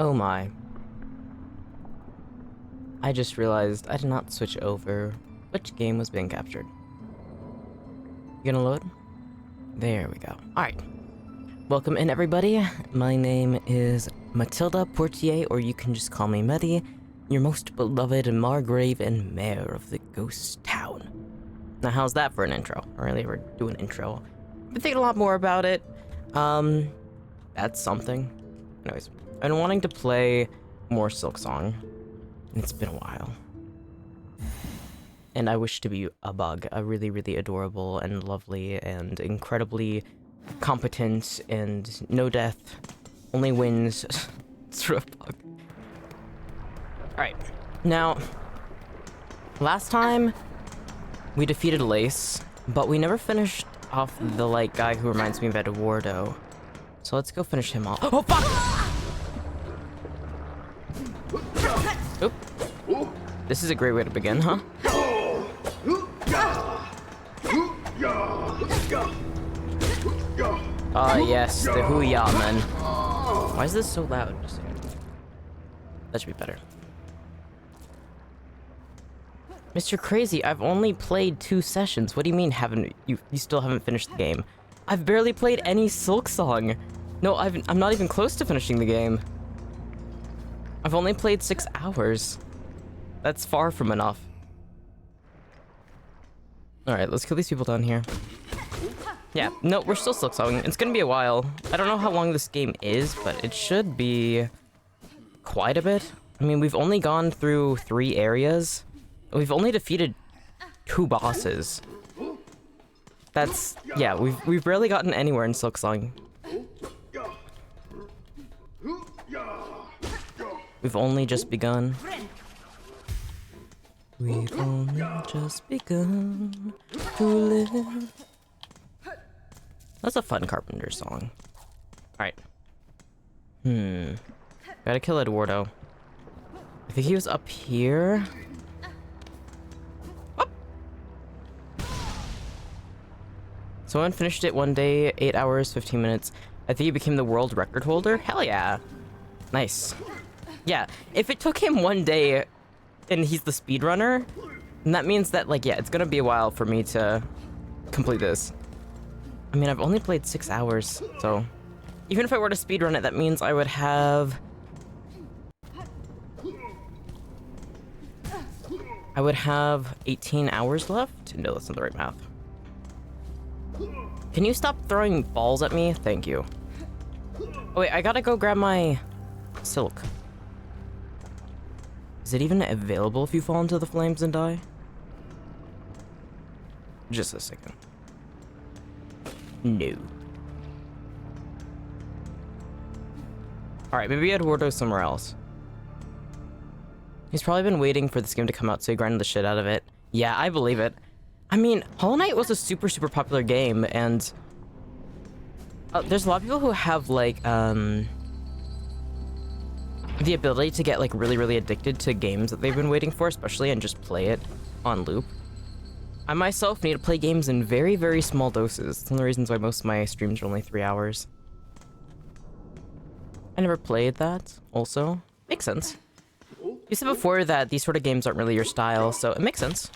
Oh my. I just realized I did not switch over which game was being captured. You gonna load? There we go. Alright. Welcome in, everybody. My name is Matilda Portier, or you can just call me Mettie, your most beloved Margrave and Mayor of the Ghost Town. Now, how's that for an intro? I really ever do an intro. I've been thinking a lot more about it. That's something. Anyways, I've been wanting to play more Silksong. It's been a while. And I wish to be a bug, a really, really adorable and lovely and incredibly competent and no death, only wins sort of bug. Alright, now, last time we defeated Lace, but we never finished off the, guy who reminds me of Eduardo. So let's go finish him off. Oh, fuck! Oop. This is a great way to begin, huh? Ah, yes, the Hoo-ya man. Why is this so loud? Just a second. That should be better. Mr. Crazy, I've only played 2 sessions. What do you mean you still haven't finished the game? I've barely played any Silksong. No, I'm not even close to finishing the game. I've only played 6 hours. That's far from enough. Alright, let's kill these people down here. Yeah, no, we're still Silksong. It's gonna be a while. I don't know how long this game is, but it should be quite a bit. I mean, we've only gone through 3 areas. We've only defeated 2 bosses. That's, yeah, we've barely gotten anywhere in Silksong. We've only just begun. We've only just begun to live. That's a fun Carpenter song. Alright. Gotta kill Eduardo. I think he was up here. Oh. Someone finished it one day, 8 hours, 15 minutes. I think he became the world record holder. Hell yeah. Nice. Yeah, if it took him one day and he's the speedrunner, then that means that, yeah, it's gonna be a while for me to complete this. I mean, I've only played 6 hours, so even if I were to speedrun it, that means I would have... I would have 18 hours left? No, that's not the right math. Can you stop throwing balls at me? Thank you. Oh wait, I gotta go grab my silk. Is it even available if you fall into the flames and die? Just a second. No. Alright, maybe Eduardo's somewhere else. He's probably been waiting for this game to come out, so he grinded the shit out of it. Yeah, I believe it. I mean, Hollow Knight was a super, super popular game, and... there's a lot of people who have, the ability to get, really, really addicted to games that they've been waiting for, especially, and just play it on loop. I myself need to play games in very, very small doses. It's one of the reasons why most of my streams are only 3 hours. I never played that, also. Makes sense. You said before that these sort of games aren't really your style, so it makes sense.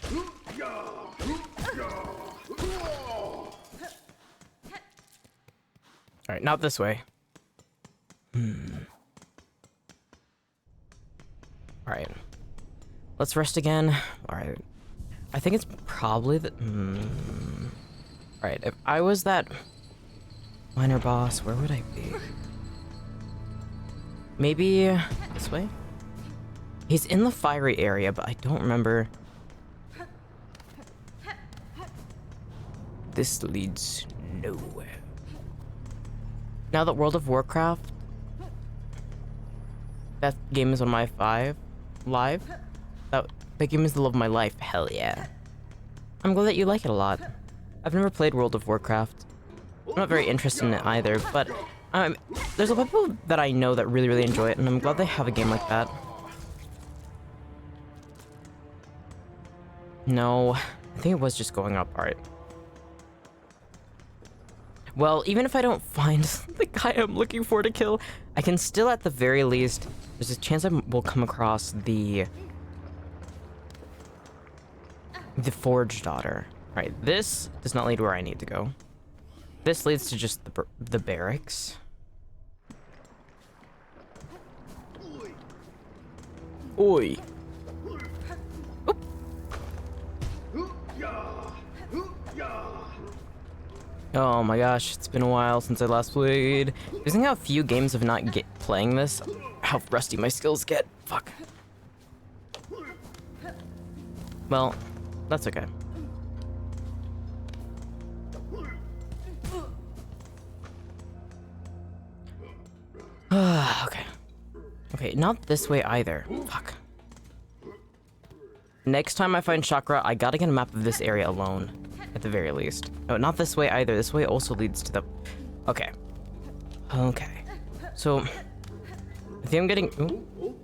Alright, not this way. Alright. Let's rest again. Alright. I think it's probably the... Alright, if I was that minor boss, where would I be? Maybe this way? He's in the fiery area, but I don't remember. This leads nowhere. Now that World of Warcraft, that game is on my 5 live. That game is the love of my life. Hell yeah. I'm glad that you like it a lot. I've never played World of Warcraft. I'm not very interested in it either, but there's a lot of people that I know that really, really enjoy it, and I'm glad they have a game like that. No, I think it was just going up. Alright. Well, even if I don't find the guy I'm looking for to kill, I can still, at the very least, there's a chance I will come across the forge daughter. Right, this does not lead where I need to go. This leads to just the barracks. Oi. Oop. Oh my gosh, it's been a while since I last played. Isn't how few games of not playing this, how rusty my skills get. Fuck. Well, that's okay. Okay. Okay, not this way either. Fuck. Next time I find chakra, I gotta get a map of this area alone, at the very least. No, not this way either. This way also leads to the... Okay. Okay. So, I think I'm getting... Ooh.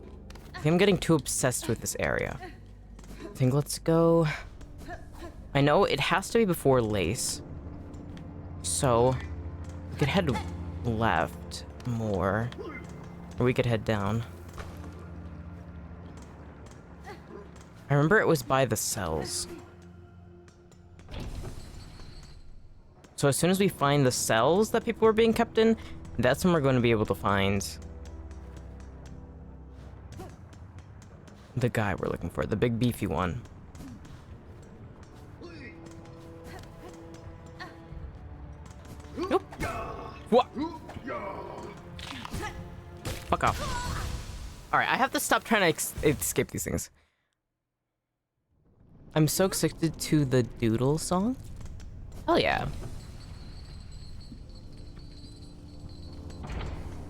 I think I'm getting too obsessed with this area. I think let's go... I know it has to be before Lace. So, we could head left more. Or we could head down. I remember it was by the cells. So as soon as we find the cells that people were being kept in, that's when we're going to be able to find the guy we're looking for, the big beefy one. Nope. What? Fuck off. Alright, I have to stop trying to escape these things. I'm so excited to the doodle song. Hell yeah.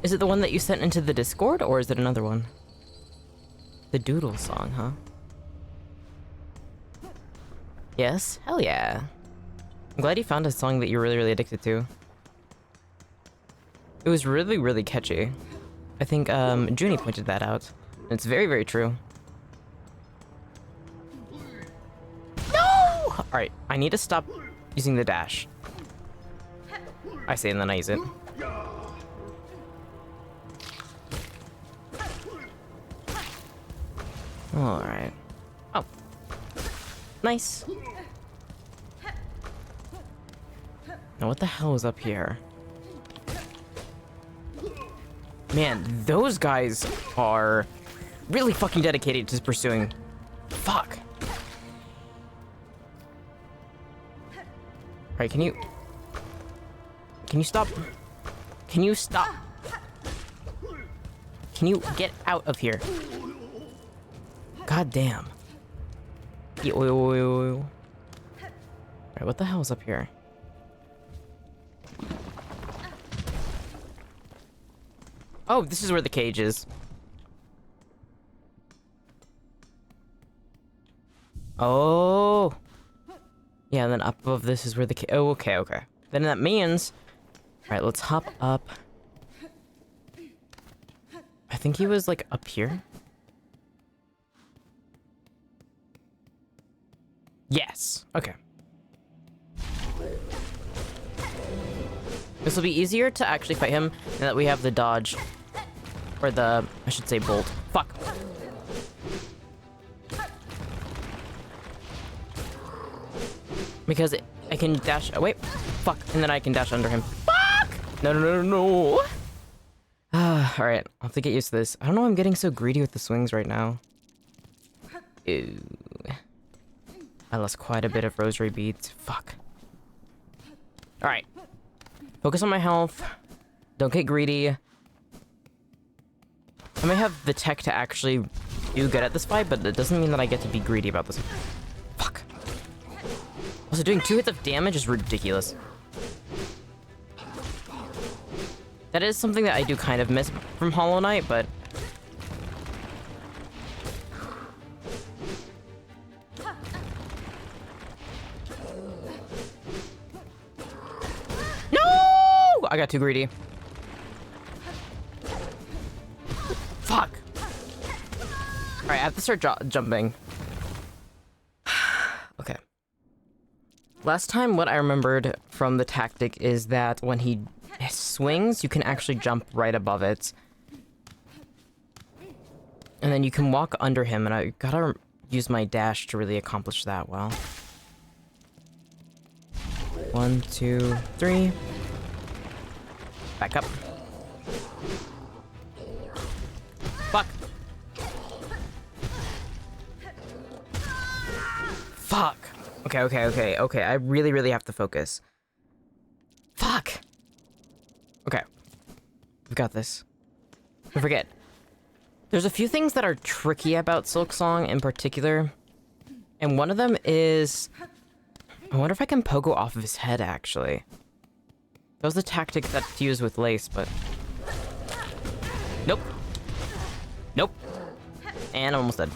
Is it the one that you sent into the Discord, or is it another one? The doodle song, huh? Yes? Hell yeah. I'm glad you found a song that you're really, really addicted to. It was really, really catchy. I think, Junie pointed that out. And it's very, very true. No! Alright, I need to stop using the dash. I say and then I use it. Alright. Oh. Nice. Now what the hell is up here? Man, those guys are really fucking dedicated to pursuing. Fuck. Alright, can you stop? Can you stop? Can you get out of here? God damn. Alright, what the hell is up here? Oh, this is where the cage is. Oh. Yeah, and then up above this is where the cage... Oh, okay, okay. Then that means... Alright, let's hop up. I think he was, like, up here. Yes. Okay. This will be easier to actually fight him now that we have the dodge. Or the... I should say bolt. Fuck. Because I can dash... Oh, wait. Fuck. And then I can dash under him. Fuck! No, no, no, no, no. Alright. I'll have to get used to this. I don't know why I'm getting so greedy with the swings right now. Ew. I lost quite a bit of rosary beads. Fuck. Alright. Focus on my health. Don't get greedy. I may have the tech to actually do good at this fight, but it doesn't mean that I get to be greedy about this. Fuck. Also, doing 2 hits of damage is ridiculous. That is something that I do kind of miss from Hollow Knight, but... I got too greedy. Fuck. Alright, I have to start jumping. Okay. Last time, what I remembered from the tactic is that when he swings, you can actually jump right above it. And then you can walk under him, and I gotta use my dash to really accomplish that well. 1, 2, 3. Back up. Fuck. Fuck. Okay. I really have to focus. Fuck. Okay. We've got this. Don't forget. There's a few things that are tricky about Silksong in particular. And one of them is... I wonder if I can pogo off of his head, actually. That was the tactic that's used with Lace, but... Nope. Nope. And I'm almost dead.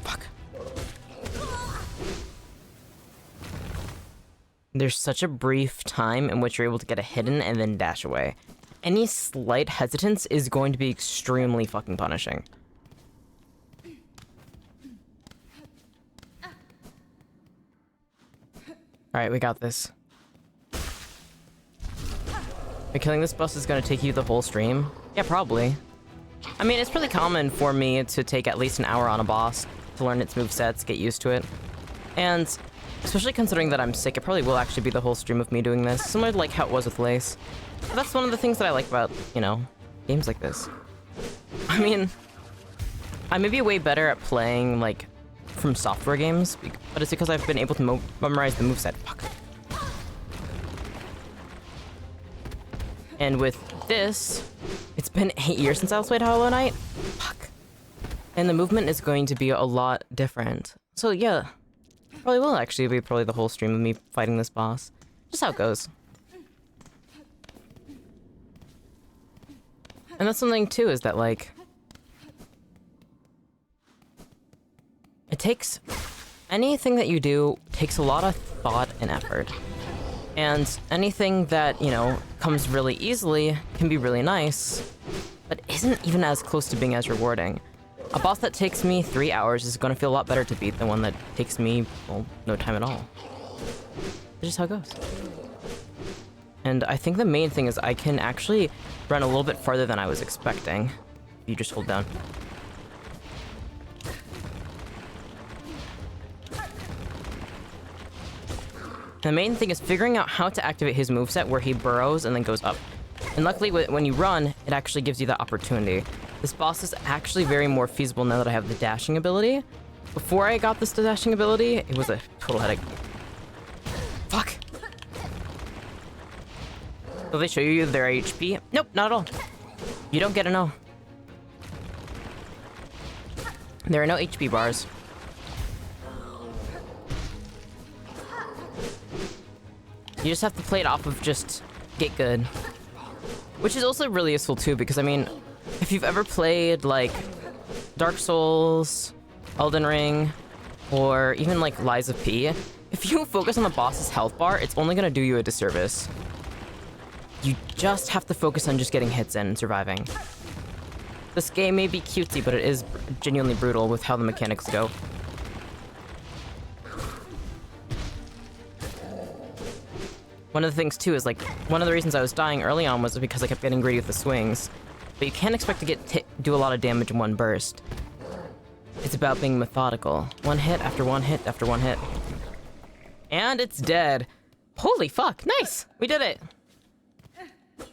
Fuck. There's such a brief time in which you're able to get a hidden and then dash away. Any slight hesitance is going to be extremely fucking punishing. Alright, we got this. But killing this boss is gonna take you the whole stream? Yeah, probably. I mean, it's pretty common for me to take at least an hour on a boss to learn its movesets, get used to it. And especially considering that I'm sick, it probably will actually be the whole stream of me doing this, similar to like how it was with Lace. But that's one of the things that I like about, you know, games like this. I mean, I may be way better at playing, like, from software games, but it's because I've been able to memorize the moveset. Fuck. And with this, it's been 8 years since I played Hollow Knight. Fuck. And the movement is going to be a lot different. So yeah, probably will actually be probably the whole stream of me fighting this boss. Just how it goes. And that's something too, is that like... It takes... Anything that you do takes a lot of thought and effort. And anything that, you know, comes really easily can be really nice, but isn't even as close to being as rewarding. A boss that takes me 3 hours is gonna feel a lot better to beat than one that takes me, well, no time at all. It's just how it goes. And I think the main thing is I can actually run a little bit farther than I was expecting. You just hold down. The main thing is figuring out how to activate his moveset where he burrows and then goes up. And luckily, when you run, it actually gives you that opportunity. This boss is actually very more feasible now that I have the dashing ability. Before I got this dashing ability, it was a total headache. Fuck! Will they show you their HP? Nope, not at all. You don't get to know. There are no HP bars. You just have to play it off of just get good. Which is also really useful too, because I mean, if you've ever played like Dark Souls, Elden Ring, or even like Lies of P, if you focus on the boss's health bar, it's only gonna do you a disservice. You just have to focus on just getting hits in and surviving. This game may be cutesy, but it is genuinely brutal with how the mechanics go. One of the things too is like, one of the reasons I was dying early on was because I kept getting greedy with the swings. But you can't expect to do a lot of damage in one burst. It's about being methodical. One hit after one hit after one hit. And it's dead. Holy fuck, nice! We did it!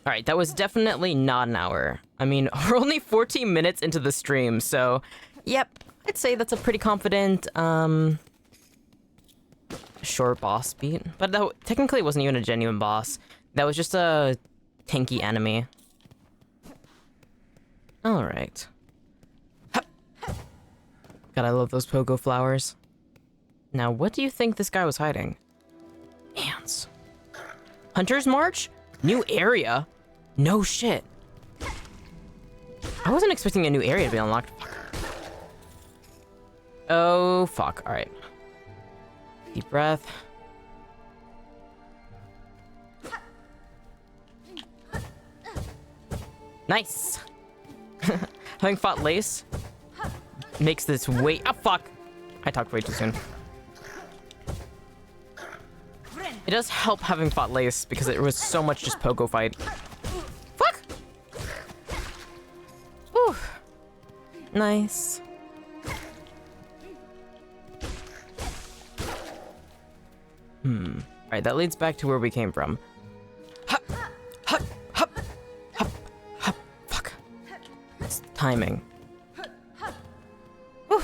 Alright, that was definitely not an hour. I mean, we're only 14 minutes into the stream, so... Yep, I'd say that's a pretty confident, short boss beat. But that, technically it wasn't even a genuine boss. That was just a tanky enemy. Alright. God, I love those pogo flowers. Now, what do you think this guy was hiding? Ants. Hunter's March? New area? No shit. I wasn't expecting a new area to be unlocked. Fuck. Oh, fuck. Alright. Deep breath. Nice! Having fought Lace, makes this way. Oh, fuck! I talked way too soon. It does help having fought Lace because it was so much just pogo fight. Fuck! Whew. Nice. Alright, that leads back to where we came from. Hup, hup, hup, hup, hup. Fuck. It's timing. Whew.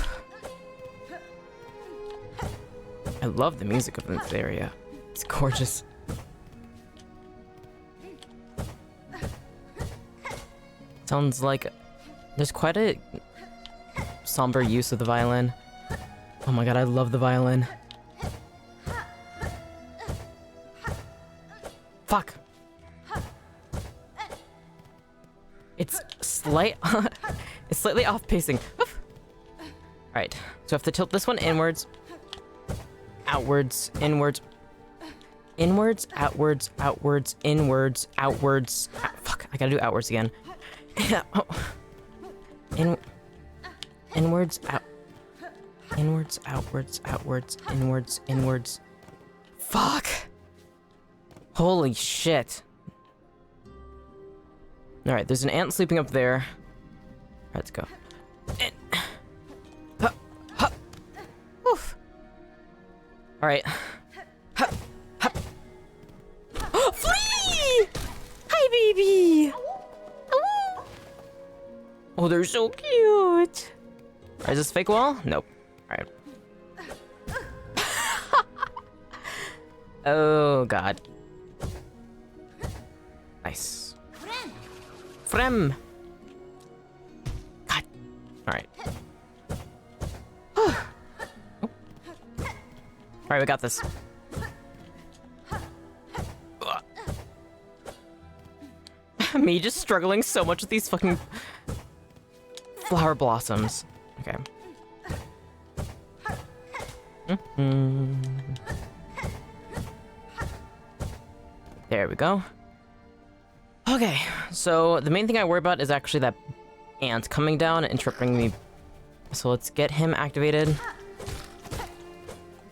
I love the music of this area. It's gorgeous. Sounds like there's quite a somber use of the violin. Oh my god, I love the violin. Fuck. It's it's slightly off pacing. Alright, so I have to tilt this one inwards. Outwards, inwards. Inwards, outwards, outwards, inwards, outwards. Fuck, I gotta do outwards again. Oh. Inwards, out. Inwards, outwards, outwards, inwards, inwards. Fuck! Holy shit. Alright, there's an ant sleeping up there. Let's go. In. Hup, hup. Oof. Alright. Hup, hup. Flee! Hi, baby! Oh, they're so cute. Is this fake wall? Nope. Alright. Oh, God. Nice. Frem. God. Alright. Oh. Alright, we got this. Me just struggling so much with these fucking flower blossoms. Okay. There we go. Okay, so the main thing I worry about is actually that ant coming down and interrupting me. So let's get him activated.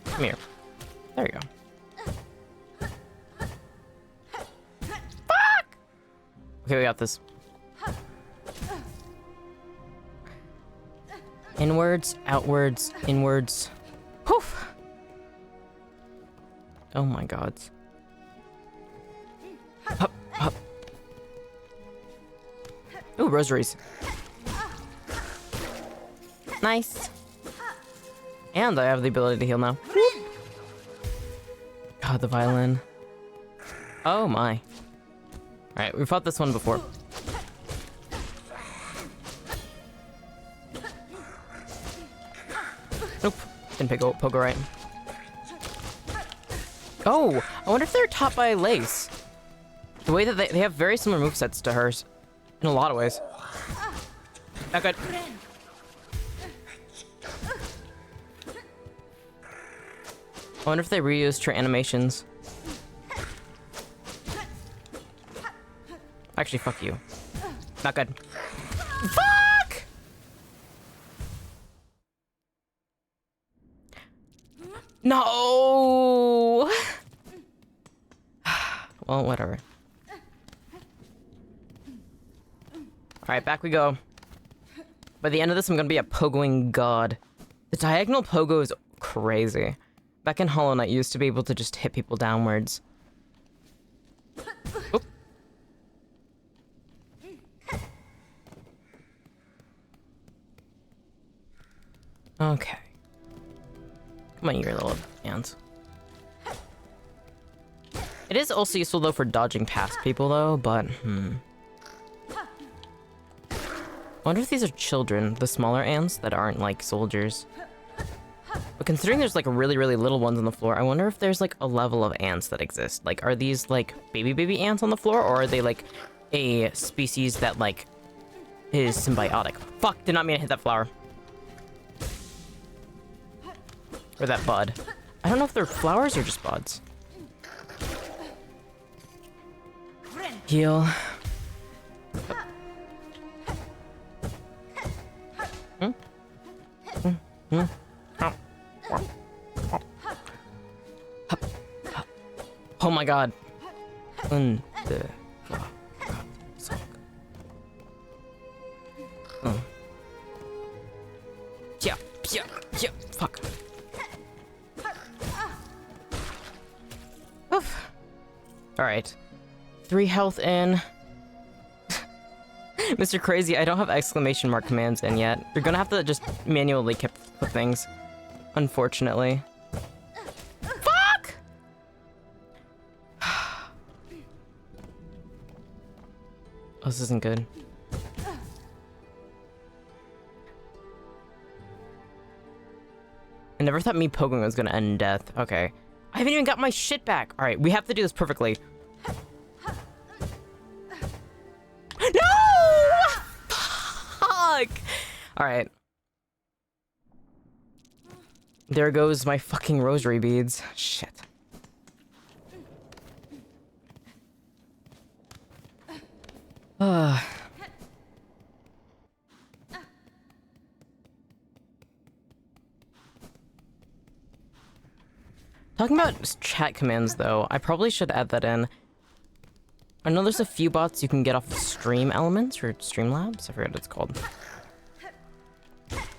Come here. There you go. Fuck! Okay, we got this. Inwards, outwards, inwards. Poof! Oh my god. Up, up. Ooh, rosaries. Nice. And I have the ability to heal now. God, the violin. Oh my. Alright, we fought this one before. Nope. Didn't pick pogo right. Oh, I wonder if they're taught by Lace. The way that they have very similar movesets to hers. In a lot of ways. Not good. I wonder if they reused her animations. Actually, fuck you. Not good. Fuck! No! Well, whatever. Alright, back we go. By the end of this, I'm gonna be a pogoing god. The diagonal pogo is crazy. Back in Hollow Knight, you used to be able to just hit people downwards. Oop. Okay. Come on, you little ants. It is also useful, though, for dodging past people, though, but, I wonder if these are children, the smaller ants that aren't, like, soldiers. But considering there's, like, really, really little ones on the floor, I wonder if there's, like, a level of ants that exist. Like, are these, like, baby ants on the floor, or are they, like, a species that, like, is symbiotic? Fuck, did not mean to hit that flower. Or that bud. I don't know if they're flowers or just buds. Heal. my god. Yeah, yeah, yeah, fuck. Oof. Alright. 3 health in. Mr. Crazy, I don't have exclamation mark commands in yet. You're gonna have to just manually put things. Unfortunately. Fuck! Oh, this isn't good. I never thought me poking was gonna end in death. Okay. I haven't even got my shit back. Alright, we have to do this perfectly. No! Fuck! Alright. There goes my fucking rosary beads. Shit. Talking about chat commands, though, I probably should add that in. I know there's a few bots you can get off of Stream Elements or Streamlabs, I forget what it's called,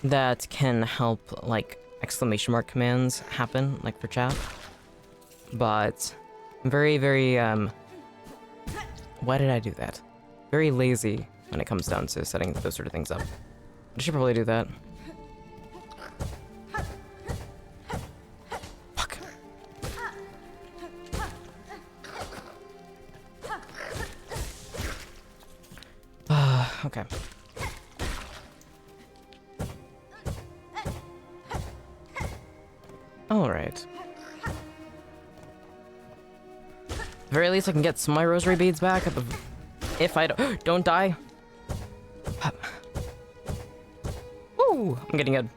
that can help, like, exclamation mark commands happen, like, for chat. But I'm very, very, why did I do that? Very lazy when it comes down to setting those sort of things up. I should probably do that. Okay. Alright. At the very least I can get some of my rosary beads back at the... if I don't die. Woo! I'm getting good.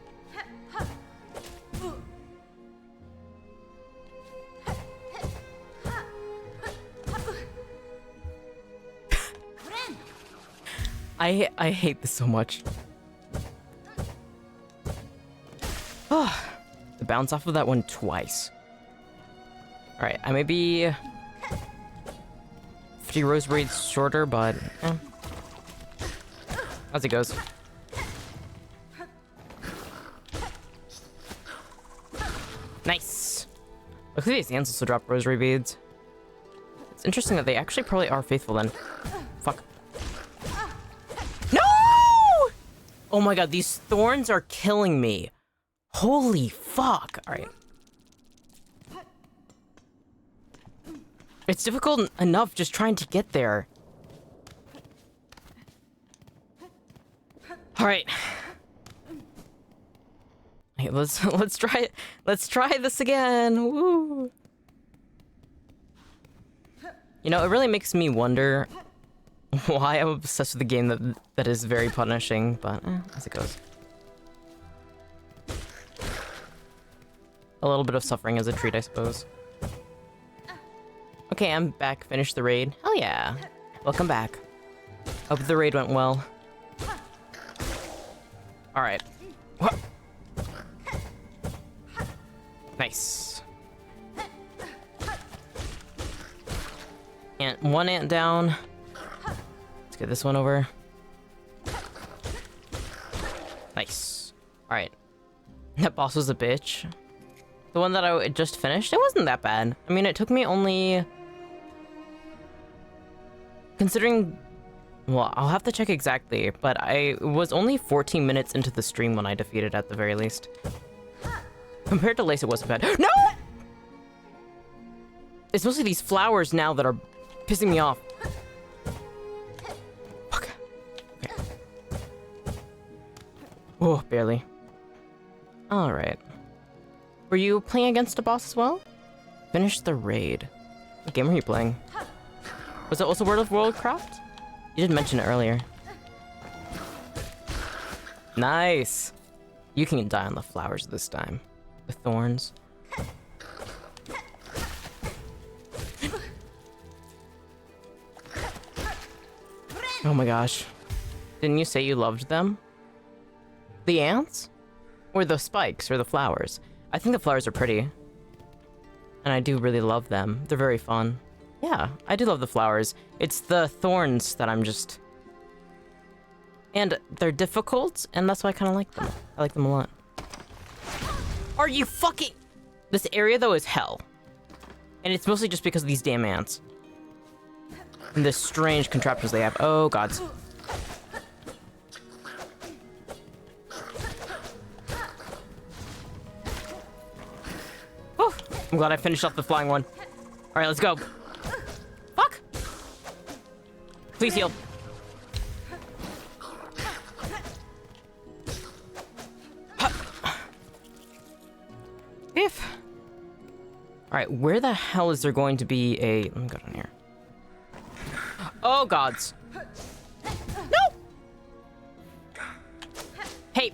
I hate this so much. Oh, the bounce off of that one twice. Alright, I may be 50 rose beads shorter, but as it goes. Nice! Look at these ants also drop rosary beads. It's interesting that they actually probably are faithful then. Fuck. No! Oh my god, these thorns are killing me. Holy fuck. Alright. It's difficult enough just trying to get there. Alright. Hey, let's try it. Let's try this again. Woo. You know, it really makes me wonder why I'm obsessed with a game that is very punishing, but as it goes. A little bit of suffering as a treat, I suppose. Okay, I'm back. Finished the raid. Hell yeah. Welcome back. Hope the raid went well. Alright. Nice. Ant, one ant down. Let's get this one over. Nice. Alright. That boss was a bitch. The one that I just finished, it wasn't that bad. I mean, it took me only... Considering... Well, I'll have to check exactly, but I was only 14 minutes into the stream when I defeated it at the very least. Compared to Lace, it wasn't bad. No! It's mostly these flowers now that are pissing me off. Fuck. Okay. Oh, barely. Alright. Were you playing against a boss as well? Finish the raid. What game were you playing? Was it also World of Warcraft? You did mention it earlier. Nice! You can die on the flowers this time. The thorns. Oh my gosh. Didn't you say you loved them? The ants? Or the spikes, or the flowers? I think the flowers are pretty. And I do really love them. They're very fun. Yeah, I do love the flowers. It's the thorns that I'm just... And they're difficult, and that's why I kind of like them. I like them a lot. Are you fucking... This area, though, is hell. And it's mostly just because of these damn ants. And the strange contraptions they have. Oh, gods. Oh, I'm glad I finished off the flying one. All right, let's go. Fuck. Please heal. If. All right, where the hell is there going to be a... Let me go down here. Oh, gods. No! Hey.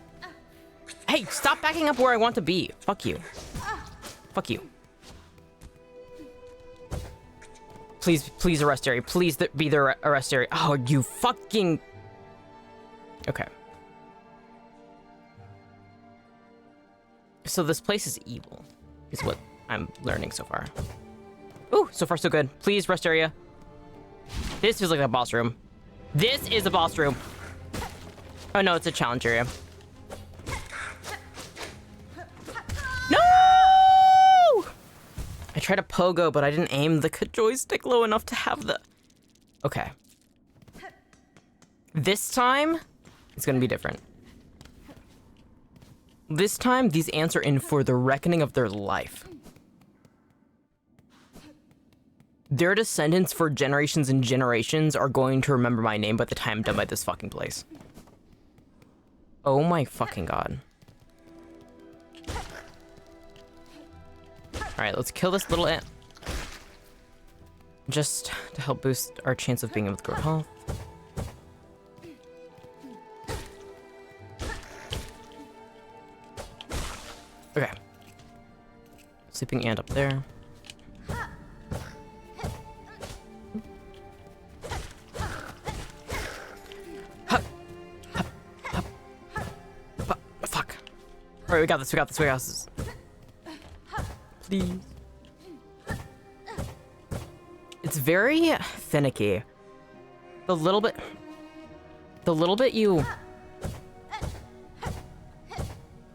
Hey, stop backing up where I want to be. Fuck you. Fuck you. Please, please arrest area. Please be the arrest area. Oh, you fucking... Okay. So this place is evil, is what I'm learning so far. Ooh, so far so good. Please, rest area. This feels like a boss room. This is a boss room. Oh no, it's a challenge area. No! I tried a pogo, but I didn't aim the joystick low enough to have the... Okay. This time, it's gonna be different. This time, these ants are in for the reckoning of their life. Their descendants for generations and generations are going to remember my name by the time I'm done by this fucking place. Oh my fucking god. Alright, let's kill this little ant. Just to help boost our chance of being able to grow health. Okay. Sleeping ant up there. Fuck. Alright, we got this, we got this, we got this. Please. It's very finicky. The little bit you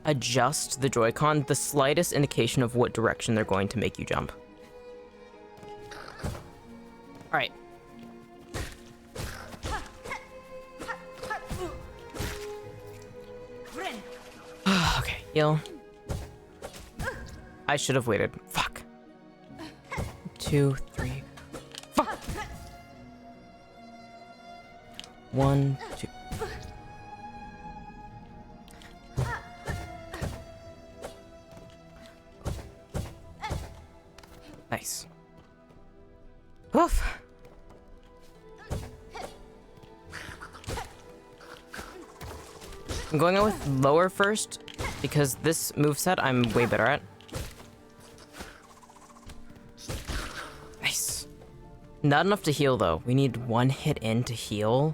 adjust the Joy-Con, the slightest indication of what direction they're going to make you jump. Alright. Okay, heal. I should have waited. Fuck. 2, 3. Fuck. 1, 2. Nice. Oof. I'm going out with lower first because this moveset I'm way better at. Nice. Not enough to heal though. We need one hit in to heal.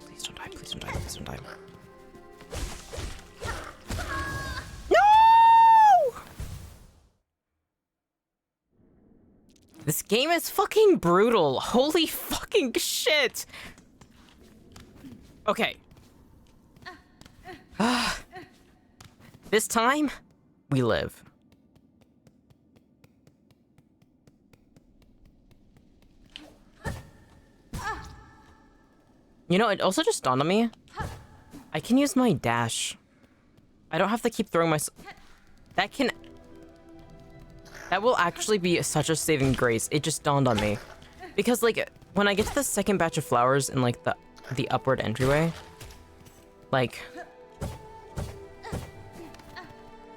Please don't die, please don't die, please don't die. This game is fucking brutal. Holy fucking shit. Okay. This time, we live. You know, it also just dawned on me. I can use my dash. I don't have to keep throwing myself. That will actually be such a saving grace. It just dawned on me. Because, like, when I get to the second batch of flowers in, like, the upward entryway, like,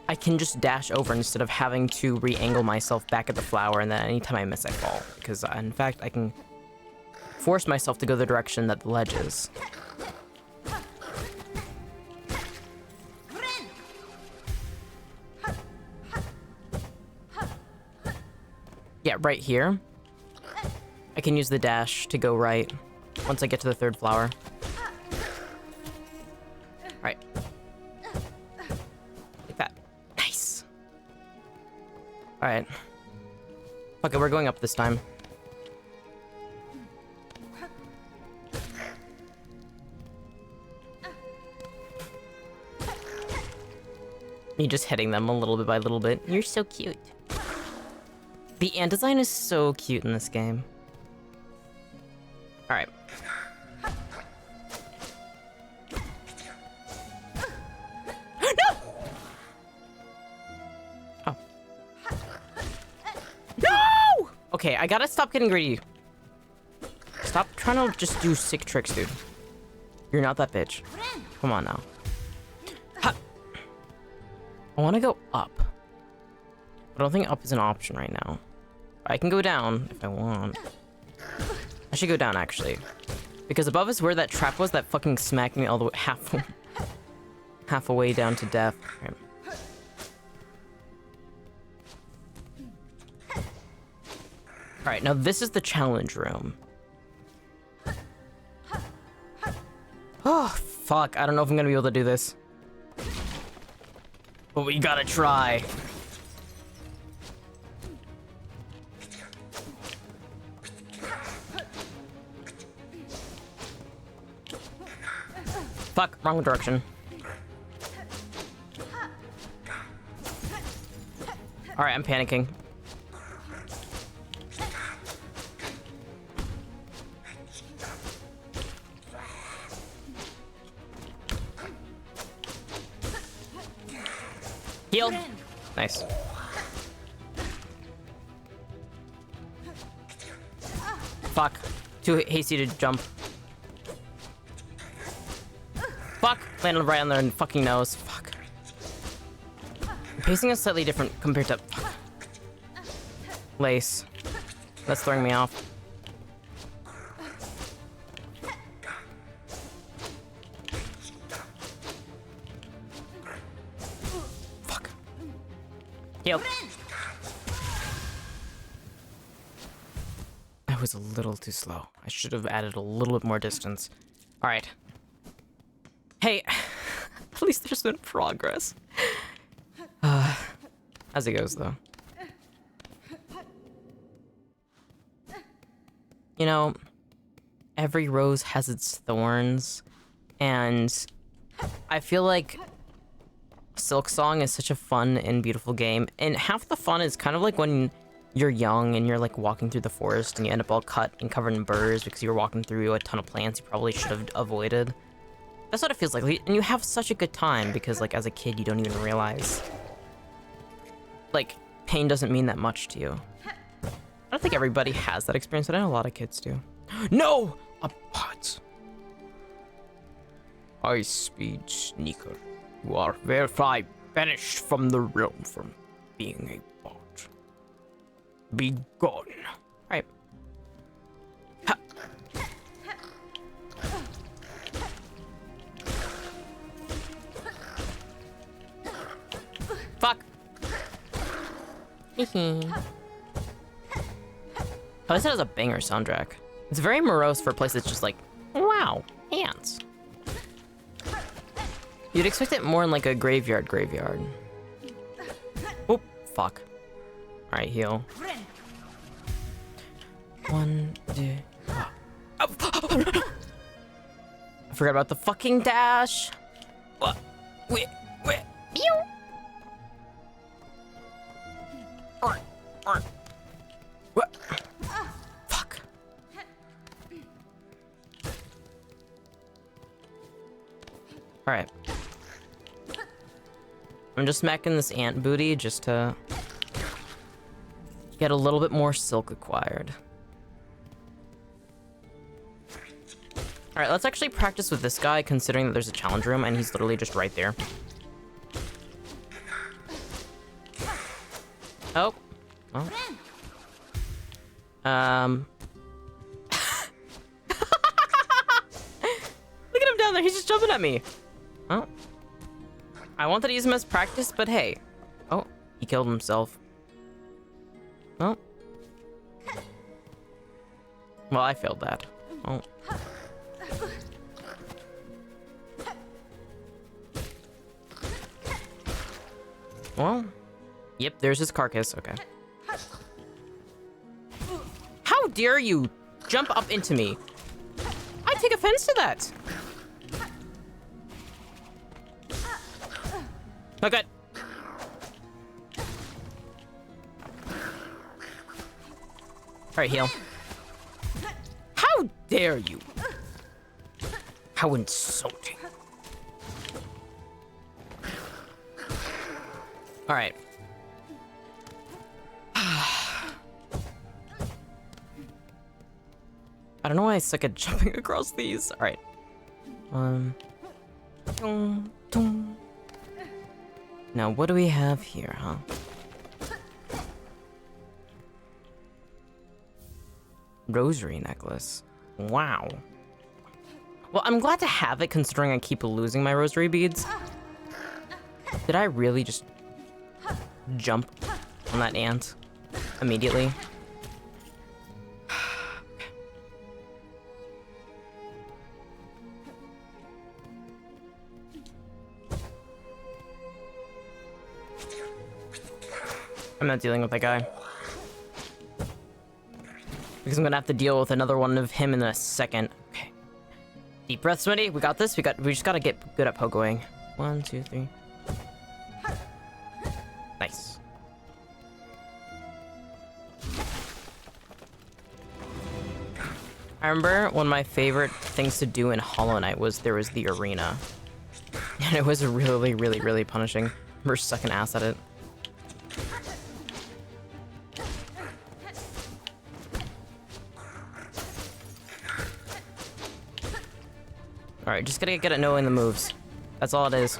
I can just dash over instead of having to re-angle myself back at the flower, and then anytime I miss, I fall. Because, in fact, I can force myself to go the direction that the ledge is. Yeah, right here. I can use the dash to go right once I get to the third flower. Right. Like that. Nice. Alright. Fuck it, we're going up this time. You're just hitting them a little bit by little bit. You're so cute. The ant design is so cute in this game. Alright. No! Oh. No! Okay, I gotta stop getting greedy. Stop trying to just do sick tricks, dude. You're not that bitch. Come on now. Ha! I want to go up. I don't think up is an option right now. I can go down if I want. I should go down, actually. Because above is where that trap was that fucking smacked me all the way half away down to death. Right. Alright, now this is the challenge room. Oh, fuck. I don't know if I'm gonna be able to do this. But we gotta try. Fuck, wrong direction. Alright, I'm panicking. Heal. Nice. Fuck. Too hasty to jump. Fuck. Landed right on their fucking nose. Fuck. The pacing is slightly different compared to... Fuck. Lace. That's throwing me off. Fuck. Heal. That was a little too slow. I should have added a little bit more distance. Alright. Hey, at least there's been progress. As it goes, though. You know, every rose has its thorns, and I feel like Silksong is such a fun and beautiful game, and half the fun is kind of like when you're young and you're like walking through the forest and you end up all cut and covered in burrs because you were walking through a ton of plants you probably should have avoided. That's what it feels like, and you have such a good time because, like, as a kid, you don't even realize, like, pain doesn't mean that much to you. I don't think everybody has that experience, but I know a lot of kids do. No! A bot! High-speed sneaker. You are thereby banished from the realm from being a bot. Be gone. Right. Ha. Fuck. Oh, this has a banger soundtrack. It's very morose for a place that's just like, wow, ants. You'd expect it more in like a graveyard. Oh, fuck. Alright, heal. 1, 2. Oh. I forgot about the fucking dash. What? Wait. Pew. What? Fuck. Alright. I'm just smacking this ant booty just to get a little bit more silk acquired. Alright, let's actually practice with this guy, considering that there's a challenge room and he's literally just right there. Oh. Well. Look at him down there, he's just jumping at me. Oh. I wanted to use him as practice, but hey. Oh, he killed himself. Well. Well, I failed that. Oh. Well. Yep, there's his carcass. Okay. dare you jump up into me? I take offense to that. Okay. Alright, heal. How dare you? How insulting. Alright. I don't know why I suck at jumping across these. Alright. Dun, dun. Now, what do we have here, huh? Rosary necklace. Wow. Well, I'm glad to have it considering I keep losing my rosary beads. Did I really just jump on that ant immediately? I'm not dealing with that guy. Because I'm gonna have to deal with another one of him in a second. Okay. Deep breath, Smitty. We got this. We just gotta get good at pogoing. 1, 2, 3. Nice. I remember one of my favorite things to do in Hollow Knight was there was the arena. And it was really, really, really punishing. We're sucking ass at it. Alright, just gotta get at knowing the moves. That's all it is.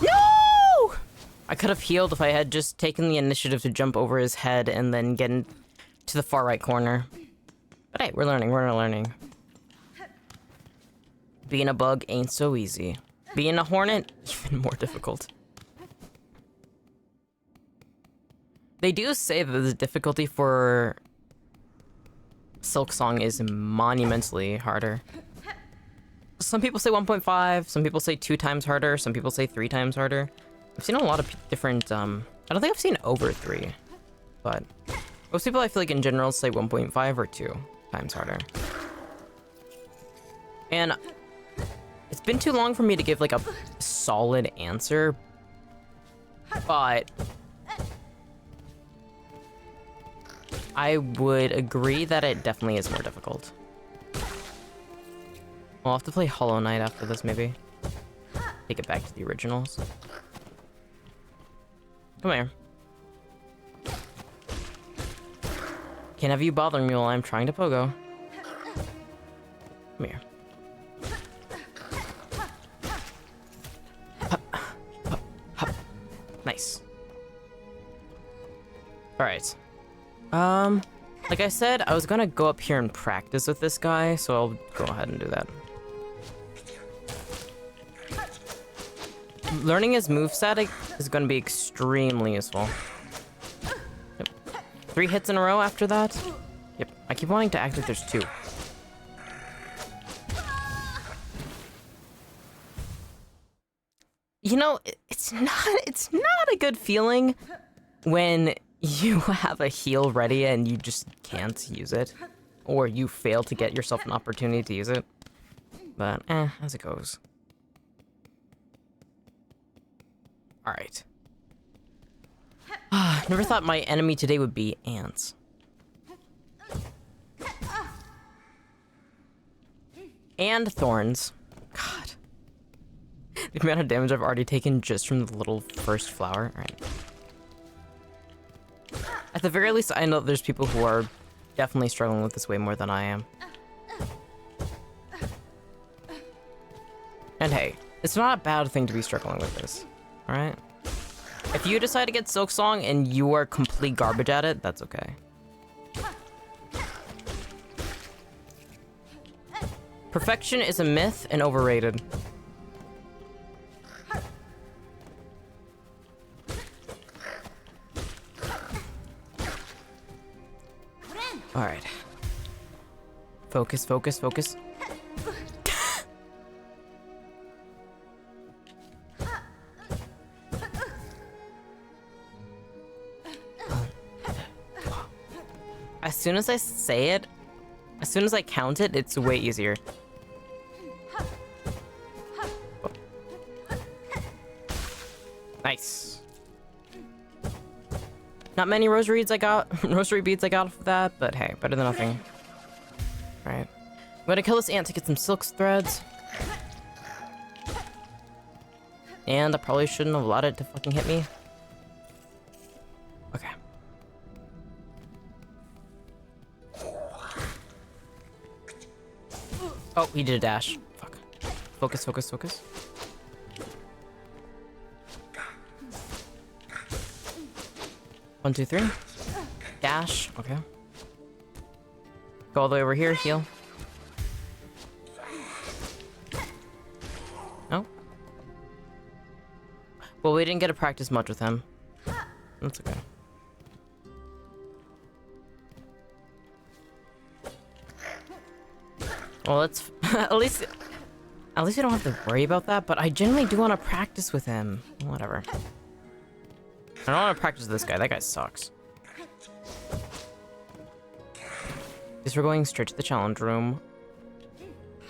No! I could have healed if I had just taken the initiative to jump over his head and then get into the far right corner. But hey, we're learning. Being a bug ain't so easy. Being a hornet, even more difficult. They do say that the difficulty for Silksong is monumentally harder. Some people say 1.5, some people say 2 times harder, some people say 3 times harder. I've seen a lot of different, I don't think I've seen over 3, but most people I feel like in general say 1.5 or 2 times harder. And it's been too long for me to give like a solid answer, but I would agree that it definitely is more difficult. I'll have to play Hollow Knight after this, maybe. Take it back to the originals. Come here. Can't have you bothering me while I'm trying to pogo. Come here. Hup, hup, hup. Nice. Alright. Like I said, I was gonna go up here and practice with this guy, so I'll go ahead and do that. Learning his moveset is gonna be extremely useful. Yep. 3 hits in a row after that? Yep, I keep wanting to act like there's 2. You know, it's not a good feeling when you have a heal ready and you just can't use it. Or you fail to get yourself an opportunity to use it. But, as it goes. Alright. Never thought my enemy today would be ants. And thorns. God. The amount of damage I've already taken just from the little first flower. Alright. At the very least, I know there's people who are definitely struggling with this way more than I am. And hey, it's not a bad thing to be struggling with this, alright? If you decide to get Silksong and you are complete garbage at it, that's okay. Perfection is a myth and overrated. Alright. Focus, focus, focus. as soon as I say it, as soon as I count it, it's way easier. Oh. Nice. Not many rosary beads I got off of that, but hey, better than nothing. Alright. I'm gonna kill this ant to get some silk threads. And I probably shouldn't have allowed it to fucking hit me. Okay. Oh, he did a dash. Fuck. Focus, focus, focus. One, two, three. Dash. Okay. Go all the way over here. Heal. Oh. Well, we didn't get to practice much with him. That's okay. Well, let's at least we don't have to worry about that, but I generally do want to practice with him. Whatever. I don't want to practice with this guy. That guy sucks. Guess we're going straight to the challenge room.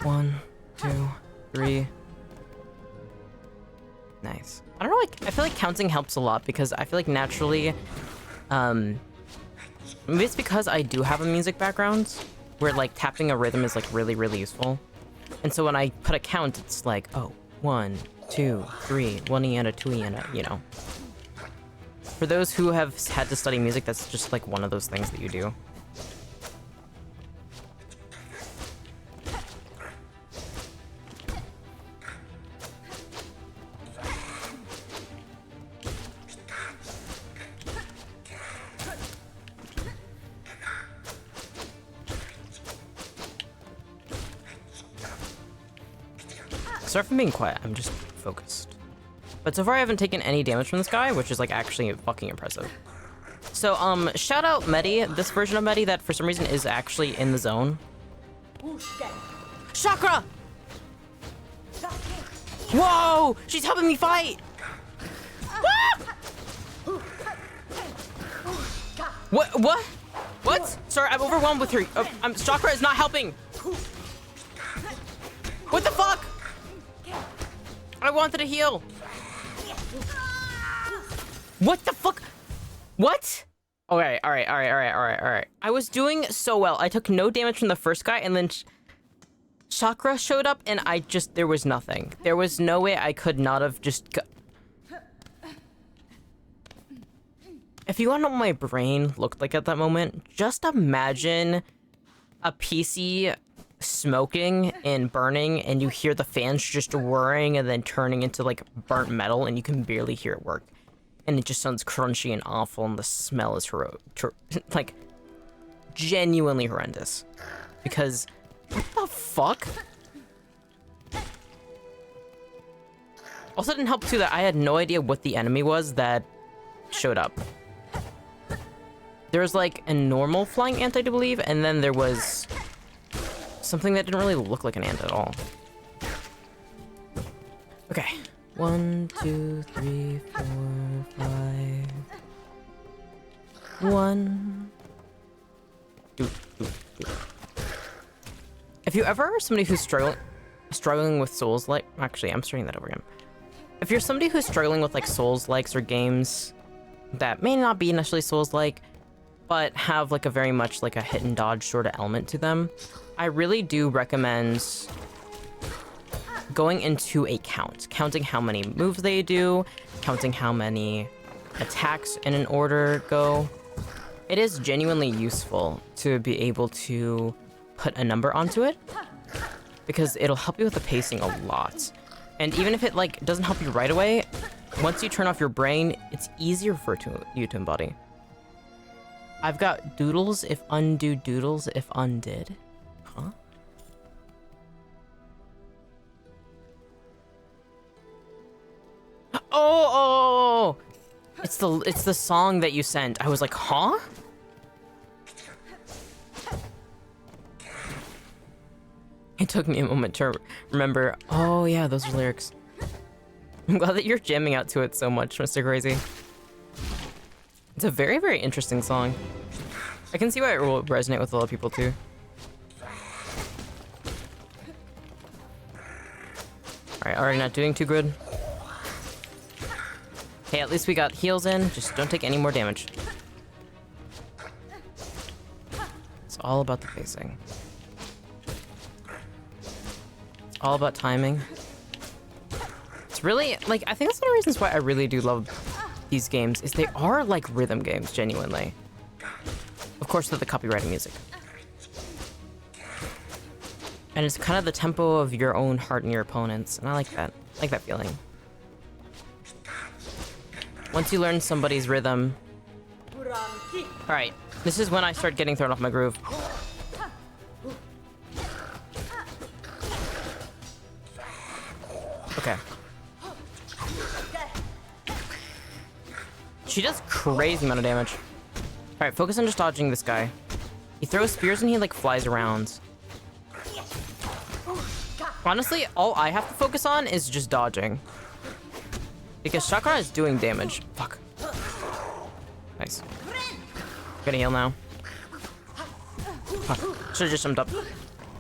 1, 2, 3. Nice. I don't know, like, I feel like counting helps a lot because I feel like naturally, maybe it's because I do have a music background where like tapping a rhythm is like really, really useful. And so when I put a count, it's like, oh, 1, 2, 3, 1 Iana, 2 Iana, you know. For those who have had to study music, that's just like one of those things that you do. Sorry for being quiet, I'm just focused. But so far I haven't taken any damage from this guy, which is like actually fucking impressive. So shout out Mettie, this version of Mettie that for some reason is actually in the zone. Chakra! Whoa! She's helping me fight! What? What? Sorry, I'm overwhelmed with her. Chakra is not helping. What the fuck? I wanted to heal. What the fuck? What? Okay, all right. I was doing so well. I took no damage from the first guy, and then Chakra showed up, and there was nothing. There was no way I could not have just... If you want to know what my brain looked like at that moment, just imagine a PC smoking and burning, and you hear the fans just whirring and then turning into like burnt metal, and you can barely hear it work. And it just sounds crunchy and awful, and the smell is like genuinely horrendous. Because what the fuck? Also, it didn't help too that I had no idea what the enemy was that showed up. There was like a normal flying ant, I do believe, and then there was something that didn't really look like an ant at all. Okay. 1, 2, 3, 4, 5. 1. If you ever are somebody who's struggling with Souls like, actually, I'm starting that over again. If you're somebody who's struggling with like Souls likes or games that may not be necessarily Souls like, but have like a very much like a hit and dodge sort of element to them, I really do recommend going into a counting how many moves they do, counting how many attacks in an order go. It is genuinely useful to be able to put a number onto it because it'll help you with the pacing a lot. And even if it like doesn't help you right away, once you turn off your brain, it's easier for you to embody. I've got doodles if undo doodles if undid. Huh? Oh! It's the song that you sent. I was like, huh? It took me a moment to remember. Oh yeah, those are lyrics. I'm glad that you're jamming out to it so much, Mr. Crazy. It's a very, very interesting song. I can see why it will resonate with a lot of people too. Alright, already not doing too good. Hey, at least we got heals in. Just don't take any more damage. It's all about the pacing. It's all about timing. It's really, like, I think that's one of the reasons why I really do love these games, is they are like rhythm games, genuinely. Of course, with the copyrighted music. And it's kind of the tempo of your own heart and your opponent's, and I like that. I like that feeling. Once you learn somebody's rhythm... Alright, this is when I start getting thrown off my groove. Okay. She does crazy amount of damage. Alright, focus on just dodging this guy. He throws spears and he, like, flies around. Honestly, all I have to focus on is just dodging. Because Chakra is doing damage. Fuck. Nice. Gonna heal now. Fuck. Should've just jumped up.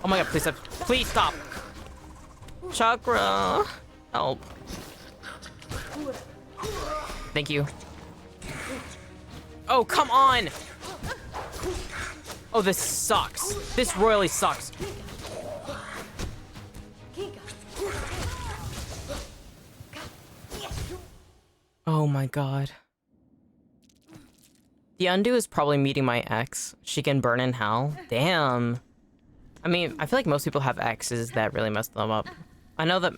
Oh my god, please stop. Please stop! Chakra! Help. Thank you. Oh, come on! Oh, this sucks. This royally sucks. Oh my god. The undo is probably meeting my ex. She can burn in hell. Damn. I mean, I feel like most people have exes that really mess them up. I know that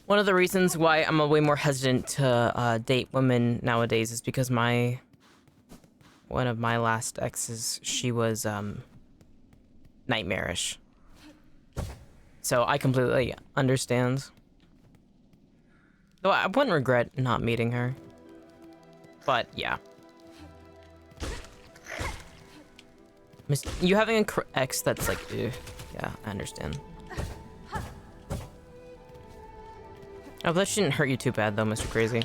one of the reasons why I'm way more hesitant to date women nowadays is because one of my last exes, she was nightmarish. So I completely understand. Though I wouldn't regret not meeting her. But yeah. You having an ex that's like, ugh. Yeah, I understand. Oh, that shouldn't hurt you too bad though, Mr. Crazy.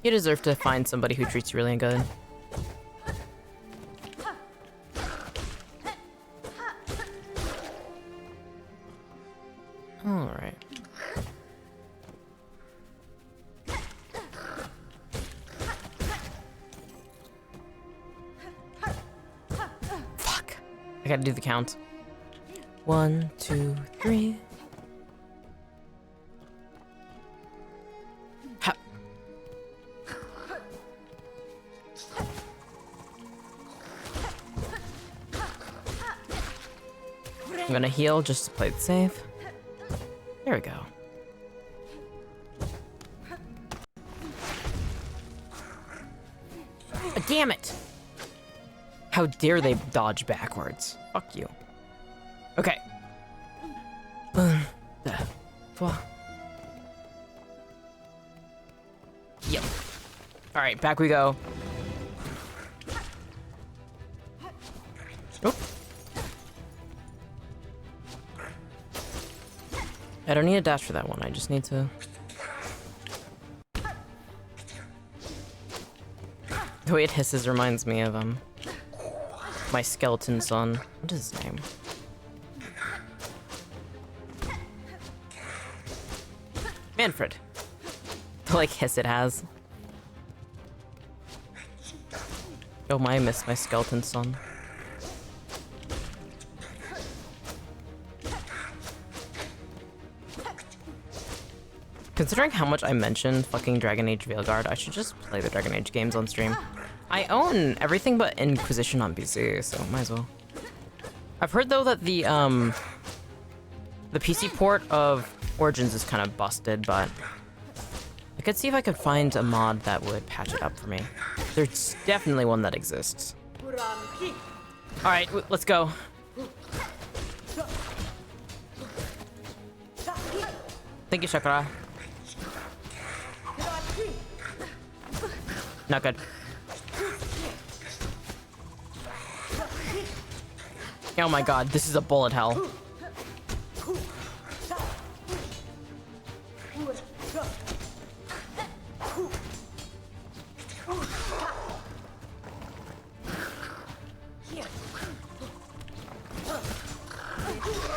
You deserve to find somebody who treats you really good. Alright. Fuck. I gotta do the count. 1, 2, 3. Ha. I'm gonna heal just to play it safe. There we go. Oh, damn it! How dare they dodge backwards? Fuck you. Okay. Yep. Alright, back we go. Oh. I don't need a dash for that one, I just need to... The way it hisses reminds me of, my skeleton son. What is his name? Manfred. The, like, hiss it has. Oh my, I miss my skeleton son. Considering how much I mentioned fucking Dragon Age Veilguard, I should just play the Dragon Age games on stream. I own everything but Inquisition on PC, so might as well. I've heard though that the PC port of Origins is kind of busted, but I could see if I could find a mod that would patch it up for me. There's definitely one that exists. Alright, let's go. Thank you, Shakra. Not good. Oh my god, this is a bullet hell.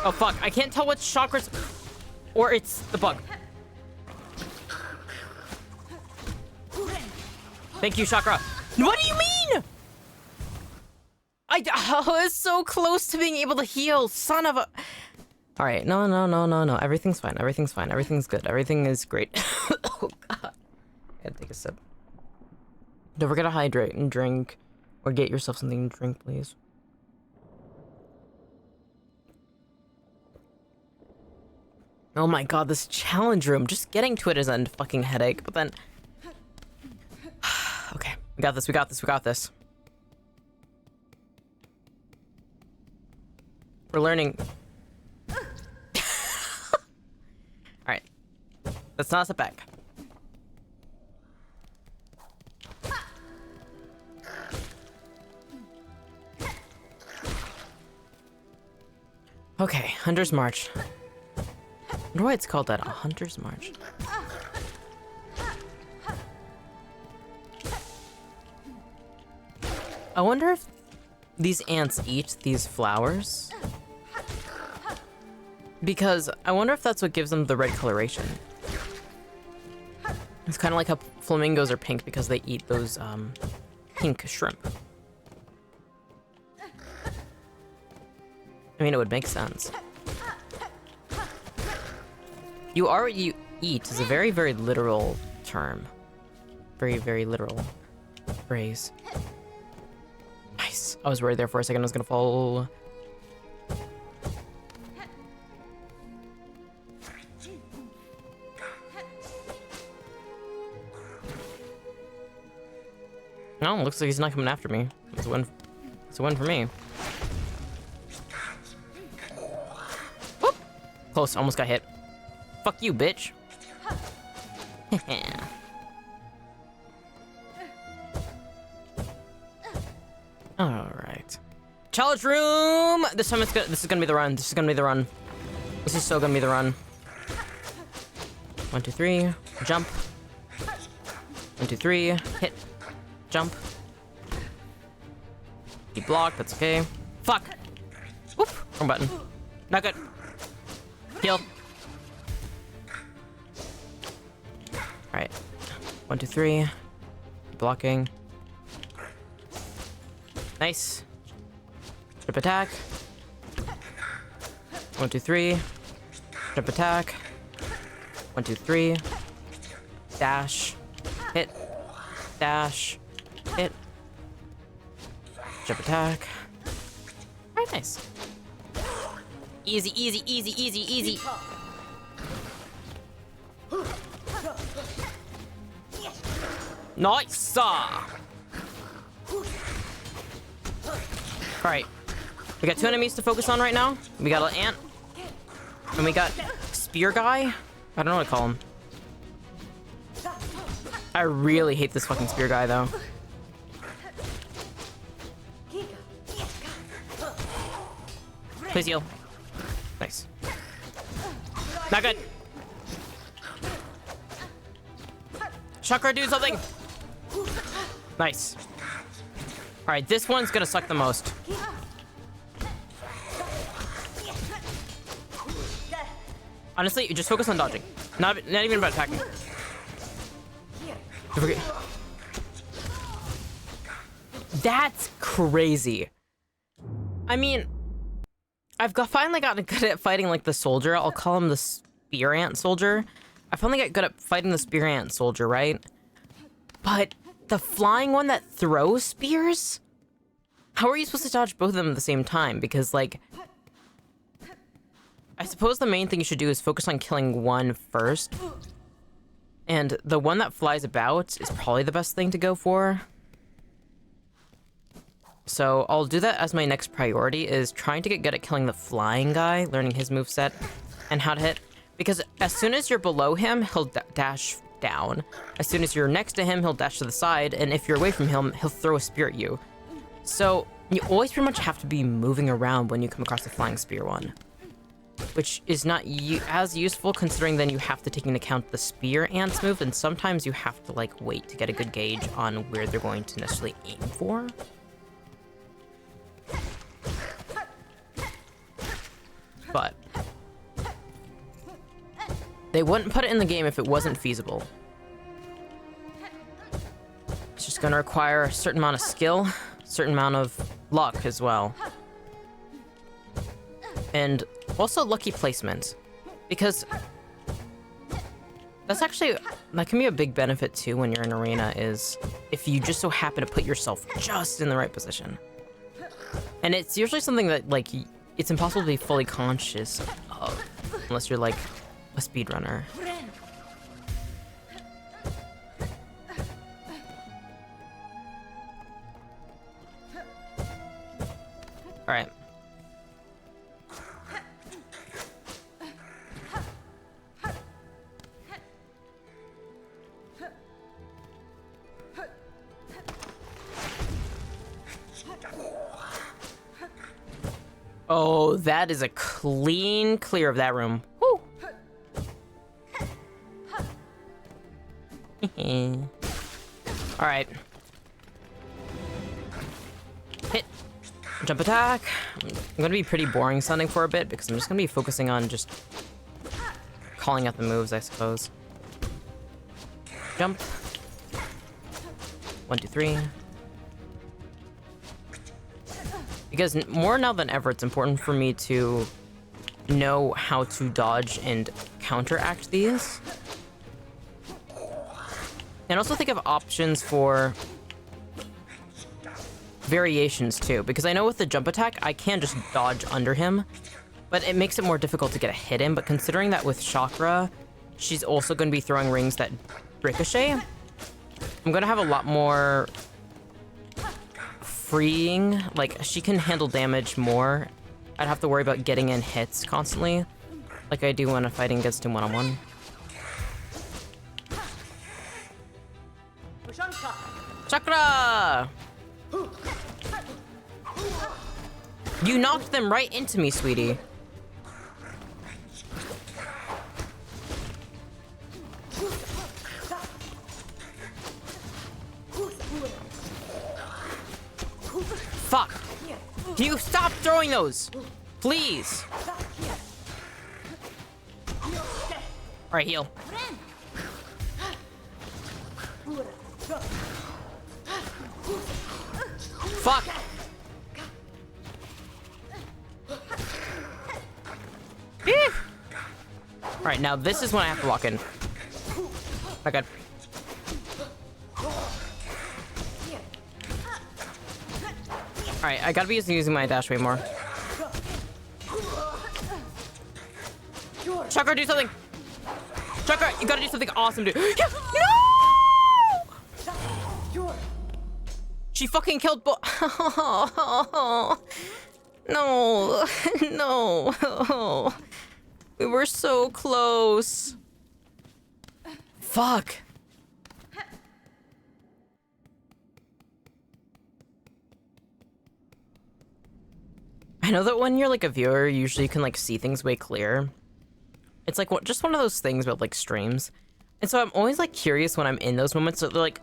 Oh, fuck. I can't tell which chakras... Or it's the bug. Thank you, Chakra. What do you mean? I was so close to being able to heal. Son of a... All right. No. Everything's fine. Everything's fine. Everything's good. Everything is great. Oh, God. Gotta take a sip. Don't forget to hydrate and drink. Or get yourself something to drink, please. Oh my God, this challenge room. Just getting to it is a fucking headache, but then... Okay, we got this. We're learning. Alright. Let's not sit back. Okay, Hunter's March. I wonder why it's called that, a Hunter's March. I wonder if these ants eat these flowers. Because I wonder if that's what gives them the red coloration. It's kind of like how flamingos are pink because they eat those pink shrimp. I mean, it would make sense. You are what you eat is a very, very literal term. Very, very literal phrase. Nice. I was worried there for a second I was gonna fall. No, looks like he's not coming after me. It's a win. It's a win for me. Whoop. Close, almost got hit. Fuck you, bitch. Alright. Challenge room! This time it's good. This is gonna be the run. This is gonna be the run. This is so gonna be the run. 1, 2, 3. Jump. 1, 2, 3. Hit. Jump. He blocked. That's okay. Fuck! Whoop! Wrong button. Not good. Heal. Alright. 1, 2, 3. Blocking. Nice. Jump attack. 1, 2, 3. Jump attack. 1, 2, 3. Dash. Hit. Dash. Hit. Jump attack. Alright, nice. Easy, easy, easy, easy, easy. Nice! Alright. We got 2 enemies to focus on right now. We got an ant. And we got spear guy. I don't know what to call him. I really hate this fucking spear guy though. Please heal. Nice. Not good. Chakra, do something. Nice. Alright, this one's gonna suck the most. Honestly, you just focus on dodging. Not even about attacking. That's crazy. I mean, finally gotten good at fighting like the soldier. I'll call him the spear ant soldier. I finally got good at fighting the spear ant soldier, right? But the flying one that throws spears? How are you supposed to dodge both of them at the same time? Because, like, I suppose the main thing you should do is focus on killing one first. And the one that flies about is probably the best thing to go for. So I'll do that as my next priority, is trying to get good at killing the flying guy, learning his moveset and how to hit. Because as soon as you're below him, he'll dash down. As soon as you're next to him, he'll dash to the side. And if you're away from him, he'll throw a spear at you. So you always pretty much have to be moving around when you come across the flying spear one. Which is not as useful, considering then you have to take into account the spear ant's move, and sometimes you have to like wait to get a good gauge on where they're going to necessarily aim for. but they wouldn't put it in the game if it wasn't feasible. It's just gonna require a certain amount of skill, a certain amount of luck as well. And also lucky placement. Because that can be a big benefit too when you're in arena, is if you just so happen to put yourself just in the right position. And it's usually something that, like, it's impossible to be fully conscious of unless you're like a speedrunner. All right. Oh, that is a clean clear of that room. Woo! Alright. Hit. Jump attack. I'm gonna be pretty boring sounding for a bit because I'm just gonna be focusing on just calling out the moves, I suppose. Jump. 1, 2, 3. Because more now than ever, it's important for me to know how to dodge and counteract these. And also think of options for variations too, because I know with the jump attack, I can just dodge under him, but it makes it more difficult to get a hit in. But considering that with Chakra, she's also going to be throwing rings that ricochet, I'm going to have a lot more freeing, like she can handle damage more. I'd have to worry about getting in hits constantly, like I do when I'm fighting against him one-on-one. Chakra! You knocked them right into me, sweetie. Fuck! Can you stop throwing those? Please! Alright, heal. Fuck! Alright, now this is when I have to lock in. My god. Alright, I gotta be using my dash way more. Chakra, do something! Chakra, you gotta do something awesome, dude. Yeah, no! She fucking killed No. No. We were so close. Fuck. I know that when you're like a viewer, usually you can like see things way clearer. It's like just one of those things about like streams. And so I'm always like curious when I'm in those moments. So they're like,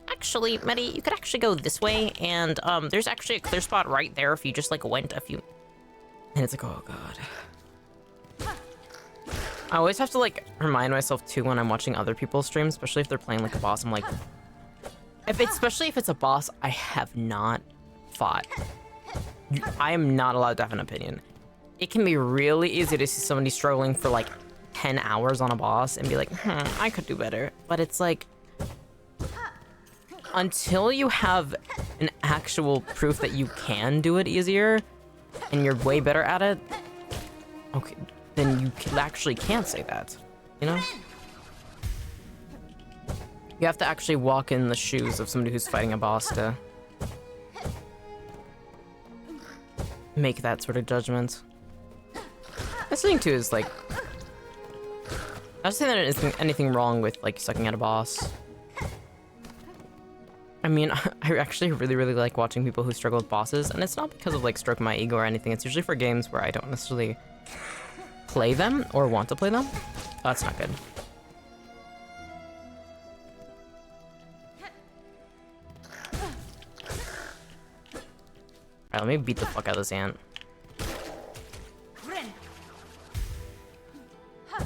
actually, Mettie, you could actually go this way. And there's actually a clear spot right there if you just like went a few. And it's like, oh God. I always have to like remind myself too when I'm watching other people's streams, especially if they're playing like a boss. I'm like, especially if it's a boss I have not fought. I am not allowed to have an opinion. It can be really easy to see somebody struggling for like 10 hours on a boss and be like, I could do better. But it's like, until you have an actual proof that you can do it easier and you're way better at it, okay, then you actually can't say that, you know? You have to actually walk in the shoes of somebody who's fighting a boss to make that sort of judgment. This thing too is like, not saying that there isn't anything wrong with like sucking at a boss. I mean, I actually really like watching people who struggle with bosses, and it's not because of like stroking my ego or anything. It's usually for games where I don't necessarily play them or want to play them. Oh, that's not good. Alright, let me beat the fuck out of this ant.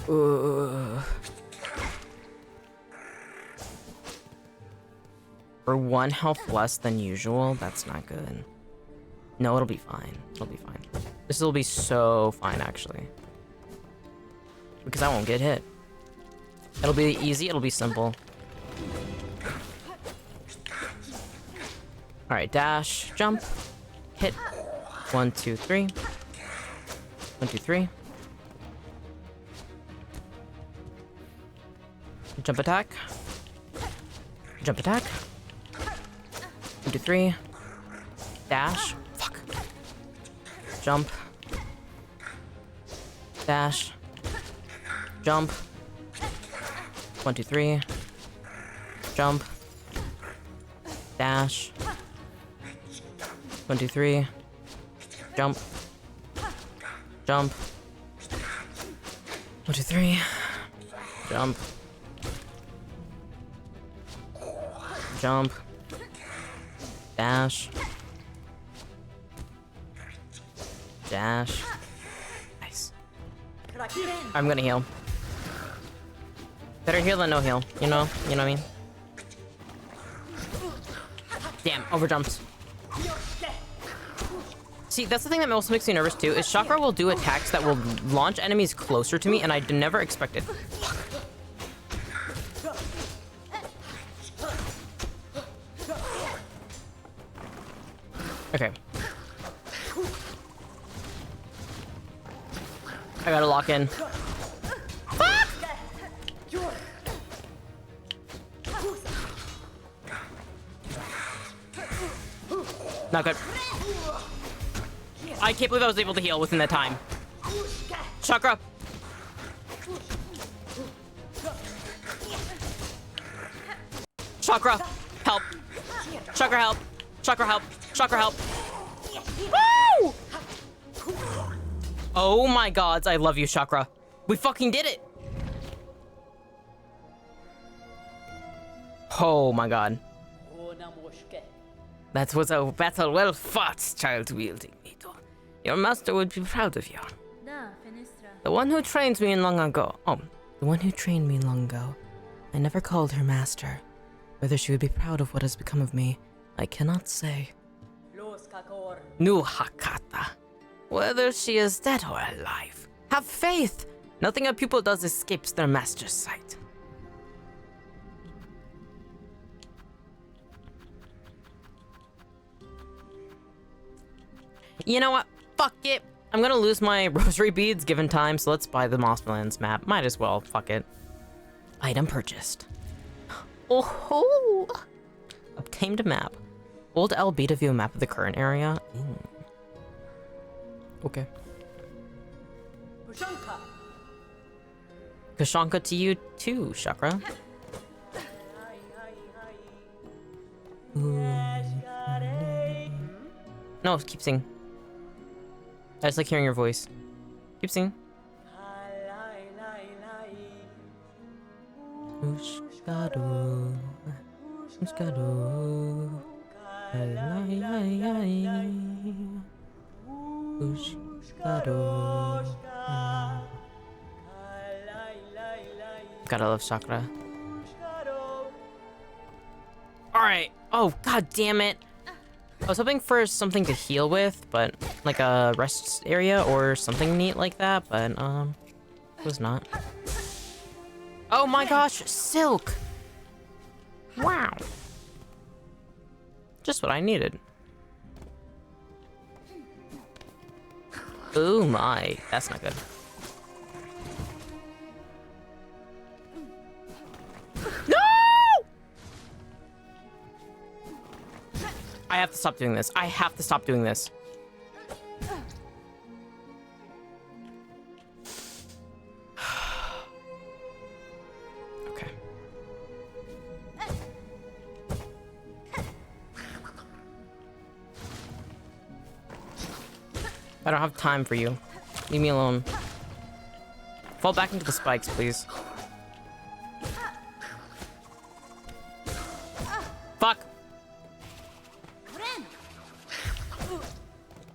For 1 health less than usual, that's not good. No, it'll be fine. It'll be fine. This will be so fine, actually. Because I won't get hit. It'll be easy, it'll be simple. Alright, dash, jump, hit. 1, 2, 3. 1, 2, 3. Jump attack. Jump attack. 1, 2, 3. Dash. Fuck. Jump. Dash. Jump. 1, 2, 3. Jump. Dash. 1, 2, 3. Jump. Jump. 1, 2, 3. Jump. Jump. Dash. Dash. Nice. I'm gonna heal. Better heal than no heal. You know what I mean? Damn, overjumps. See, that's the thing that also makes me nervous too, is Chakra will do attacks that will launch enemies closer to me, and I never expected. Okay. I gotta lock in. Fuck! Not good. I can't believe I was able to heal within that time. Chakra. Chakra, help. Chakra, help. Chakra, help. Chakra, help. Woo! Oh my gods, I love you, Chakra. We fucking did it. Oh my god. That's a well fought, child wielding needle. Your master would be proud of you. The one who trained me long ago. Oh, the one who trained me long ago. I never called her master. Whether she would be proud of what has become of me, I cannot say. Nu Hakata. Whether she is dead or alive. Have faith! Nothing a pupil does escapes their master's sight. You know what? Fuck it. I'm gonna lose my rosary beads given time, so let's buy the Mosslands map. Might as well. Fuck it. Item purchased. Oh ho! Obtained a map. Hold LB to view a map of the current area. Okay. Kashanka to you too, Chakra. No, keep singing. I just like hearing your voice. Keep singing. Ushkado. Ushkado. Ushkado. Gotta love Chakra. Alright. Oh, god damn it. I was hoping for something to heal with, but like a rest area or something neat like that, but it was not. Oh my gosh, Silk! Wow. Just what I needed. Oh my, that's not good. No! I have to stop doing this. I have to stop doing this. Okay. I don't have time for you. Leave me alone. Fall back into the spikes, please. Fuck!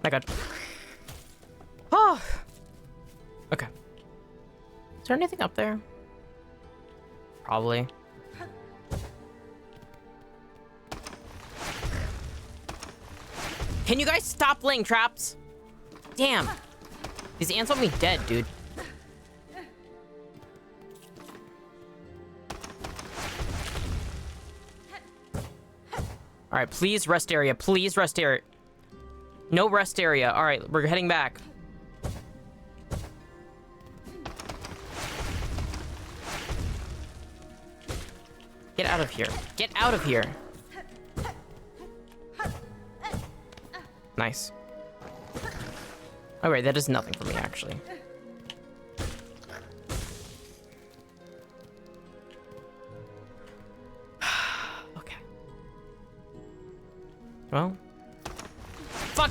My god. Oh! Okay. there anything up there? Probably. Can you guys stop laying traps? Damn. These ants want me dead, dude. All right, please rest area. Please rest area. No rest area. All right, we're heading back. Get out of here. Get out of here. Nice. All right, that does nothing for me, actually. Okay. Well. Fuck!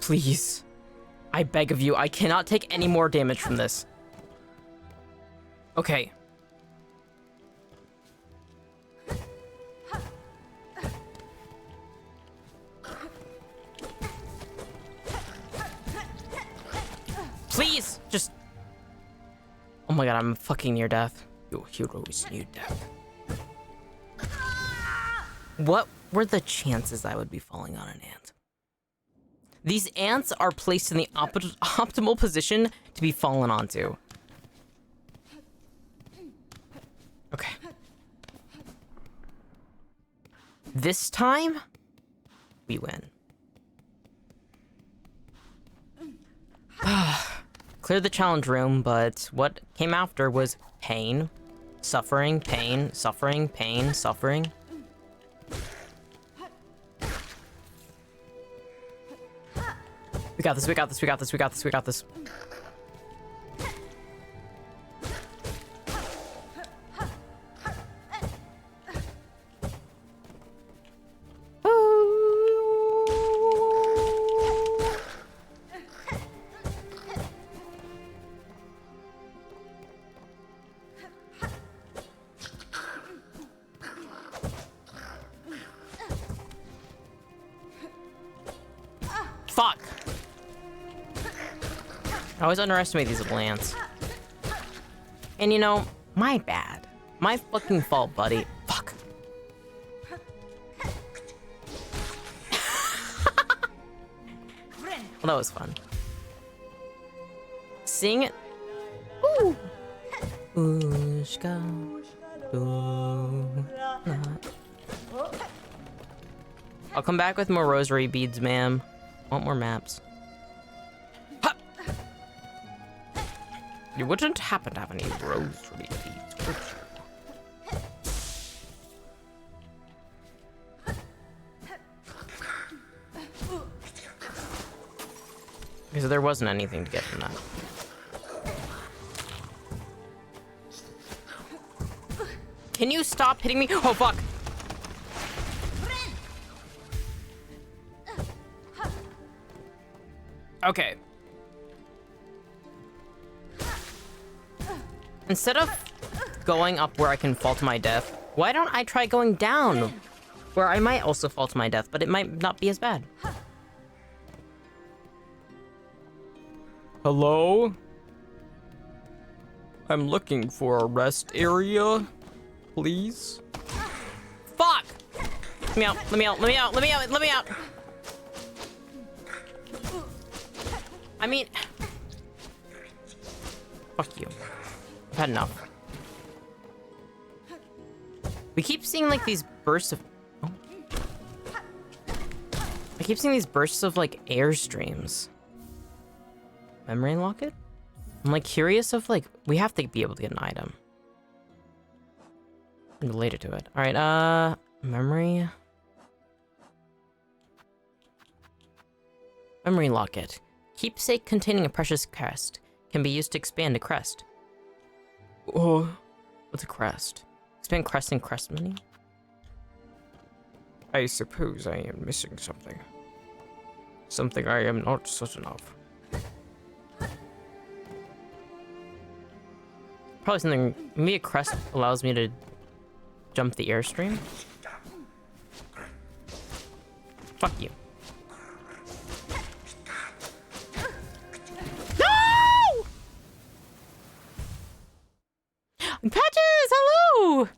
Please. I beg of you, I cannot take any more damage from this. Okay. Please, just... Oh my god, I'm fucking near death. Your hero is near death. What were the chances I would be falling on an ant? These ants are placed in the optimal position to be fallen onto. Okay. This time, we win. Cleared the challenge room, but what came after was pain, suffering, pain, suffering, pain, suffering. We got this, we got this, we got this, we got this, we got this. Fuck! I always underestimate these little ants. And you know, my bad. My fucking fault, buddy. Fuck. Well, that was fun. Sing it. Ooh. Ushka. I'll come back with more rosary beads, ma'am. Want more maps. Ha! You wouldn't happen to have any rosary beads, would you? Because there wasn't anything to get from that. Can you stop hitting me? Oh, fuck. Okay. Instead of going up where I can fall to my death, why don't I try going down where I might also fall to my death, but it might not be as bad. Hello? I'm looking for a rest area, please. Fuck! Let me out, let me out, let me out, let me out, let me out! I mean... Fuck you. I've had enough. We keep seeing, like, these bursts of... Oh. I keep seeing these bursts of, like, airstreams. Memory locket? I'm, like, curious of, like... We have to be able to get an item. Related to it. Alright, memory... Memory locket. Keepsake containing a precious crest. Can be used to expand a crest. Oh, what's a crest? Expand crest and crest menu? I suppose I am missing something. Something I am not certain of. Probably something, maybe a crest allows me to jump the airstream. Fuck you. No! Patches, hello!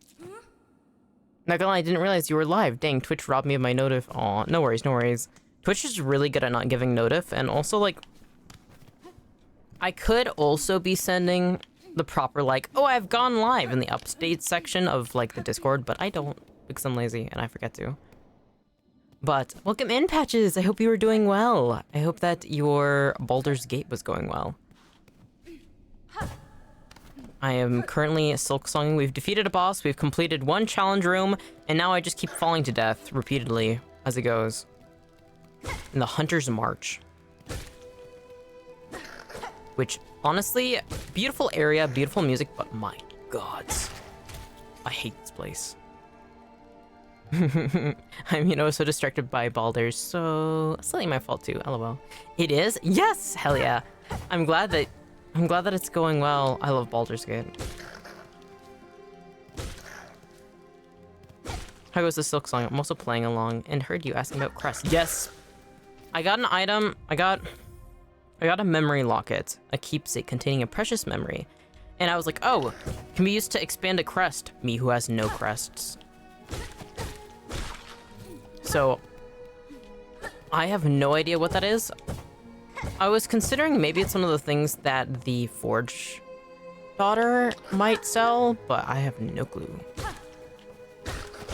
Not gonna lie, I didn't realize you were live. Dang, Twitch robbed me of my notif. Aw, no worries, no worries. Twitch is really good at not giving notif, and also, like, I could also be sending the proper, like, oh, I've gone live in the update section of, like, the Discord, but I don't, because I'm lazy and I forget to. But, welcome in, Patches! I hope you were doing well. I hope that your Baldur's Gate was going well. I am currently Silksonging. We've defeated a boss, we've completed one challenge room, and now I just keep falling to death repeatedly as it goes. In the Hunter's March. Which, honestly, beautiful area, beautiful music, but my god. I hate this place. I'm, you know, so distracted by Baldur's, so slightly my fault too, lol. It is? Yes! Hell yeah. I'm glad that it's going well. I love Baldur's Gate. How goes the Silksong? I'm also playing along and heard you asking about Crest. Yes! I got an item. I got a memory locket, a keepsake containing a precious memory. And I was like, oh, can be used to expand a crest. Me who has no crests. So, I have no idea what that is. I was considering maybe it's one of the things that the Forge daughter might sell, but I have no clue.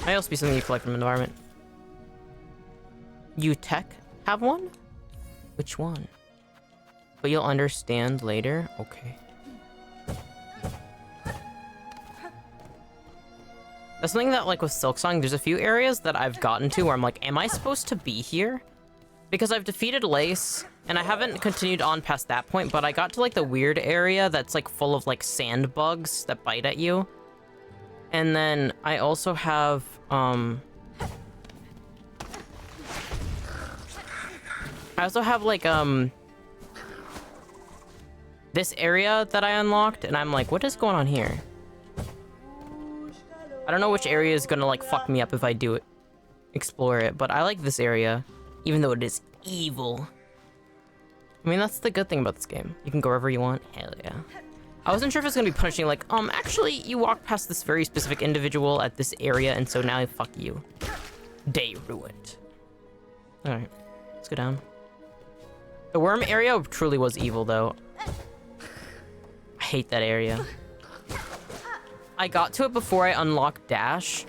Might also be something you collect from an environment. You tech have one? Which one? But you'll understand later? Okay. That's something that, like, with Silksong, there's a few areas that I've gotten to where I'm like, am I supposed to be here? Because I've defeated Lace, and I haven't continued on past that point, but I got to, like, the weird area that's, like, full of, like, sand bugs that bite at you. And then I also have, this area that I unlocked, and I'm like, what is going on here? I don't know which area is gonna, like, fuck me up if I do it, explore it, but I like this area, even though it is evil. I mean, that's the good thing about this game. You can go wherever you want. Hell yeah. I wasn't sure if it's gonna be punishing, like, actually, you walked past this very specific individual at this area, and so now fuck you. Day ruined. Alright, let's go down. The worm area truly was evil, though. I hate that area. I got to it before I unlocked Dash,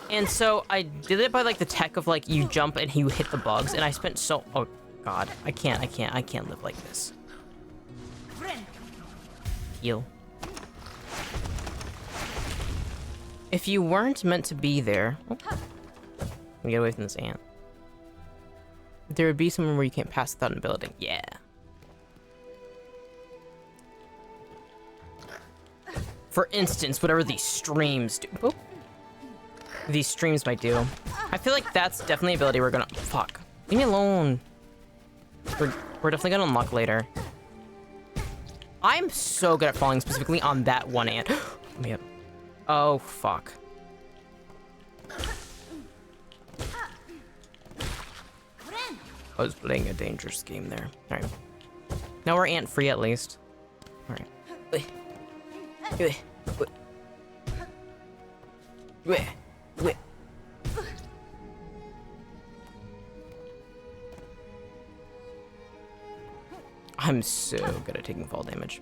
and so I did it by, like, the tech of, like, you jump and you hit the bugs, and I spent so... Oh, God. I can't live like this. Heal. If you weren't meant to be there... Oh. Let me get away from this ant. There would be somewhere where you can't pass without an ability. Yeah. For instance, whatever these streams do. Oh. These streams might do. I feel like that's definitely an ability we're gonna... Fuck. Leave me alone. We're definitely gonna unlock later. I'm so good at falling specifically on that one ant. Let me up. Oh, fuck. I was playing a dangerous game there. Alright. Now we're ant free at least. Alright. I'm so good at taking fall damage.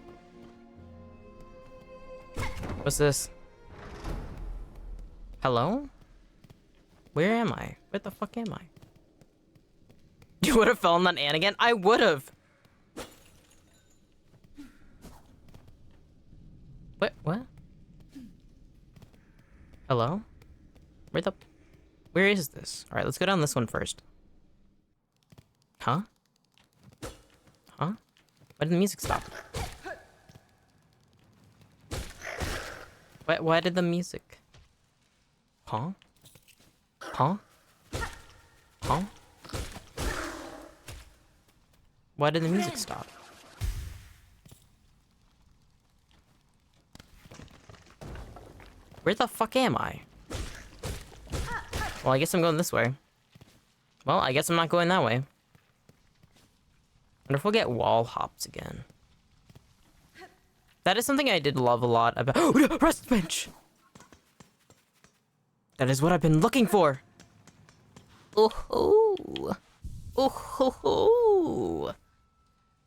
What's this? Hello? Where am I? Where the fuck am I? You would have fallen on Anne again? I would have! What? Hello? Where is this? Alright, let's go down this one first. Huh? Huh? Why did the music stop? Why did the music? Huh? Huh? Huh? Why did the music stop? Where the fuck am I? Well, I guess I'm going this way. Well, I guess I'm not going that way. Wonder if we'll get wall hops again. That is something I did love a lot about— oh, rest bench! That is what I've been looking for! Ooh-hoo! Ooh-hoo-hoo!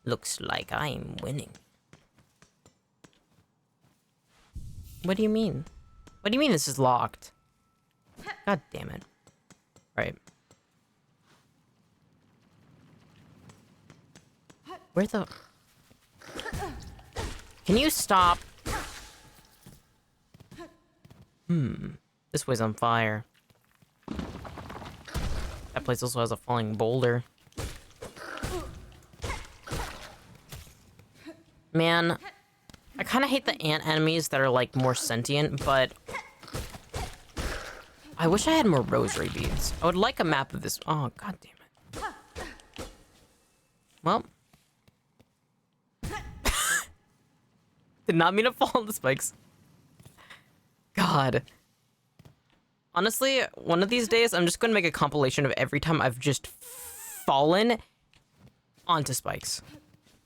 Looks like I'm winning. What do you mean? What do you mean this is locked? God damn it. Right. Where the— can you stop? This way's on fire. That place also has a falling boulder. Man, I kind of hate the ant enemies that are, like, more sentient, but I wish I had more rosary beads. I would like a map of this— oh, god damn it. Well. Did not mean to fall on the spikes. God. Honestly, one of these days, I'm just going to make a compilation of every time I've just fallen onto spikes.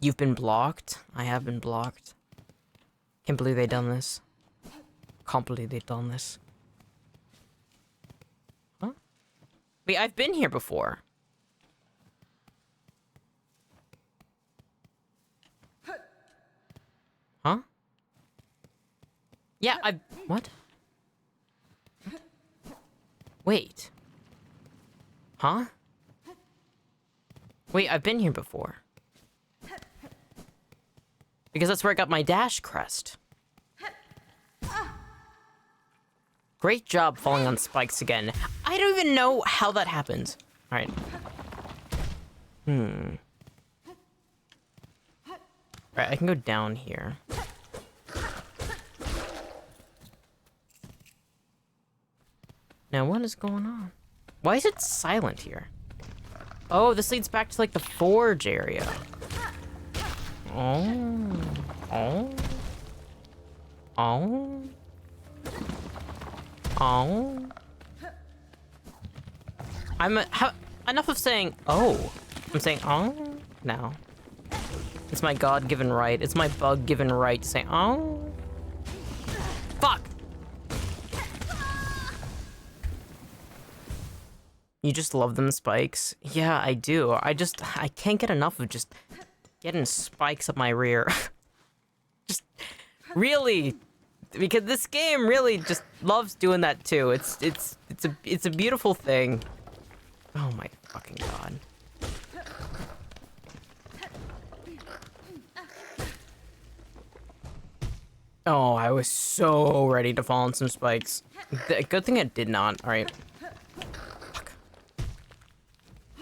You've been blocked. I have been blocked. Can't believe they done this. Can't believe they done this. Huh? Wait, I've been here before. Huh? Yeah, what? Wait. Huh? Wait, I've been here before. Because that's where I got my dash crest. Great job falling on spikes again. I don't even know how that happens. Alright. Alright, I can go down here. Now, what is going on? Why is it silent here? Oh, this leads back to, like, the forge area. Oh. Oh. Oh. Oh. Enough of saying, oh. I'm saying, oh, now. It's my God-given right. It's my bug-given right to say, oh. Fuck! You just love them spikes? Yeah, I do. I can't get enough of just getting spikes up my rear. Just, really. Because this game really just loves doing that too. It's a beautiful thing. Oh my fucking god. Oh, I was so ready to fall on some spikes. Good thing I did not. Alright. Fuck.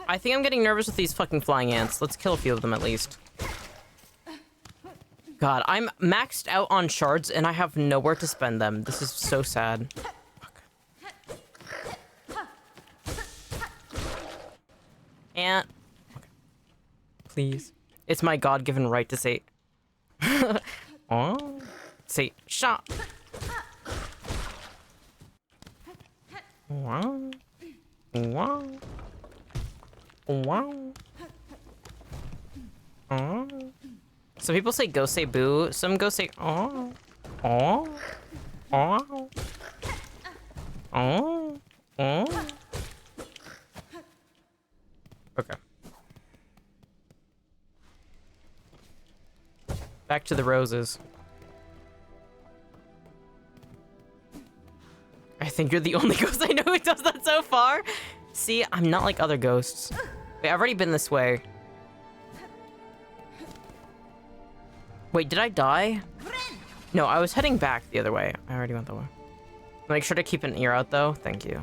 I think I'm getting nervous with these fucking flying ants. Let's kill a few of them at least. God, I'm maxed out on shards and I have nowhere to spend them. This is so sad. Fuck. Ant. Okay. Please. It's my God-given right to say... oh. Say, shot. Wow. Wow. Wow. Oh. Some people say go say boo. Some go say oh. Oh. Oh. Oh. Oh. Okay. Back to the roses. I think you're the only ghost I know who does that so far. See, I'm not like other ghosts. Wait, I've already been this way. Wait, did I die? No, I was heading back the other way. I already went that way. Make sure to keep an ear out, though. Thank you.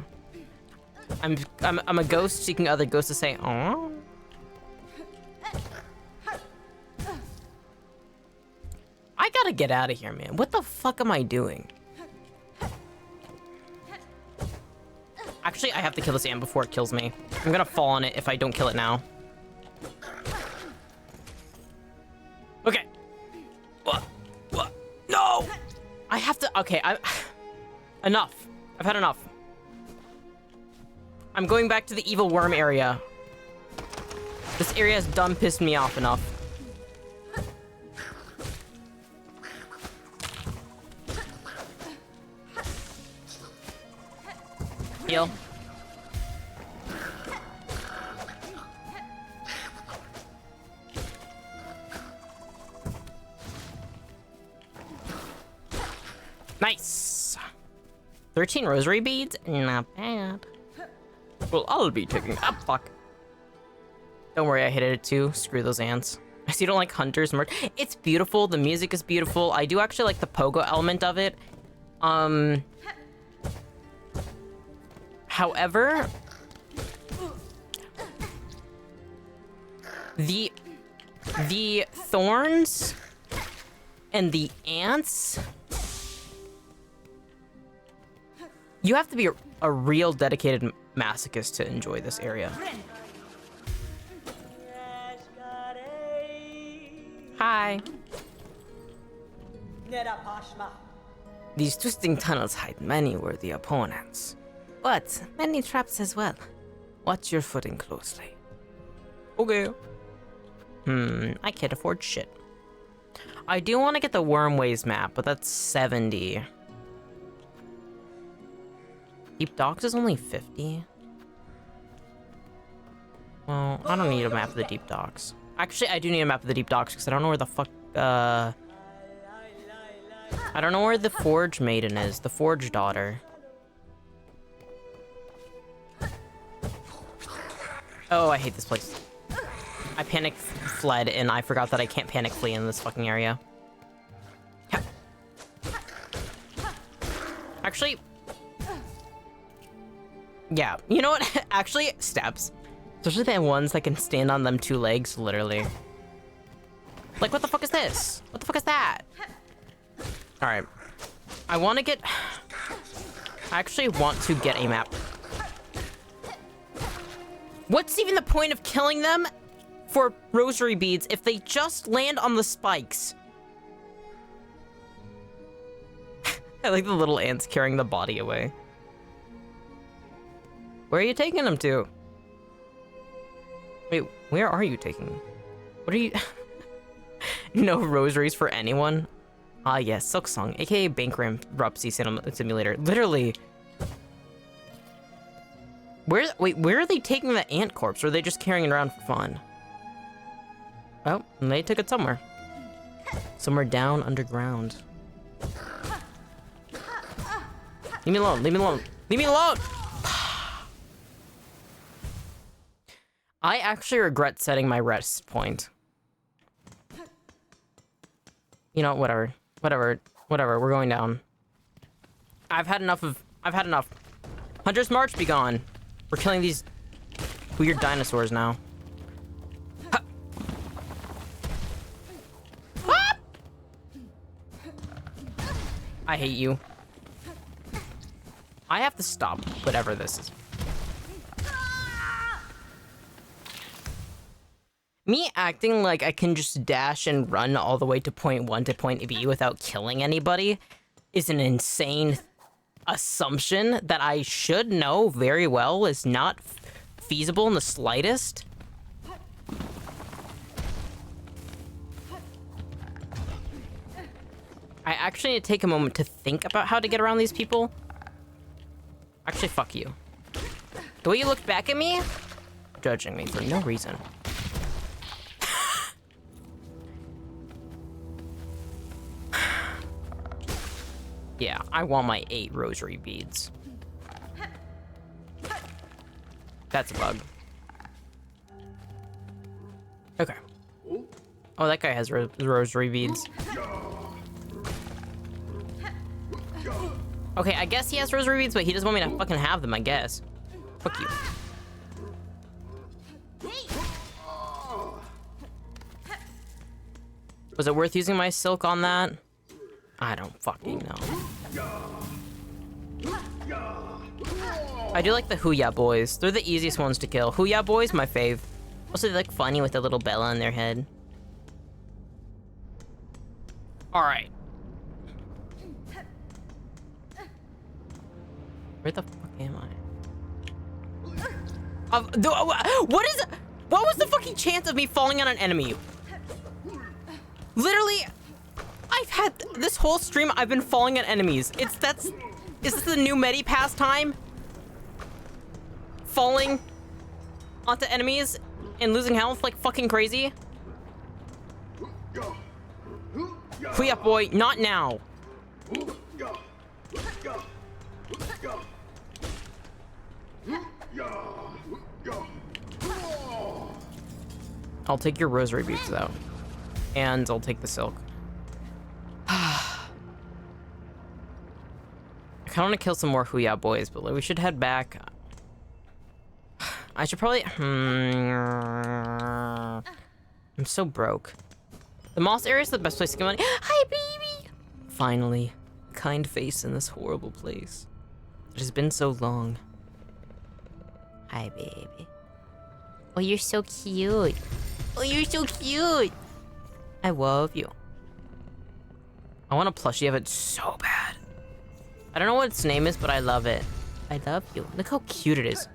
I'm a ghost seeking other ghosts to say, oh. I gotta get out of here, man. What the fuck am I doing? Actually, I have to kill this ant before it kills me. I'm gonna fall on it if I don't kill it now. Okay. What? No! I have to— okay, enough. I've had enough. I'm going back to the evil worm area. This area has done pissed me off enough. Heal. Nice. 13 rosary beads? Not bad. Well, I'll be taking... Ah, fuck. Don't worry, I hit it too. Screw those ants. I see you don't like Hunter's merch. It's beautiful. The music is beautiful. I do actually like the pogo element of it. However... The thorns and the ants... You have to be a real dedicated masochist to enjoy this area. Hi. These twisting tunnels hide many worthy opponents, but many traps as well. Watch your footing closely. Okay. I can't afford shit. I do want to get the Wormways map, but that's 70. Deep Docks is only 50. Well, I don't need a map of the Deep Docks. Actually, I do need a map of the Deep Docks because I don't know where the fuck, I don't know where the Forge Maiden is, the Forge Daughter. Oh, I hate this place. I panic fled and I forgot that I can't panic flee in this fucking area. Actually... Yeah, you know what? Actually, steps. Especially the ones that can stand on them two legs, literally. Like, what the fuck is this? What the fuck is that? Alright. I want to get... I actually want to get a map. What's even the point of killing them for rosary beads if they just land on the spikes? I like the little ants carrying the body away. Where are you taking them to? Wait, where are you taking them? What are you... No rosaries for anyone? Ah, yes, Silksong, aka Bankruptcy Simulator. Literally. Wait, where are they taking the ant corpse? Or are they just carrying it around for fun? Well, they took it somewhere. Somewhere down underground. Leave me alone, leave me alone, leave me alone! I actually regret setting my rest point. You know, whatever, we're going down. I've had enough. Hunter's March be gone. We're killing these weird dinosaurs now. Ha. Ah! I hate you. I have to stop whatever this is. Me acting like I can just dash and run all the way to point 1 to point B without killing anybody is an insane assumption that I should know very well is not feasible in the slightest. I actually need to take a moment to think about how to get around these people. Actually, fuck you. The way you looked back at me, judging me for no reason. Yeah, I want my 8 rosary beads. That's a bug. Okay. Oh, that guy has rosary beads. Okay, I guess he has rosary beads, but he doesn't want me to fucking have them, I guess. Fuck you. Was it worth using my silk on that? I don't fucking know. I do like the Heya boys. They're the easiest ones to kill. Heya boys, my fave. Also, they look funny with a little bell on their head. Alright. Where the fuck am I? What was the fucking chance of me falling on an enemy? Literally, I've had this whole stream, I've been falling on enemies. Is this the new Medi pastime? Falling onto enemies and losing health like fucking crazy? Heya boy, not now. I'll take your rosary beads though. And I'll take the silk. I kinda wanna kill some more Heya boys, but like, we should head back. I should probably I'm so broke. The moss area is the best place to get money. Hi baby! Finally, kind face in this horrible place. It has been so long. Hi baby. Oh, you're so cute. Oh, you're so cute. I love you. I want a plushie of it so bad. I don't know what its name is, but I love it. I love you. Look how cute it is.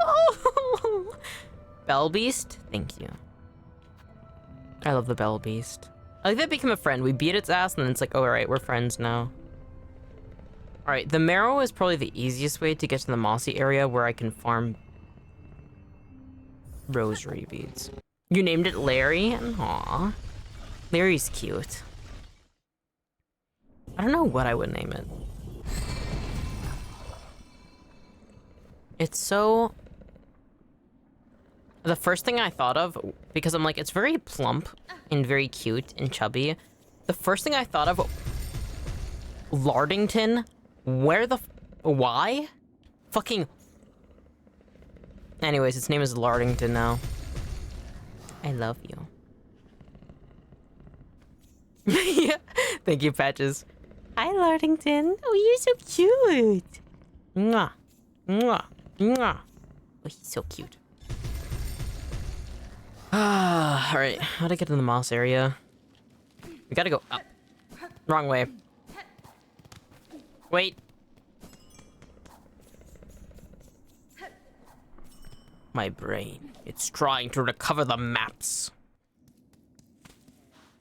Oh. Bell Beast? Thank you. I love the Bell Beast. I like that it became a friend. We beat its ass and then it's like, oh, all right, we're friends now. All right, the marrow is probably the easiest way to get to the mossy area where I can farm rosary beads. You named it Larry? Aw. Larry's cute. I don't know what I would name it. It's so... The first thing I thought of, because I'm like, it's very plump and very cute and chubby. The first thing I thought of, Lardington? Why? Fucking... Anyways, its name is Lardington now. I love you. Yeah, thank you, Patches. Hi, Lardington. Oh, you're so cute. Mwah. Mwah. Mwah. Oh, he's so cute. Ah, alright. How to get to the moss area? We gotta go up. Wrong way. Wait. My brain. It's trying to recover the maps.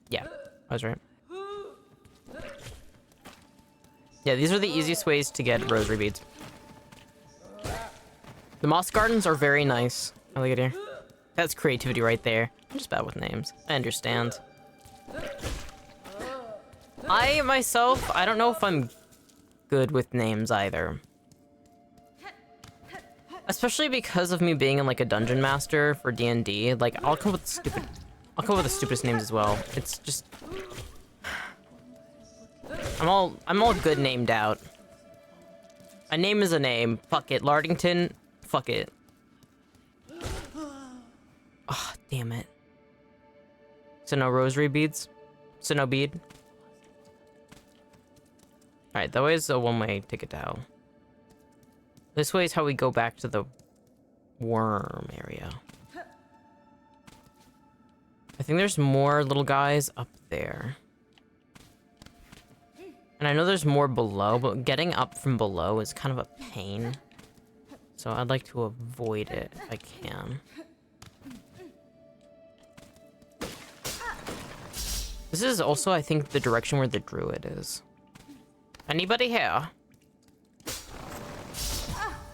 Yeah, I was right. Yeah, these are the easiest ways to get rosary beads. The moss gardens are very nice. I like it here. That's creativity right there. I'm just bad with names. I understand. I, myself, I don't know if I'm good with names either. Especially because of me being in like a dungeon master for D&D. Like, I'll come up with the stupidest names as well. It's just... I'm all good named out. A name is a name. Fuck it. Lardington. Fuck it. Oh, damn it. So no rosary beads? So no bead? Alright, that way is a one-way ticket to hell. This way is how we go back to the worm area. I think there's more little guys up there. And I know there's more below, but getting up from below is kind of a pain. So I'd like to avoid it if I can. This is also, I think, the direction where the druid is. Anybody here?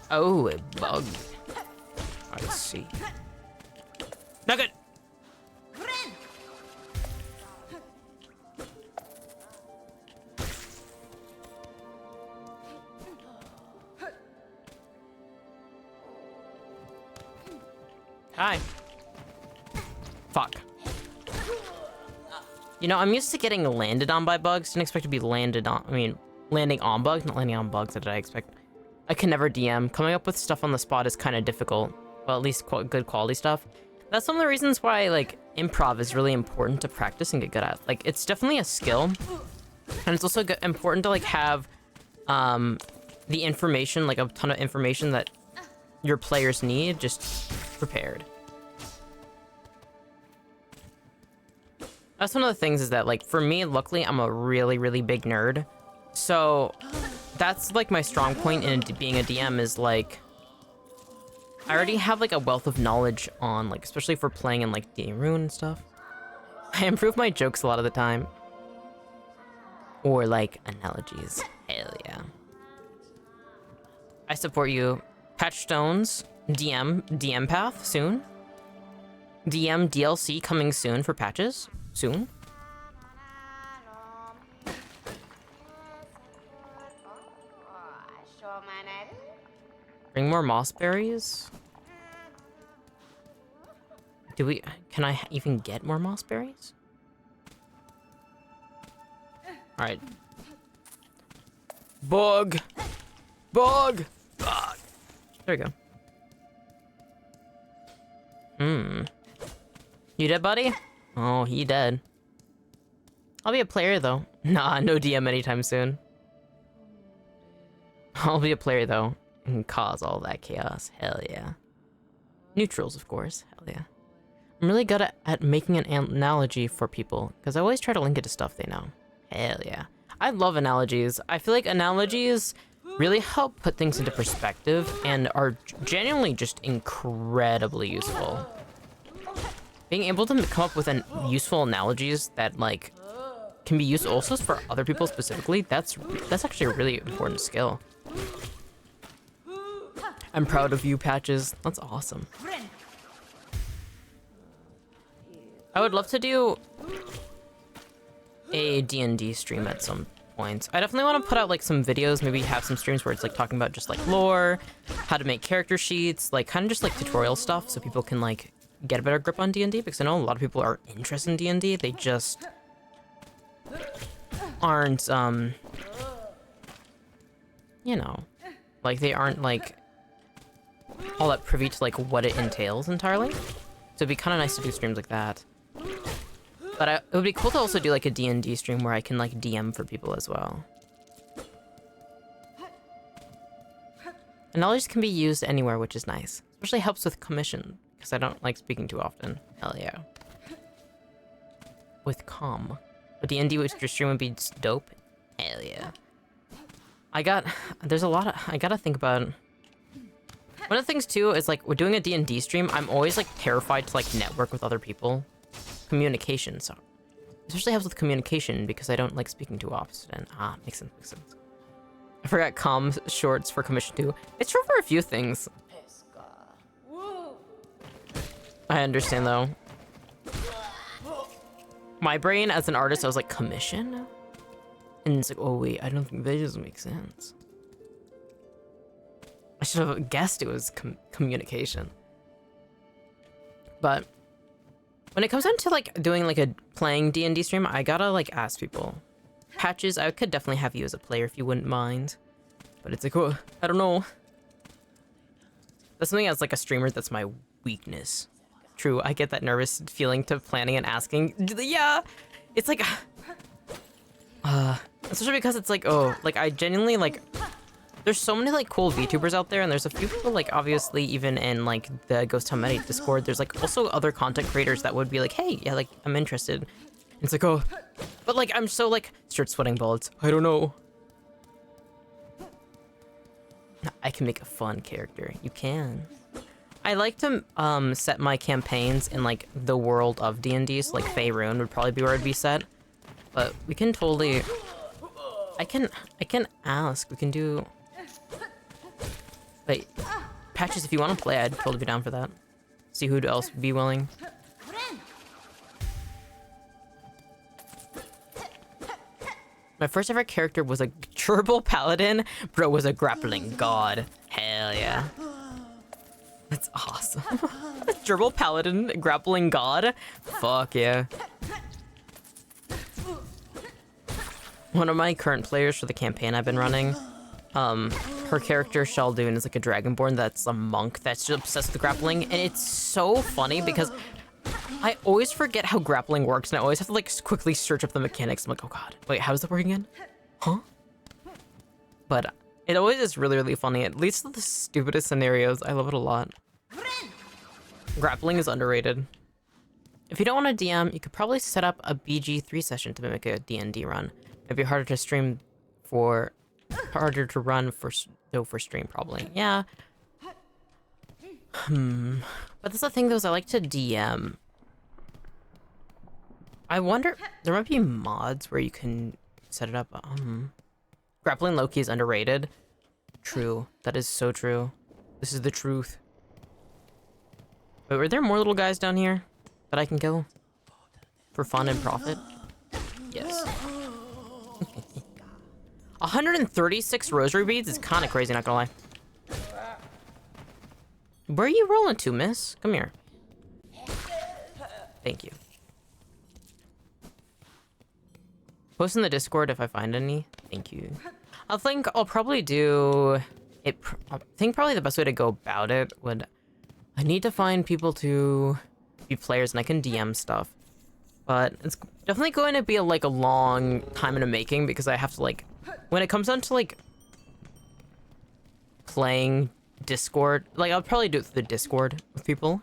Oh, a bug. I see. Nugget! Hi. Fuck. You know, I'm used to getting landed on by bugs. Didn't expect to be landed on, landing on bugs, not landing on bugs. What did I expect? I can never DM. Coming up with stuff on the spot is kind of difficult. Well, at least good quality stuff. That's one of the reasons why, like, improv is really important to practice and get good at. Like, it's definitely a skill. And it's also important to, like, have, the information, like, a ton of information that your players need just prepared. That's one of the things is that, like, for me, luckily, I'm a really, really big nerd. So that's, like, my strong point in being a DM is, like, I already have, like, a wealth of knowledge on, like, especially for playing in, like, D&D Rune and stuff. I improve my jokes a lot of the time. Or, like, analogies. Hell yeah. I support you. Patch Stones, DM path soon. DM DLC coming soon for patches. Soon. Bring more moss berries. Can I even get more moss berries? All right. Bug. Bug. Bug. There we go. You dead, buddy? Oh, he dead. I'll be a player, though. Nah, no DM anytime soon. I'll be a player, though, and cause all that chaos. Hell yeah. Neutrals, of course. Hell yeah. I'm really good at making an analogy for people, because I always try to link it to stuff they know. Hell yeah. I love analogies. I feel like analogies really help put things into perspective and are genuinely just incredibly useful. Being able to come up with useful analogies that, like, can be used also for other people specifically, that's actually a really important skill. I'm proud of you, Patches. That's awesome. I would love to do a D&D stream at some point. I definitely want to put out, like, some videos, maybe have some streams where it's, like, talking about just, like, lore, how to make character sheets, like, kind of just, like, tutorial stuff so people can, like, get a better grip on D&D, because I know a lot of people are interested in D&D, they just aren't, you know, like, they aren't, like, all that privy to, like, what it entails entirely. So it'd be kind of nice to do streams like that. But it would be cool to also do, like, a D&D stream where I can, like, DM for people as well. And knowledge can be used anywhere, which is nice. Especially helps with commission, because I don't like speaking too often. Hell yeah. With calm. A D&D with your stream would be dope. Hell yeah. There's a lot of, I gotta think about. One of the things too is, like, we're doing a D&D stream, I'm always, like, terrified to, like, network with other people. Communication, so. Especially helps with communication because I don't like speaking too often. Makes sense, makes sense. I forgot comm shorts for commission too. It's true for a few things. I understand though. My brain as an artist, I was like, commission? And it's like, oh wait, I don't think that doesn't make sense. I should have guessed it was communication. But when it comes down to, like, doing, like, a playing D&D stream, I gotta, like, ask people. Patches, I could definitely have you as a player if you wouldn't mind. But it's like, oh, I don't know. That's something as, like, a streamer that's my weakness. True, I get that nervous feeling to planning and asking. Yeah, it's like, especially because it's like, oh, like, I genuinely, like, there's so many, like, cool VTubers out there, and there's a few people, like, obviously, even in, like, the Ghosttownmettie Discord, there's, like, also other content creators that would be like, hey, yeah, like, I'm interested. And it's like, oh, but, like, I'm so, like, start sweating bullets. I don't know. I can make a fun character. You can. I like to, set my campaigns in, like, the world of D&D, so, like, Faerun would probably be where it'd be set. But we can totally, I can ask, we can do. Wait, Patches, if you want to play, I'd totally be down for that. See who else would be willing. My first ever character was a gerbil paladin. Bro was a grappling god. Hell yeah. That's awesome. Gerbil paladin, grappling god. Fuck yeah. One of my current players for the campaign I've been running, her character, Shaldoon, is like a dragonborn that's a monk that's just obsessed with grappling, and it's so funny because I always forget how grappling works, and I always have to, like, quickly search up the mechanics. I'm like, oh god, wait, how does that work again? Huh? But it always is really, really funny. It leads to the stupidest scenarios. I love it a lot. Grappling is underrated. If you don't want to DM, you could probably set up a BG3 session to mimic a D&D run. It'd be harder to stream for... harder to run for stream, probably. Yeah. But that's the thing, though, is I like to DM. I wonder... there might be mods where you can set it up. Grappling Loki is underrated. True. That is so true. This is the truth. Wait, were there more little guys down here that I can kill? For fun and profit? Yes. 136 rosary beads is kind of crazy, not gonna lie. Where are you rolling to, miss? Come here. Thank you. Post in the Discord if I find any. Thank you. I think I'll probably do it. I think probably the best way to go about it would... I need to find people to be players and I can DM stuff. But it's definitely going to be a long time in the making because I have to when it comes down to playing Discord, I'll probably do it through the Discord with people.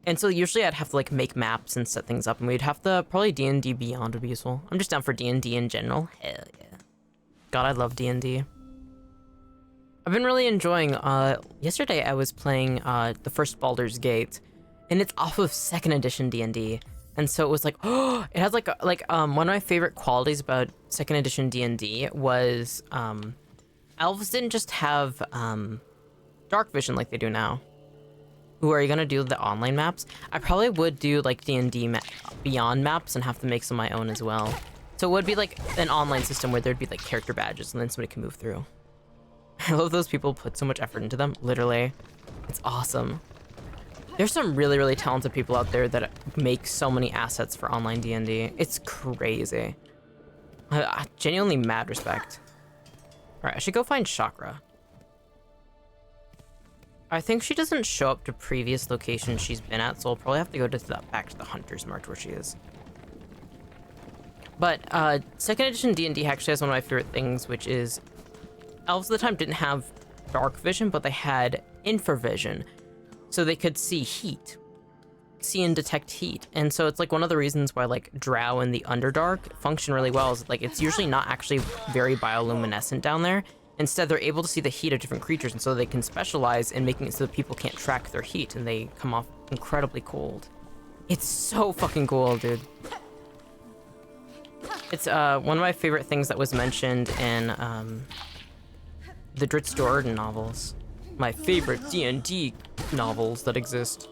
And so usually I'd have to make maps and set things up and we'd have to probably D&D Beyond would be useful. I'm just down for D&D in general. Hell yeah. God, I love D&D. I've been really enjoying, yesterday I was playing, the first Baldur's Gate, and it's off of 2nd edition D&D, and so it was oh, it has one of my favorite qualities about 2nd edition D&D was, elves didn't just have, dark vision like they do now. Ooh, are you gonna do the online maps? I probably would do, D&D Beyond maps and have to make some of my own as well. So it would be, an online system where there'd be, character badges, and then somebody can move through. I love those people put so much effort into them, literally. It's awesome. There's some really, really talented people out there that make so many assets for online D&D. It's crazy. Genuinely mad respect. Alright, I should go find Chakra. I think she doesn't show up to previous locations she's been at, so I'll probably have to go to back to the Hunter's March where she is. But, 2nd edition D&D actually has one of my favorite things, which is elves at the time didn't have dark vision, but they had infravision. So they could see heat. See and detect heat. And so it's one of the reasons why Drow in the Underdark function really well is it's usually not actually very bioluminescent down there. Instead, they're able to see the heat of different creatures, and so they can specialize in making it so that people can't track their heat, and they come off incredibly cold. It's so fucking cool, dude. It's one of my favorite things that was mentioned in the Dritz Do'Urden novels. My favorite D&D novels that exist.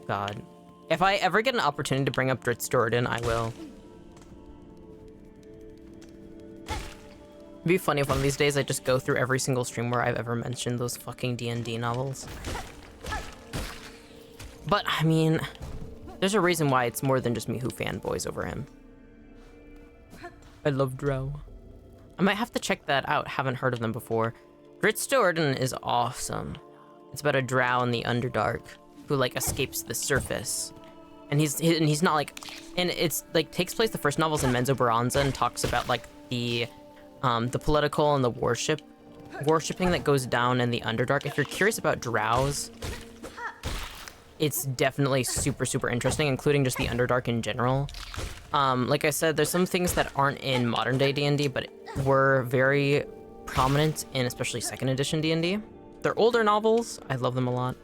God. If I ever get an opportunity to bring up Dritz Do'Urden, I will. It'd be funny if one of these days I just go through every single stream where I've ever mentioned those fucking D&D novels. But, I mean, there's a reason why it's more than just me who fanboys over him. I love Drow. I might have to check that out. Haven't heard of them before. Dritz Do'Urden is awesome. It's about a drow in the Underdark who escapes the surface, and he's not and it's takes place the first novels in Menzoberranzan and talks about the political and the worshipping that goes down in the Underdark. If you're curious about drows, it's definitely super, super interesting, including just the Underdark in general. Like I said, there's some things that aren't in modern day D&D, but were very prominent in especially 2nd edition D&D. They're older novels. I love them a lot.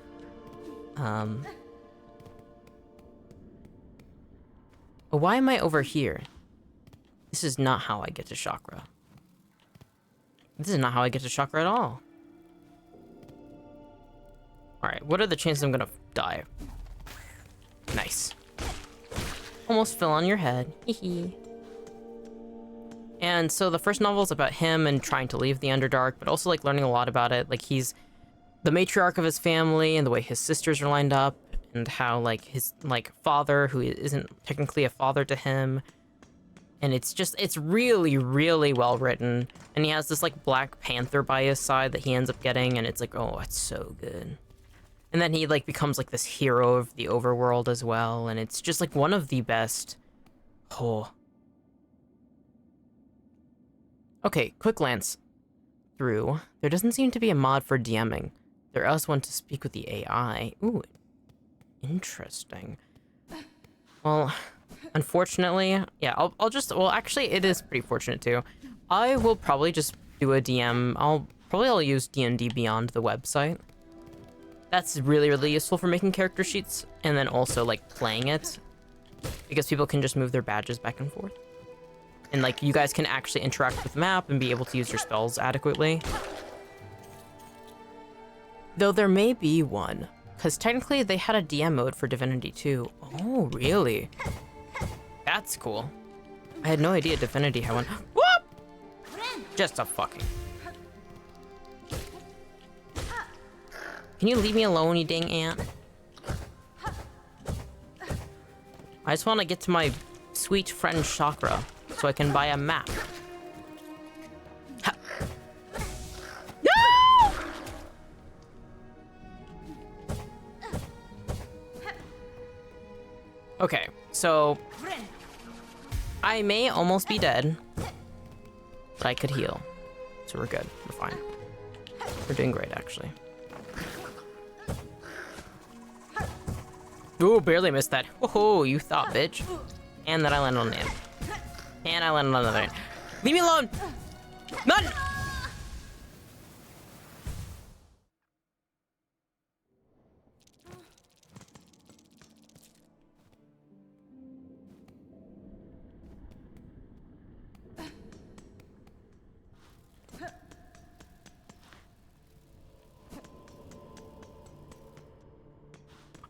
Why am I over here? This is not how I get to Chakra. This is not how I get to Chakra at all. Alright, what are the chances I'm gonna die? Nice. Almost fell on your head. Hee. And so the first novel is about him and trying to leave the Underdark, but also learning a lot about it. He's the matriarch of his family and the way his sisters are lined up, and how his father, who isn't technically a father to him. And it's really, really well written. And he has this Black Panther by his side that he ends up getting, and it's oh, it's so good. And then he becomes this hero of the overworld as well, and it's just one of the best. Oh. Okay, quick glance through. There doesn't seem to be a mod for DMing. There else want to speak with the AI. Ooh. Interesting. Well, unfortunately, yeah, I'll just, well, actually, it is pretty fortunate too. I will probably just do a DM. I'll use D&D Beyond the website. That's really, really useful for making character sheets, and then also, like, playing it, because people can just move their badges back and forth. And, like, you guys can actually interact with the map and be able to use your spells adequately. Though there may be one, because technically they had a DM mode for Divinity 2. Oh, really? That's cool. I had no idea Divinity had one. Whoop! Just a fucking... Can you leave me alone, you dang ant? I just want to get to my sweet friend Chakra, so I can buy a map. Ha. No! Okay, so... I may almost be dead, but I could heal. So we're good, we're fine. We're doing great, actually. Ooh, barely missed that. Oh, you thought, bitch. And then I landed on an ant. And I landed on another ant. Leave me alone! None!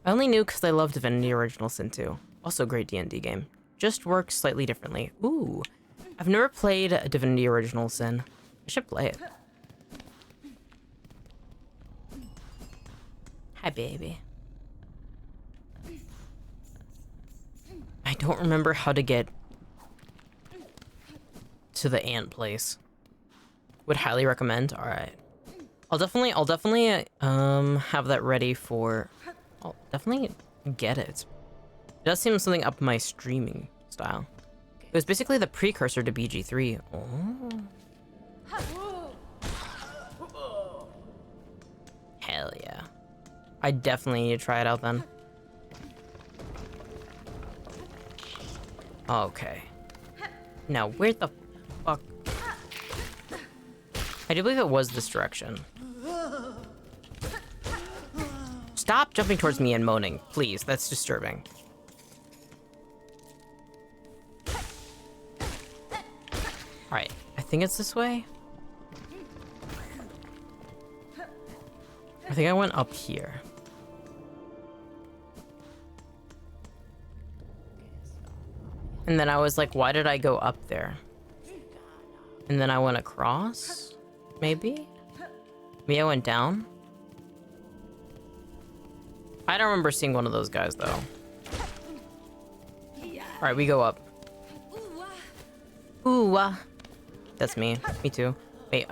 I only knew because I love Divinity Original Sin 2. Also a great D&D game. Just works slightly differently. Ooh. I've never played a Divinity Original Sin. I should play it. Hi, baby. I don't remember how to get to the ant place. Would highly recommend. All right. I'll definitely have that ready for... I'll definitely get it. It does seem something up my streaming style. It was basically the precursor to BG3. Oh. Hell yeah. I definitely need to try it out then. Okay. Now, where the fuck? I do believe it was this direction. Stop jumping towards me and moaning, please. That's disturbing. Alright, I think it's this way. I think I went up here. And then I was like, why did I go up there? And then I went across? Maybe? Maybe I went down? I don't remember seeing one of those guys, though. Alright, we go up. Ooh, that's me. Me too. Wait,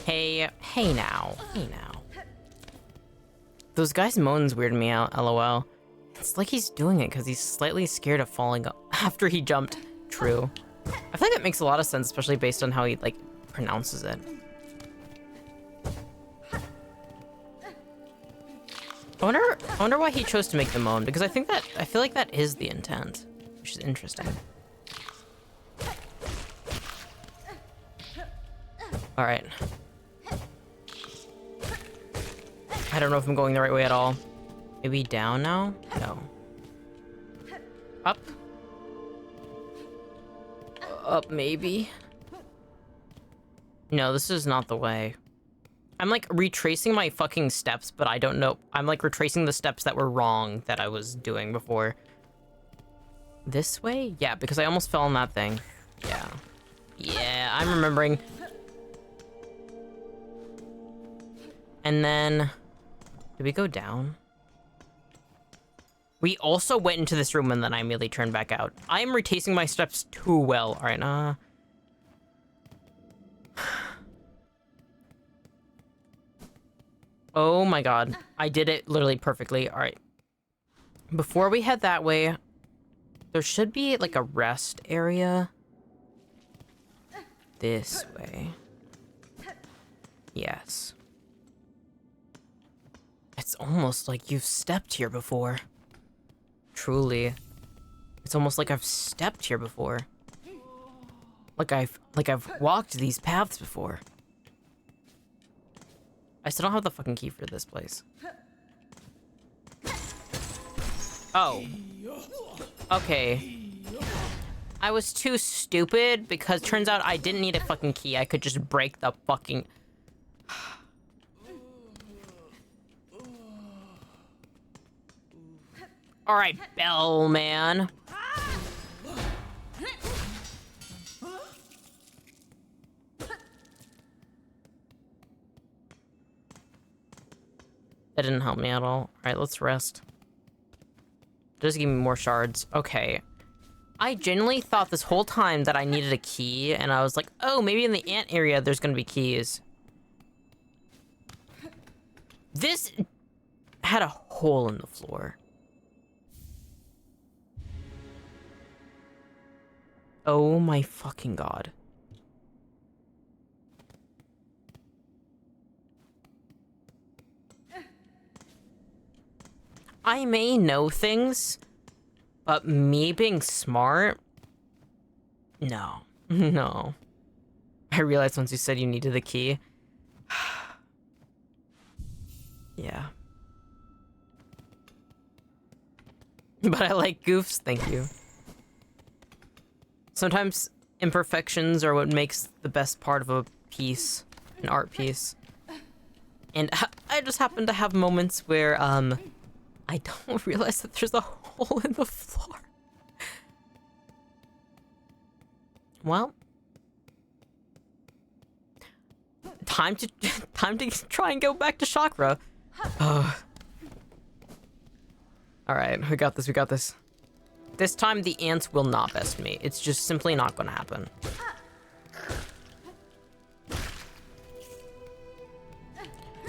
Hey, hey now. Hey now. Those guys' moans weird me out, lol. It's like he's doing it because he's slightly scared of falling after he jumped. True. I feel like that makes a lot of sense, especially based on how he, like, pronounces it. I wonder why he chose to make the moan, because I feel like that is the intent, which is interesting. All right. I don't know if I'm going the right way at all. Maybe down now? No. Up? Up, maybe? No, this is not the way. I'm like retracing my fucking steps, but I don't know. I'm like retracing the steps that were wrong that I was doing before. This way? Yeah, because I almost fell on that thing. Yeah. Yeah, I'm remembering. And then, did we go down? We also went into this room and then I immediately turned back out. I'm retracing my steps too well. All right, Oh my god. I did it literally perfectly. All right. Before we head that way, there should be like a rest area. This way. Yes. It's almost like you've stepped here before. Truly. It's almost like I've stepped here before. Like I've walked these paths before. I still don't have the fucking key for this place. Oh. Okay. I was too stupid because turns out I didn't need a fucking key. I could just break the fucking... Alright, Bellman. That didn't help me at all. Alright, let's rest. Just give me more shards. Okay. I genuinely thought this whole time that I needed a key, and I was like, oh, maybe in the ant area there's gonna be keys. This had a hole in the floor. Oh my fucking god. I may know things, but me being smart? No. No. I realized once you said you needed the key. Yeah. But I like goofs, thank you. Sometimes imperfections are what makes the best part of a piece, an art piece. And I just happen to have moments where, I don't realize that there's a hole in the floor. Well. Time to try and go back to Chakra. Alright, we got this, we got this. This time, the ants will not best me. It's just simply not gonna happen.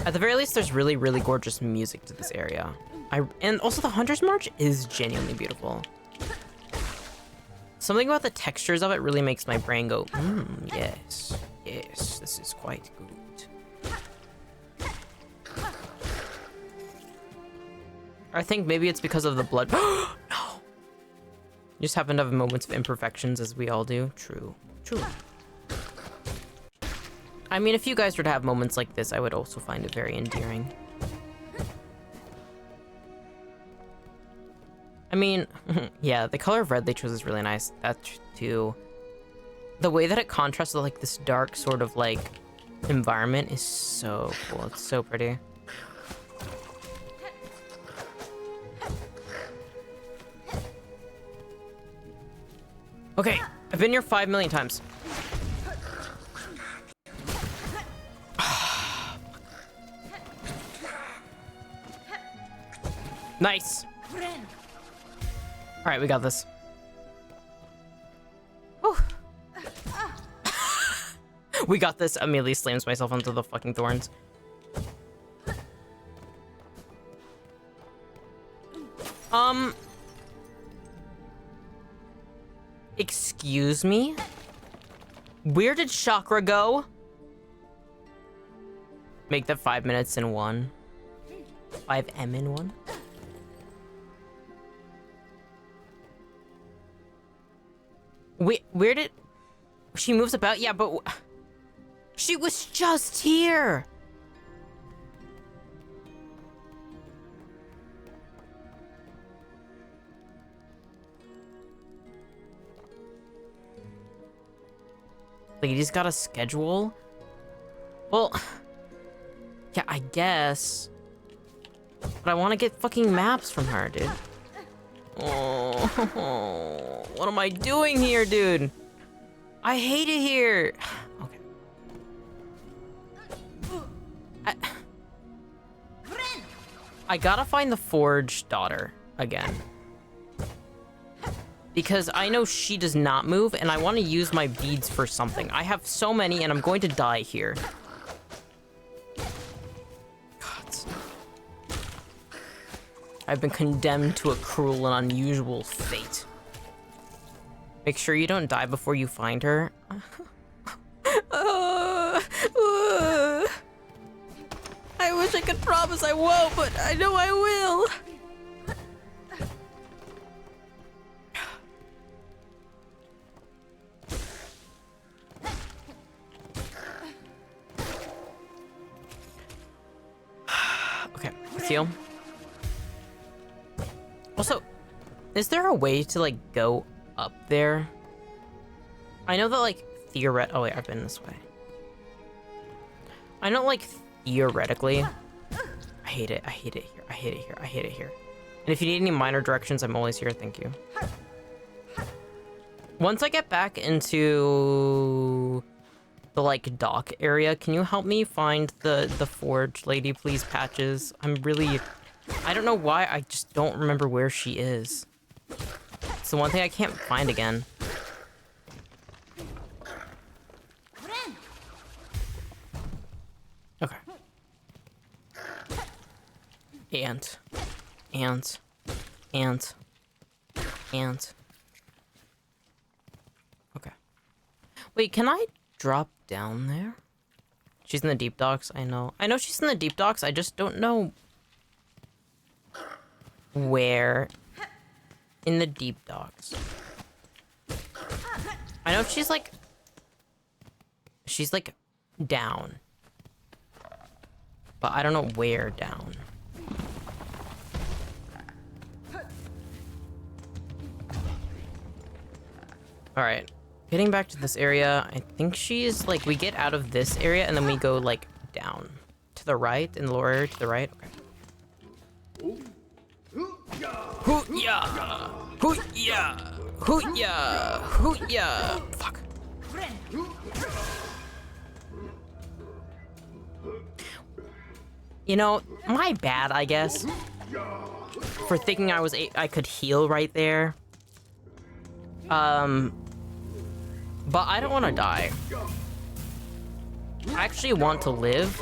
At the very least, there's really, really gorgeous music to this area. And also the Hunter's March is genuinely beautiful. Something about the textures of it really makes my brain go, yes, yes, this is quite good. I think maybe it's because of the blood. No! You just happen to have moments of imperfections, as we all do. True. True. I mean, if you guys were to have moments like this, I would also find it very endearing. I mean, yeah, the color of red they chose is really nice. That too. The way that it contrasts with like this dark sort of like environment is so cool. It's so pretty. Okay, I've been here 5 million times. Nice. All right, we got this. We got this. Immediately slams myself onto the fucking thorns. Excuse me? Where did Chakra go? Make that 5 minutes in one. 5M in one? Wait, where did... She moves about? Yeah, but... She was just here! Lady's got a schedule? Well... Yeah, I guess. But I want to get fucking maps from her, dude. Oh, what am I doing here, dude? I hate it here. Okay. I gotta find the Forge daughter again. Because I know she does not move, and I want to use my beads for something. I have so many, and I'm going to die here. I've been condemned to a cruel and unusual fate. Make sure you don't die before you find her. I wish I could promise I won't, but I know I will. Okay, let's heal. Also, is there a way to, like, go up there? I know that, like, oh wait, I've been this way. I know, like, theoretically, I hate it here, I hate it here, I hate it here. And if you need any minor directions, I'm always here, thank you. Once I get back into the, like, dock area, can you help me find the forge lady, please, Patches? I'm really, I don't know why, I just don't remember where she is. It's the one thing I can't find again. Okay. Ant. Okay. Wait, can I drop down there? She's in the deep docks, I know. I know she's in the deep docks, I just don't know where in the deep docks. I know she's like down. But I don't know where down. Alright. Getting back to this area, I think she's like, we get out of this area and then we go like down. To the right, in the lower area, to the right. Okay. Hoo-ya! Hoo-ya! Hoo-ya! Hoo-ya! Fuck. You know, my bad, I guess, for thinking I could heal right there. But I don't want to die. I actually want to live.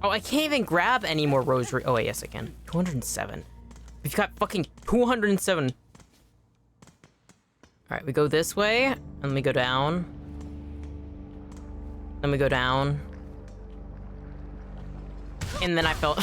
Oh, I can't even grab any more rosary. Oh, wait, yes, I can. 207. We've got fucking 207. All right, we go this way, and we go down. Then we go down. And then I felt...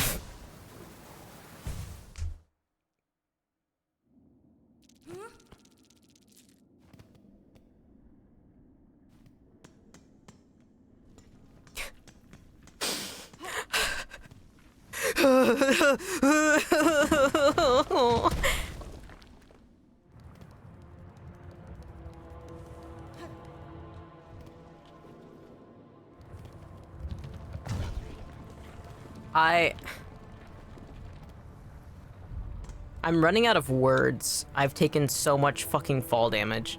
I'm running out of words. I've taken so much fucking fall damage.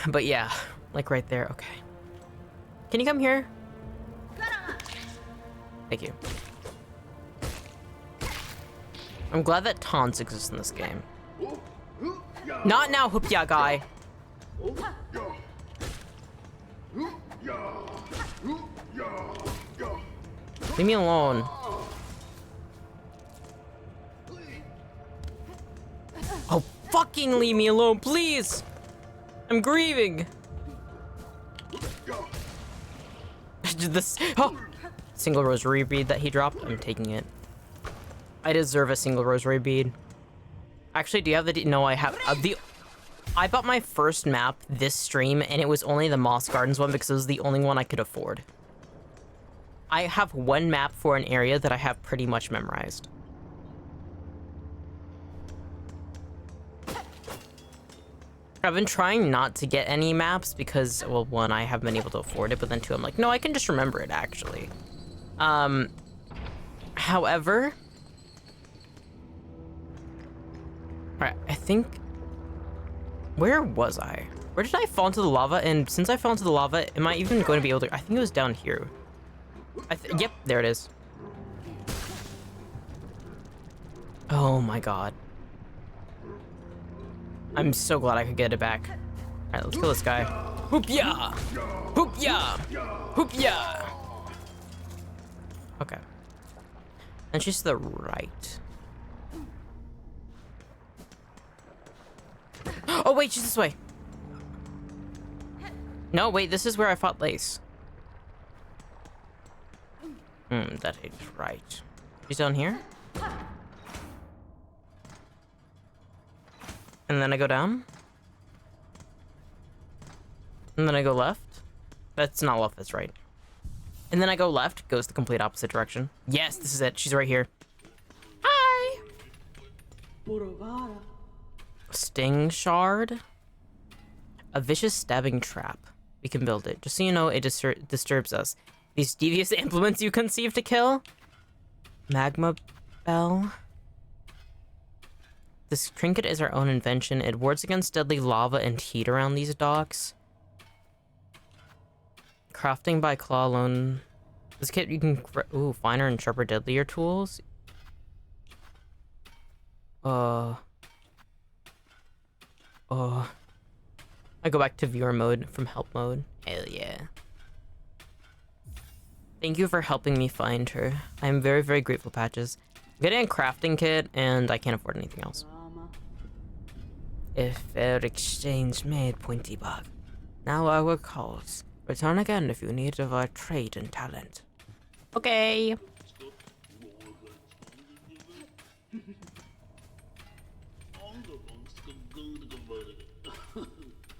But yeah, like right there, okay. Can you come here? Thank you. I'm glad that taunts exist in this game. Not now, Hoopya guy. Leave me alone. Oh, fucking leave me alone, please! I'm grieving. This, oh, single rosary bead that he dropped. I'm taking it. I deserve a single rosary bead. Actually, do you have the? No, I have I bought my first map this stream, and it was only the Moss Gardens one because it was the only one I could afford. I have one map for an area that I have pretty much memorized. I've been trying not to get any maps because, well, one, I haven't been able to afford it, but then two, I'm like, no, I can just remember it, actually. However... Alright, I think... Where was I? Where did I fall into the lava? And since I fell into the lava, am I even going to be able to... I think it was down here. Yep, there it is. Oh my god. I'm so glad I could get it back. Alright, let's kill this guy. Hoop-ya! Hoop-ya! Hoop-ya! Okay. And she's to the right. Oh wait, she's this way. No, wait, this is where I fought Lace. That ain't right. She's down here? And then I go down? And then I go left? That's not left, that's right. And then I go left, goes the complete opposite direction. Yes, this is it. She's right here. Hi! Sting shard? A vicious stabbing trap. We can build it. Just so you know, it disturbs us. These devious implements you conceive to kill? Magma bell? This trinket is our own invention. It wards against deadly lava and heat around these docks. Crafting by claw alone. This kit you can... Ooh, finer and sharper, deadlier tools. I go back to viewer mode from help mode. Hell yeah. Thank you for helping me find her. I am very, very grateful, Patches. I'm getting a crafting kit, and I can't afford anything else. If fair exchange made, Pointy Bug. Now our calls. Return again if you need of our trade and talent. Okay.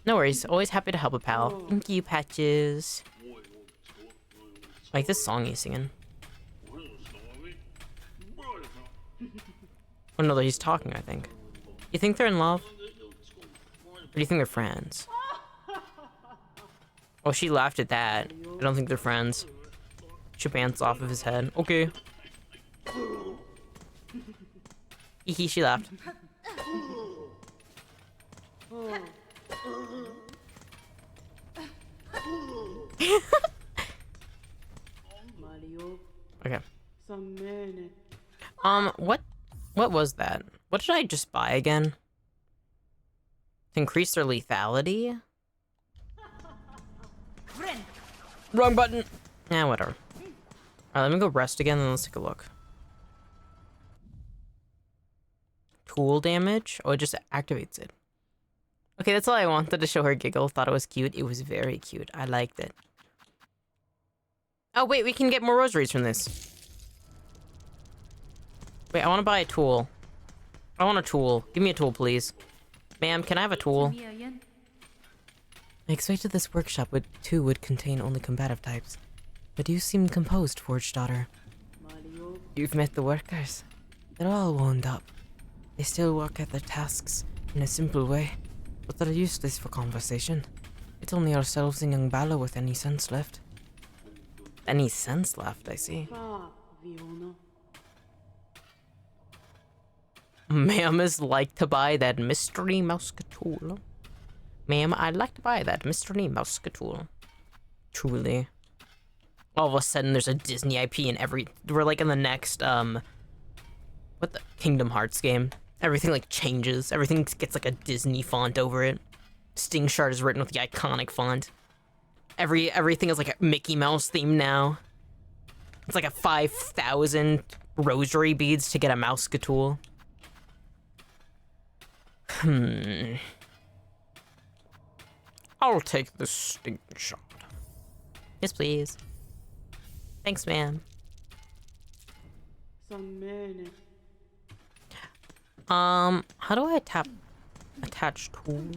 No worries. Always happy to help a pal. Thank you, Patches. I like this song he's singing. Oh no, he's talking, I think. You think they're in love? Or do you think they're friends? Oh, she laughed at that. I don't think they're friends. She pants off of his head. Okay. Hee, she laughed. Okay. What was that? What did I just buy again? To increase their lethality? Wrong button! Yeah, whatever. Alright, let me go rest again and let's take a look. Tool damage? Oh, it just activates it. Okay, that's all I wanted to show her giggle. Thought it was cute. It was very cute. I liked it. Oh, wait, we can get more rosaries from this. Wait, I want to buy a tool. I want a tool. Give me a tool, please. Ma'am, can I have a tool? I expected this workshop would contain only combative types. But you seem composed, Forge Daughter. You've met the workers. They're all wound up. They still work at their tasks in a simple way, but they're useless for conversation. It's only ourselves and young Bala with any sense left. Any sense left, I see. Ma'am is like to buy that mystery musketool. Ma'am, I'd like to buy that mystery musketool. Truly. All of a sudden, there's a Disney IP in every... We're like in the next, what the... Kingdom Hearts game. Everything, like, changes. Everything gets, like, a Disney font over it. Sting Shard is written with the iconic font. Everything is, like, a Mickey Mouse theme now. It's like a 5,000 rosary beads to get a musketool. I'll take the Sting Shard. Yes, please. Thanks, ma'am. How do I attach tools?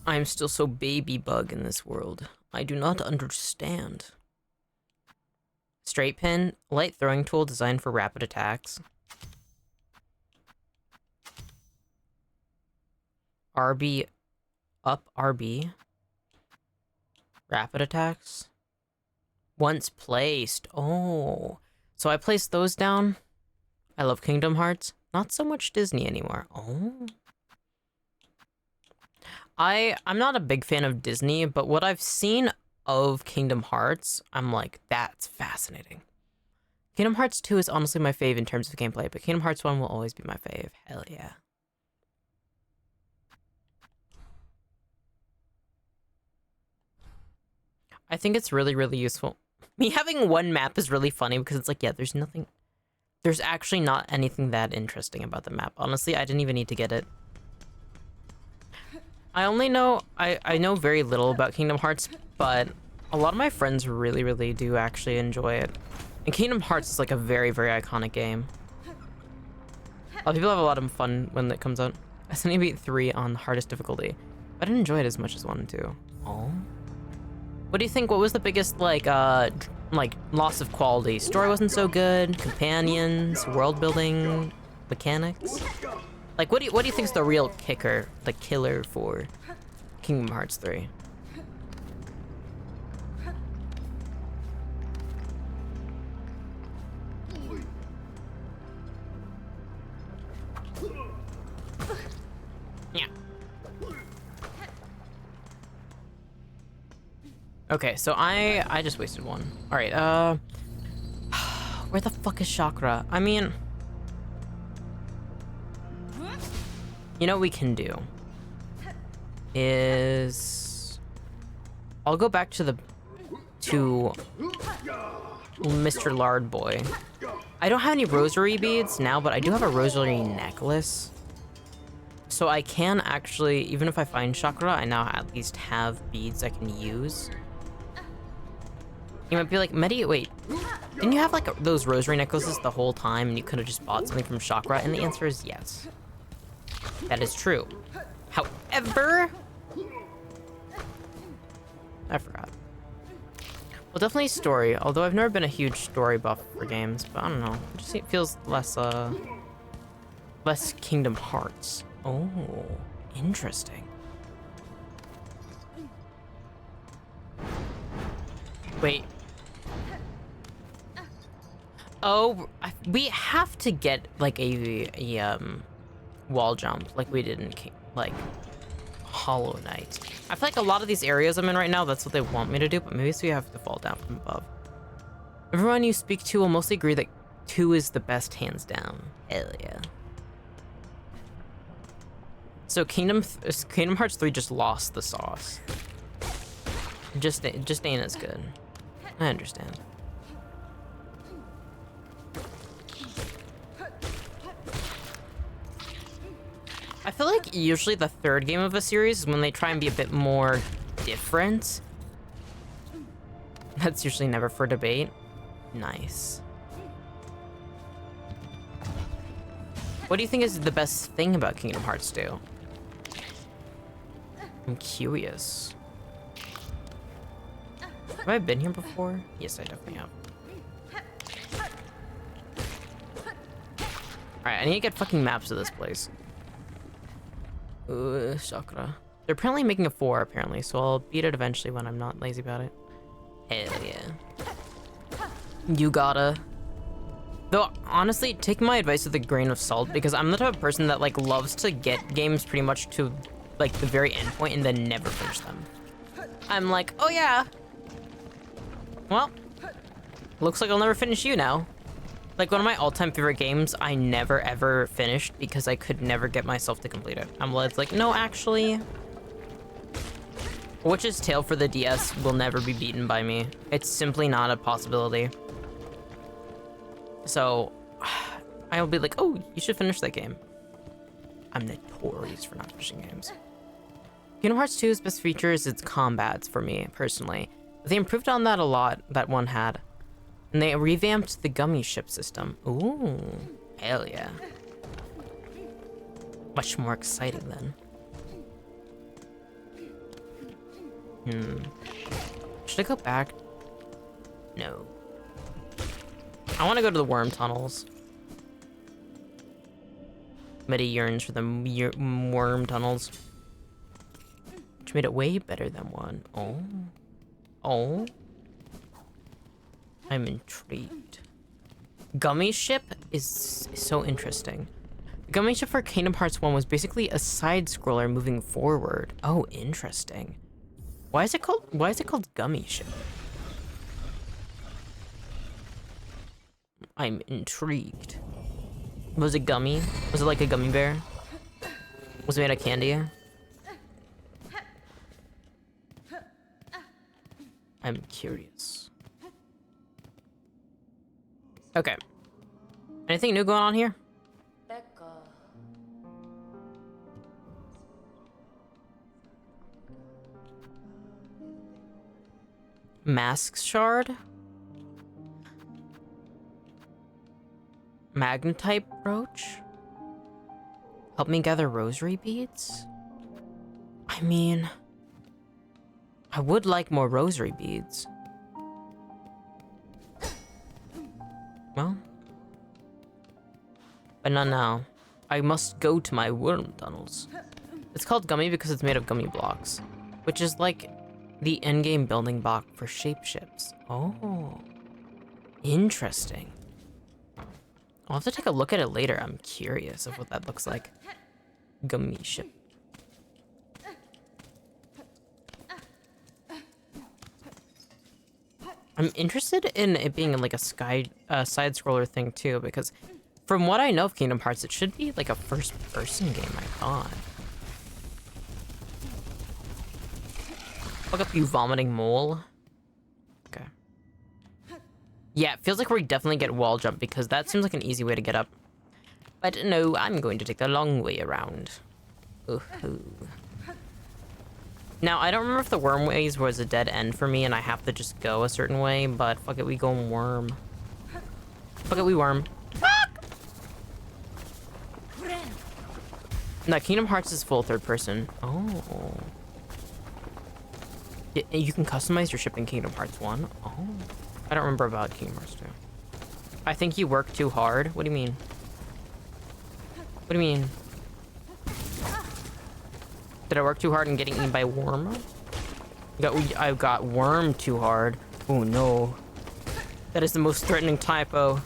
I'm still so baby bug in this world. I do not understand. Straight pin, light throwing tool designed for rapid attacks. RB, up RB. Rapid attacks. Once placed. Oh. So I placed those down. I love Kingdom Hearts. Not so much Disney anymore. Oh. I'm not a big fan of Disney, but what I've seen of Kingdom Hearts, I'm like, that's fascinating. Kingdom Hearts 2 is honestly my fave in terms of gameplay, but Kingdom Hearts 1 will always be my fave. Hell yeah. I think it's really, really useful. Me having one map is really funny because it's like, yeah, there's actually not anything that interesting about the map. Honestly, I didn't even need to get it. I only know, I know very little about Kingdom Hearts, but A lot of my friends really, really do actually enjoy it. And Kingdom Hearts is like a very, very iconic game. A lot of people have a lot of fun when it comes out. I suddenly beat 3 on the hardest difficulty. I didn't enjoy it as much as 1 and 2. Oh. What do you think? What was the biggest like loss of quality? Story wasn't so good. Companions, world building, mechanics. Like, what do you think's the real kicker, the killer for Kingdom Hearts 3? Yeah. Okay, so I just wasted 1. All right, where the fuck is Chakra? I mean, you know what we can do is I'll go back to Mr. Lard Boy. I don't have any rosary beads now, but I do have a rosary necklace. So I can actually, even if I find Chakra, I now at least have beads I can use. You might be like, Mettie, wait, didn't you have like those rosary necklaces the whole time and you could have just bought something from Chakra? And the answer is yes. That is true. However, I forgot. Well, definitely story, although I've never been a huge story buff for games, but I don't know. It just feels less Kingdom Hearts. Oh, interesting. Wait. Oh, we have to get like a wall jump like we did in like Hollow Knight. I feel like a lot of these areas I'm in right now, that's what they want me to do, but maybe so you have to fall down from above. Everyone you speak to will mostly agree that 2 is the best, hands down. Hell yeah. So Kingdom Hearts 3 just lost the sauce. Just ain't as good. I understand. I feel like usually the 3rd game of a series is when they try and be a bit more different. That's usually never for debate. Nice. What do you think is the best thing about Kingdom Hearts 2? I'm curious. Have I been here before? Yes, I definitely have. Alright, I need to get fucking maps of this place. Chakra. They're apparently making a 4, apparently, so I'll beat it eventually when I'm not lazy about it. Hell yeah. You gotta. Though, honestly, take my advice with a grain of salt, because I'm the type of person that, like, loves to get games pretty much to, like, the very end point and then never finish them. I'm like, oh yeah. Well, looks like I'll never finish you now. Like, one of my all-time favorite games, I never ever finished because I could never get myself to complete it. I'm like, no, actually. Witch's Tale for the DS will never be beaten by me. It's simply not a possibility. So, I'll be like, oh, you should finish that game. I'm notorious for not finishing games. Kingdom Hearts 2's best feature is its combats for me, personally. They improved on that a lot, that 1 had. And they revamped the gummy ship system. Ooh, hell yeah. Much more exciting then. Should I go back? No. I want to go to the worm tunnels. Mettie yearns for the worm tunnels. Which made it way better than 1. Oh. Oh. I'm intrigued. Gummy ship is so interesting. Gummy ship for Kingdom Hearts 1 was basically a side scroller moving forward. Oh, interesting. Why is it called Gummy ship? I'm intrigued. Was it gummy? Was it like a gummy bear? Was it made of candy? I'm curious. Okay. Anything new going on here? Mask shard? Magnetite brooch? Help me gather rosary beads? I mean, I would like more rosary beads. Well, but not now. I must go to my worm tunnels. It's called gummy because it's made of gummy blocks, which is like the endgame building block for shapeships. Oh, interesting. I'll have to take a look at it later. I'm curious of what that looks like. Gummy ship. I'm interested in it being like a side-scroller thing too, because from what I know of Kingdom Hearts, it should be like a first-person game, I thought. Look up, you vomiting mole. Okay. Yeah, it feels like we definitely get wall jump because that seems like an easy way to get up. But no, I'm going to take the long way around. Ooh. Now, I don't remember if the worm ways was a dead end for me and I have to just go a certain way, but fuck it, we go worm. Fuck it, we worm. Fuck! No, Kingdom Hearts is full third person. Oh. You can customize your ship in Kingdom Hearts 1? Oh. I don't remember about Kingdom Hearts 2. I think you work too hard? What do you mean? What do you mean? Did I work too hard in getting eaten by a worm? I got wormed too hard. Oh no. That is the most threatening typo.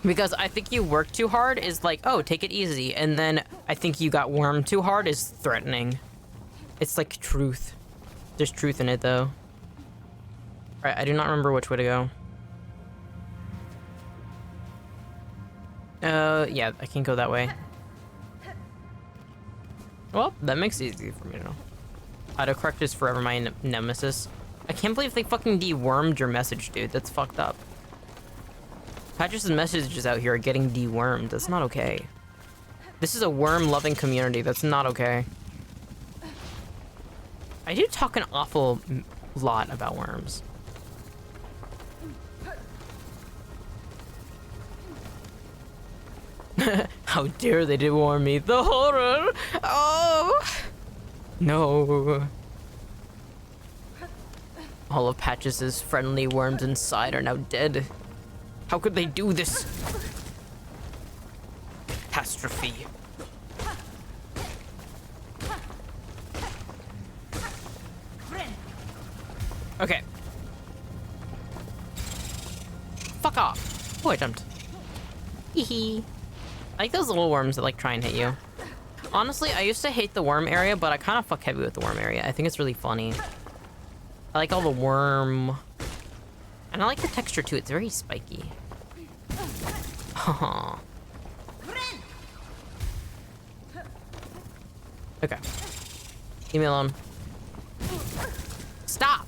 Because I think you work too hard is like, oh, take it easy. And then I think you got wormed too hard is threatening. It's like truth. There's truth in it though. Alright, I do not remember which way to go. Yeah, I can go that way. Well, that makes it easy for me to know. Autocorrect is forever my nemesis. I can't believe they fucking dewormed your message, dude. That's fucked up. Patches and messages out here are getting dewormed. That's not okay. This is a worm-loving community. That's not okay. I do talk an awful lot about worms. How dare they deworm me? The horror! Oh! No. All of Patches' friendly worms inside are now dead. How could they do this? Catastrophe. Okay. Fuck off. Oh, I jumped. Hee. I like those little worms that like try and hit you. Honestly, I used to hate the worm area, but I kind of fuck heavy with the worm area. I think it's really funny. I like all the worm. And I like the texture too. It's very spiky. Okay. Leave me alone. Stop!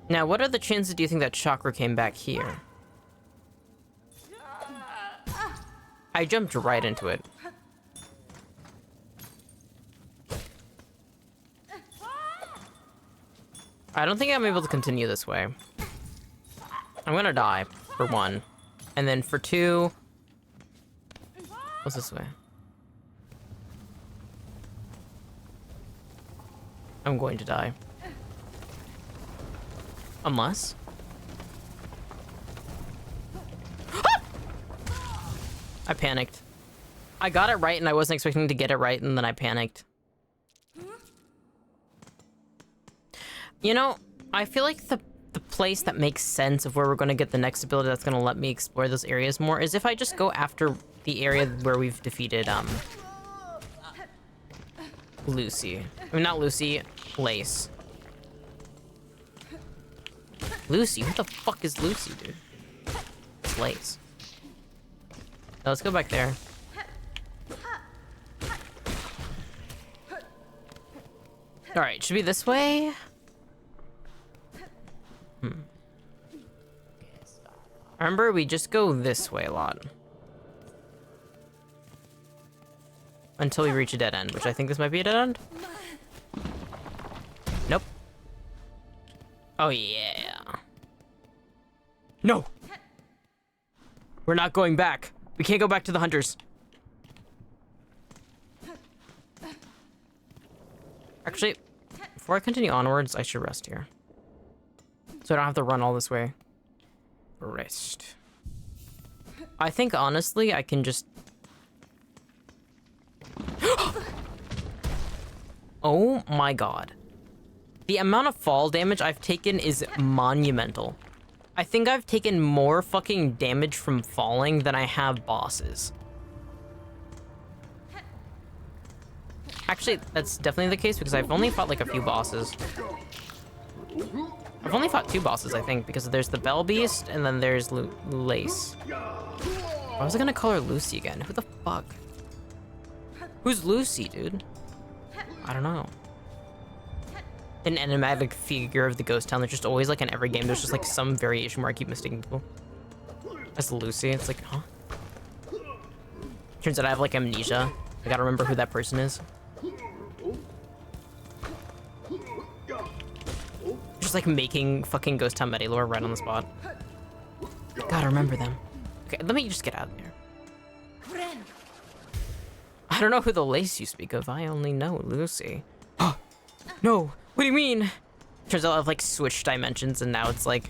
Now, what are the chances do you think that chakra came back here? I jumped right into it. I don't think I'm able to continue this way. I'm gonna die, for one. And then for two... What's this way? I'm going to die. Unless... I panicked. I got it right and I wasn't expecting to get it right and then I panicked. You know, I feel like the place that makes sense of where we're going to get the next ability that's going to let me explore those areas more is if I just go after the area where we've defeated, Lucy. I mean, not Lucy, Lace. Lucy? Who the fuck is Lucy, dude? It's Lace. Now let's go back there. Alright, should be this way? Remember, we just go this way a lot. Until we reach a dead end, which I think this might be a dead end. Oh, yeah. No! We're not going back. We can't go back to the hunters. Actually, before I continue onwards, I should rest here. So I don't have to run all this way. Rest. I think, honestly, I can just... Oh my god. The amount of fall damage I've taken is monumental. I think I've taken more fucking damage from falling than I have bosses. Actually, that's definitely the case because I've only fought like a few bosses. I've only fought 2 bosses, I think, because there's the Bell Beast and then there's Lace. Why was I gonna call her Lucy again? Who the fuck? Who's Lucy, dude? I don't know. An enigmatic figure of the ghost town. There's just always like in every game, there's just like some variation where I keep mistaking people. That's Lucy. It's like, huh? Turns out I have like amnesia. I gotta remember who that person is. Just like making fucking Ghosttownmettie lore right on the spot. Gotta remember them. Okay, let me just get out of here. I don't know who the Lace you speak of. I only know Lucy. No, what do you mean? Turns out I've like switched dimensions and now it's like,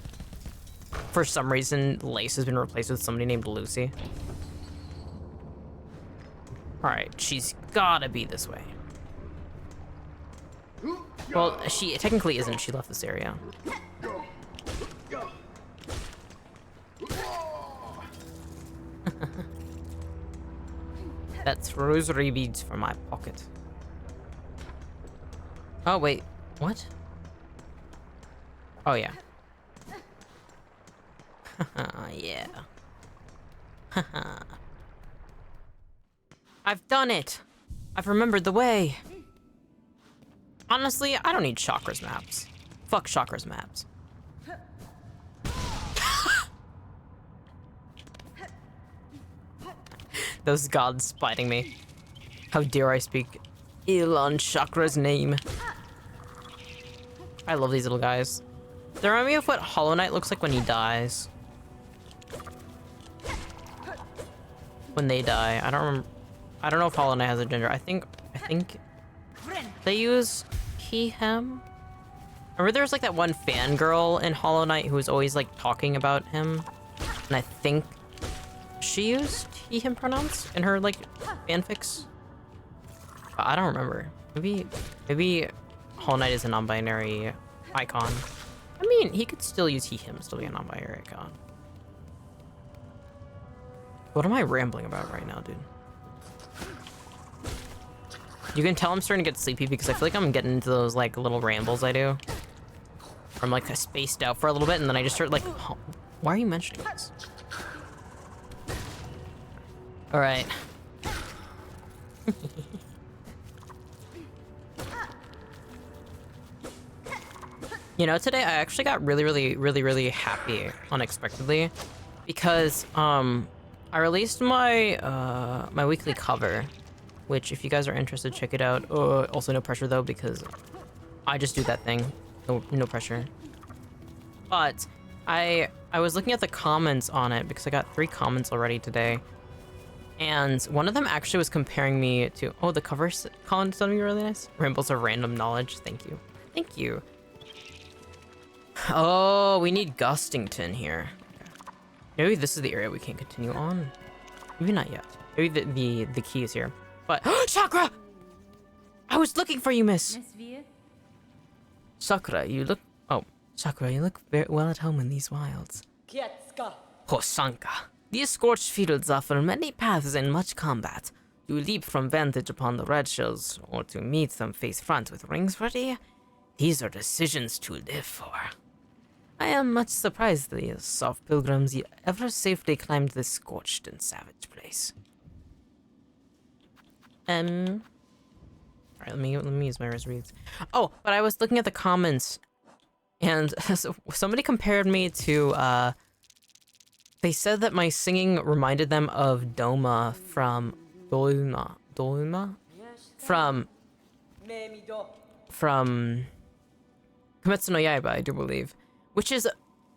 for some reason, Lace has been replaced with somebody named Lucy. All right, she's gotta be this way. Well, she technically isn't. She left this area. That's rosary beads for my pocket. Oh, wait. What? Oh, yeah. Yeah. I've done it! I've remembered the way! Honestly, I don't need Chakra's maps. Fuck Chakra's maps. Those gods biting me. How dare I speak ill on Chakra's name. I love these little guys. They remind me of what Hollow Knight looks like when he dies. When they die. I don't remember. I don't know if Hollow Knight has a gender. I think they use he, him. Remember there was like that one fangirl in Hollow Knight who was always like talking about him? And I think she used he, him pronouns in her like fanfics. But I don't remember. Maybe Hollow Knight is a non-binary icon. I mean, he could still use he, him, still be a non-binary icon. What am I rambling about right now, dude? You can tell I'm starting to get sleepy because I feel like I'm getting into those like little rambles I do. I'm like spaced out for a little bit and then I just start like, oh, why are you mentioning this? All right. You know, today I actually got really happy unexpectedly because I released my my weekly cover, which if you guys are interested, check it out. Also no pressure though because I just do that thing. No pressure. But I was looking at the comments on it because I got 3 comments already today. And one of them actually was comparing me to, oh, the cover comments on me really nice. Rambles of random knowledge. Thank you. Thank you. Oh, we need Ghosttownmettie here. Okay. Maybe this is the area we can't continue on. Maybe not yet. Maybe the key is here. But Chakra! I was looking for you, miss. Sakura, you look. Oh, Sakura, you look very well at home in these wilds. Hosanka. These scorched fields offer many paths and much combat. You leap from vantage upon the red shells, or to meet them face front with rings ready. These are decisions to live for. I am much surprised the soft pilgrims ever safely climbed this scorched and savage place. Alright, let me use my reads. Oh, but I was looking at the comments, and somebody compared me to, they said that my singing reminded them of Doma from Douma? From Kimetsu no Yaiba, I do believe. which is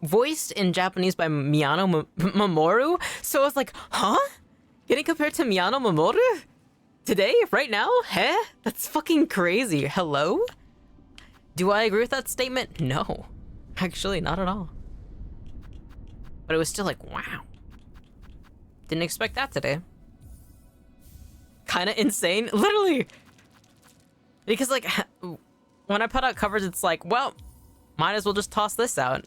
voiced in Japanese by Miyano Mamoru. So I was like, huh? Getting compared to Miyano Mamoru? Today? Right now? Huh? That's fucking crazy. Hello? Do I agree with that statement? No. Actually, not at all. But it was still like, wow. Didn't expect that today. Kinda insane. Literally. Because, like, when I put out covers, it's like, well, might as well just toss this out.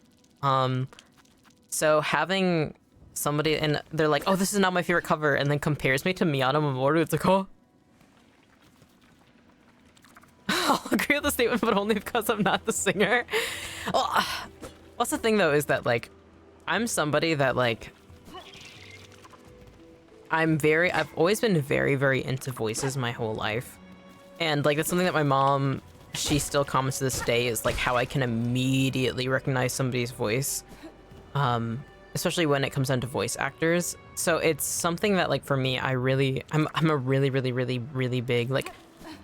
So having somebody, and they're like, oh, this is not my favorite cover, and then compares me to Miyano Mamoru, it's like, oh. I'll agree with the statement, but only because I'm not the singer. Well, what's the thing, though, is that, like, I'm somebody that, like, I've always been very, very into voices my whole life. And, like, that's something that my mom, she still comments to this day, is, like, how I can immediately recognize somebody's voice. Especially when it comes down to voice actors. So it's something that, like, for me, I'm a really, really, really, really big, like,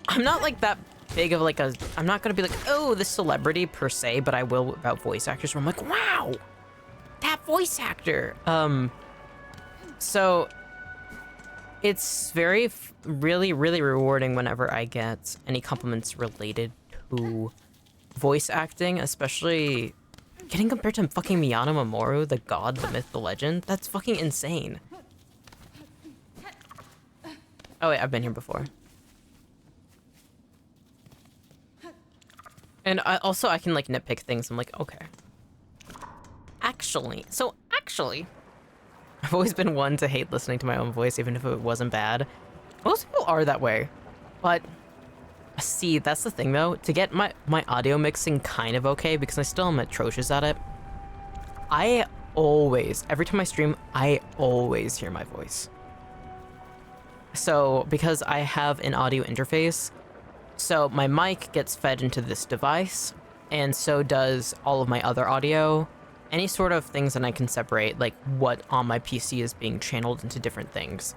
I'm not, like, that big of, like, I'm not gonna be like, oh, this celebrity per se, but I will about voice actors where I'm like, wow, that voice actor. So it's really, really rewarding whenever I get any compliments related to voice acting, especially getting compared to fucking Miyano Mamoru, the god, the myth, the legend. That's fucking insane. Oh wait, I've been here before. And I can, like, nitpick things. I'm like, okay. Actually, I've always been one to hate listening to my own voice, even if it wasn't bad. Most people are that way. But, see, that's the thing, though. To get my audio mixing kind of okay, because I still am atrocious at it, every time I stream, I always hear my voice. So, because I have an audio interface, so my mic gets fed into this device, and so does all of my other audio. Any sort of things that I can separate, like what on my PC is being channeled into different things.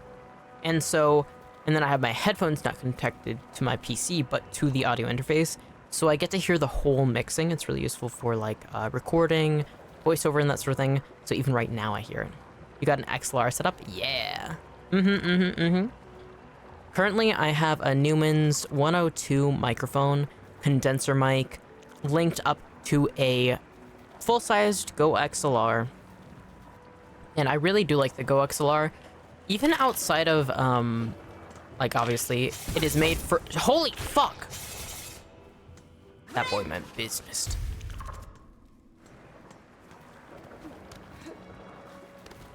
And then I have my headphones not connected to my PC, but to the audio interface. So I get to hear the whole mixing. It's really useful for, like, recording, voiceover, and that sort of thing. So even right now I hear it. You got an XLR set up? Yeah. Currently I have a Newman's 102 microphone, condenser mic, linked up to a full-sized Go XLR, and I really do like the Go XLR, even outside of, like, obviously, it is made for, holy fuck! That boy meant business.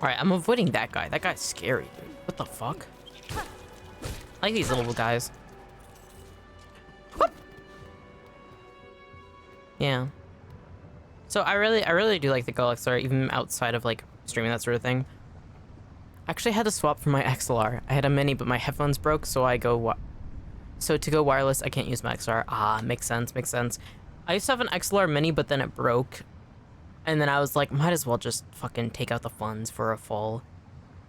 Alright, I'm avoiding that guy. That guy's scary, dude. What the fuck? I like these little guys. Whoop. Yeah. So I really do like the Go XLR, even outside of, like, streaming, that sort of thing. Actually, I had to swap for my XLR. I had a mini, but my headphones broke, so so to go wireless, I can't use my XLR. Ah, makes sense. I used to have an XLR mini, but then it broke, and then I was like, might as well just fucking take out the funds for a full.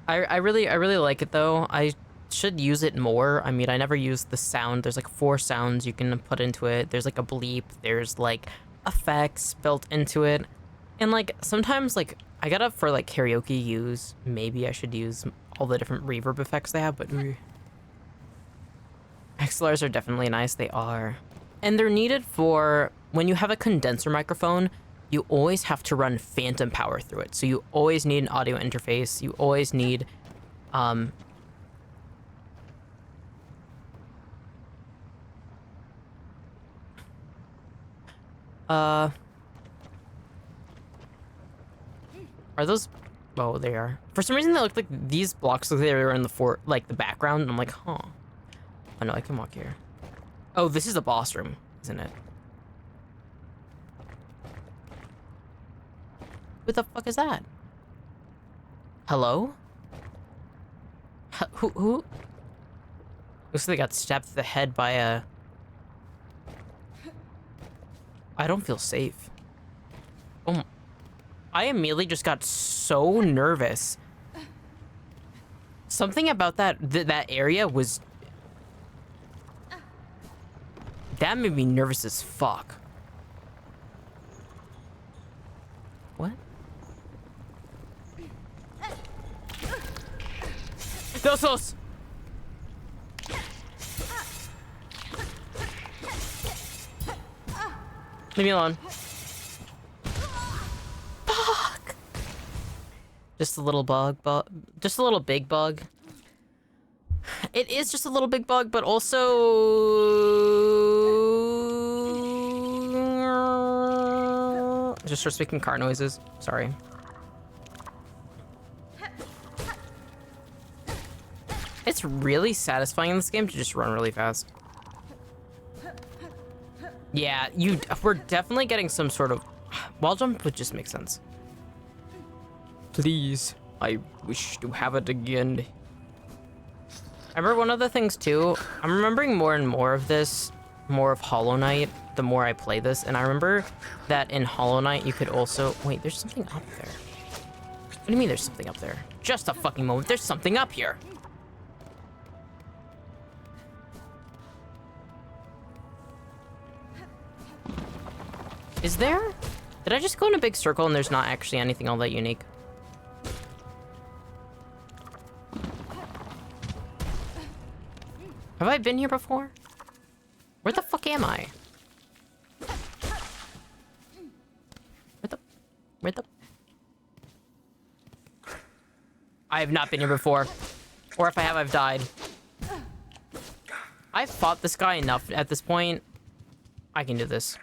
I really like it, though. I should use it more. I mean, I never use the sound. There's, like, 4 sounds you can put into it. There's, like, a bleep. There's, like, effects built into it, and, like, sometimes, like, I gotta, for, like, karaoke use, maybe I should use all the different reverb effects they have, but XLRs are definitely nice. They are, and they're needed for when you have a condenser microphone. You always have to run phantom power through it, so you always need an audio interface. You always need are those? Oh, they are. For some reason, they look like these blocks look like they were in the background. And I'm like, huh. Oh no, I can walk here. Oh, this is the boss room, isn't it? Who the fuck is that? Hello? Who? Looks like they got stabbed through the head by a. I don't feel safe. Oh. I immediately just got so nervous. Something about that area was... That made me nervous as fuck. That's us! Leave me alone. Fuck! Just a little bug, just a little big bug. It is just a little big bug, but also... Just start making car noises. Sorry. It's really satisfying in this game to just run really fast. Yeah, we're definitely getting some sort of... Wall jump would just make sense. Please, I wish to have it again. I remember one of the things too, I'm remembering more and more of this, more of Hollow Knight, the more I play this, and I remember that in Hollow Knight you could also... Wait, there's something up there. What do you mean there's something up there? Just a fucking moment, there's something up here! Is there? Did I just go in a big circle and there's not actually anything all that unique? Have I been here before? Where the fuck am I? Where the... I have not been here before. Or if I have, I've died. I've fought this guy enough at this point. I can do this.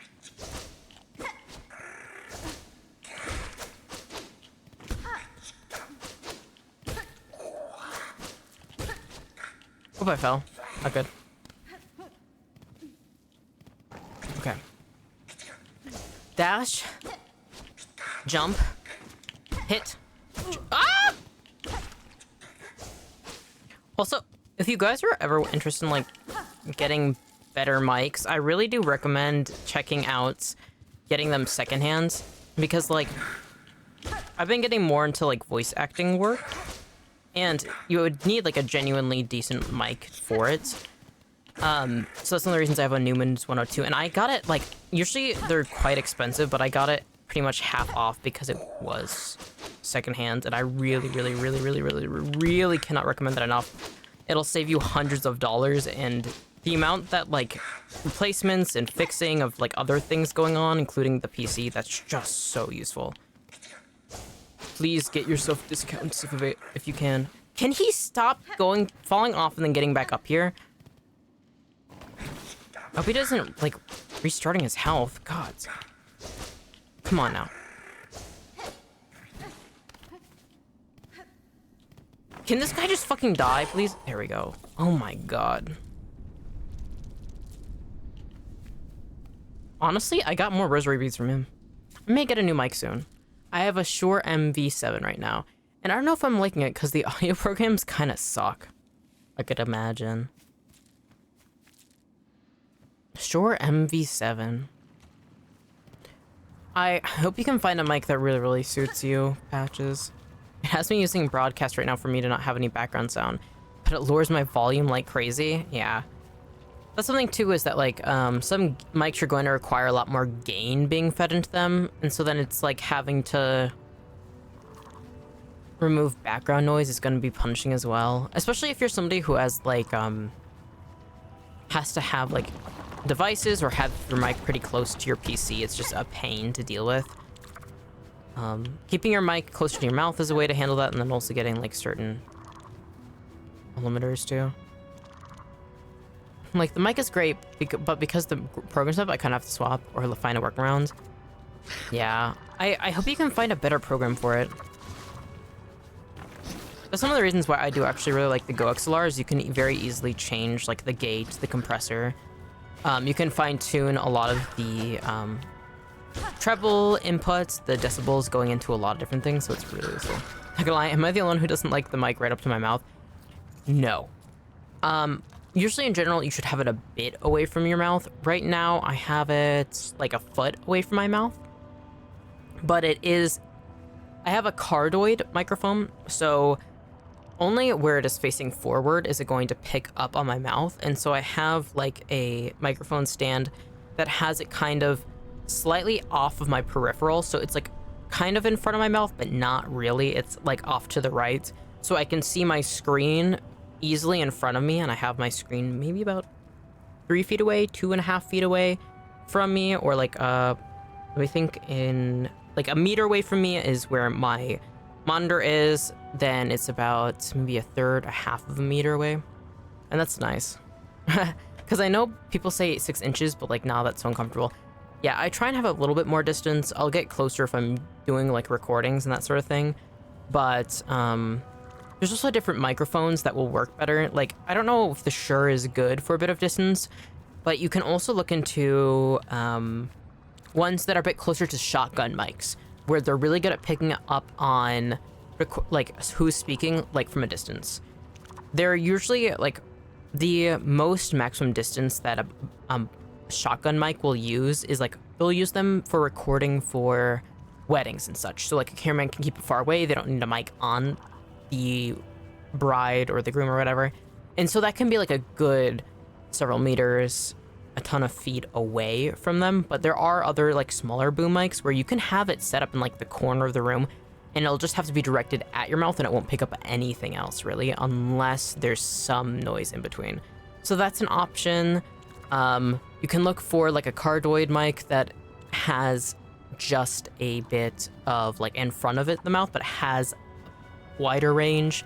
Hope I fell. Not good. Okay. Dash. Jump. Hit. Ah! Also, if you guys are ever interested in, like, getting better mics, I really do recommend checking out getting them secondhand. Because, like, I've been getting more into, like, voice acting work. And you would need, like, a genuinely decent mic for it. So that's one of the reasons I have a Newman's 102. And I got it, like, usually they're quite expensive, but I got it pretty much half off because it was secondhand. And I really, really, really, really, really, really cannot recommend that enough. It'll save you hundreds of dollars, and the amount that, like, replacements and fixing of, like, other things going on, including the PC, that's just so useful. Please get yourself discounts if you can. Can he stop falling off and then getting back up here? I hope he doesn't, like, restarting his health. God. Come on now. Can this guy just fucking die, please? There we go. Oh my god. Honestly, I got more rosary beads from him. I may get a new mic soon. I have a Shure MV7 right now, and I don't know if I'm liking it because the audio programs kind of suck. I could imagine. Shure MV7. I hope you can find a mic that really, really suits you, Patches. It has me using broadcast right now for me to not have any background sound, but it lowers my volume like crazy. Yeah. That's something too, is that, like, some mics are going to require a lot more gain being fed into them, and so then it's like having to remove background noise is going to be punishing as well. Especially if you're somebody who has, like, has to have, like, devices or have your mic pretty close to your PC. It's just a pain to deal with. Keeping your mic closer to your mouth is a way to handle that, and then also getting, like, certain limiters too. Like, the mic is great, but because the program's up, I kind of have to swap or find a workaround. Yeah, I hope you can find a better program for it. That's one of the reasons why I do actually really like the Go XLR, is you can very easily change, like, the gate, the compressor. You can fine-tune a lot of the treble inputs, the decibels going into a lot of different things, so it's really useful. Not gonna lie, am I the only one who doesn't like the mic right up to my mouth? No. Usually in general, you should have it a bit away from your mouth. Right now, I have it like a foot away from my mouth. But it is... I have a cardioid microphone, so only where it is facing forward is it going to pick up on my mouth. And so I have, like, a microphone stand that has it kind of slightly off of my peripheral. So it's, like, kind of in front of my mouth, but not really. It's, like, off to the right. So I can see my screen easily in front of me and I have my screen maybe about 3 feet away, 2.5 feet away from me, or like let me think, in like a meter away from me is where my monitor is, then it's about maybe a third, a half of a meter away. And that's nice. Because I know people say 6 inches, but like now that's so uncomfortable. Yeah, I try and have a little bit more distance. I'll get closer if I'm doing like recordings and that sort of thing. But there's also different microphones that will work better. Like, I don't know if the Shure is good for a bit of distance, but you can also look into ones that are a bit closer to shotgun mics, where they're really good at picking up on like who's speaking like from a distance. They're usually like the most maximum distance that a shotgun mic will use is like they'll use them for recording for weddings and such. So like a cameraman can keep it far away. They don't need a mic on the bride or the groom or whatever. And so that can be like a good several meters, a ton of feet away from them. But there are other like smaller boom mics where you can have it set up in like the corner of the room and it'll just have to be directed at your mouth and it won't pick up anything else really, unless there's some noise in between. So that's an option. You can look for like a cardioid mic that has just a bit of like in front of it, the mouth, but has wider range.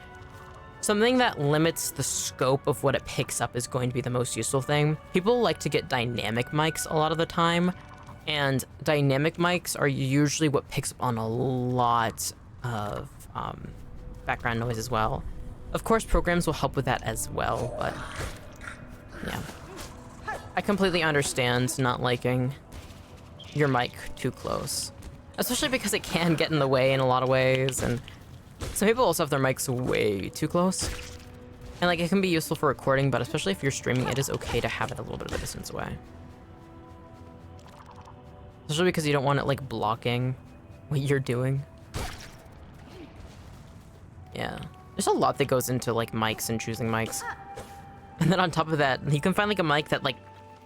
Something that limits the scope of what it picks up is going to be the most useful thing. People like to get dynamic mics a lot of the time, and dynamic mics are usually what picks up on a lot of background noise as well. Of course, programs will help with that as well, but yeah. I completely understand not liking your mic too close, especially because it can get in the way in a lot of ways, and some people also have their mics way too close. And like it can be useful for recording, but especially if you're streaming, it is okay to have it a little bit of a distance away. Especially because you don't want it like blocking what you're doing. Yeah. There's a lot that goes into like mics and choosing mics. And then on top of that, you can find like a mic that like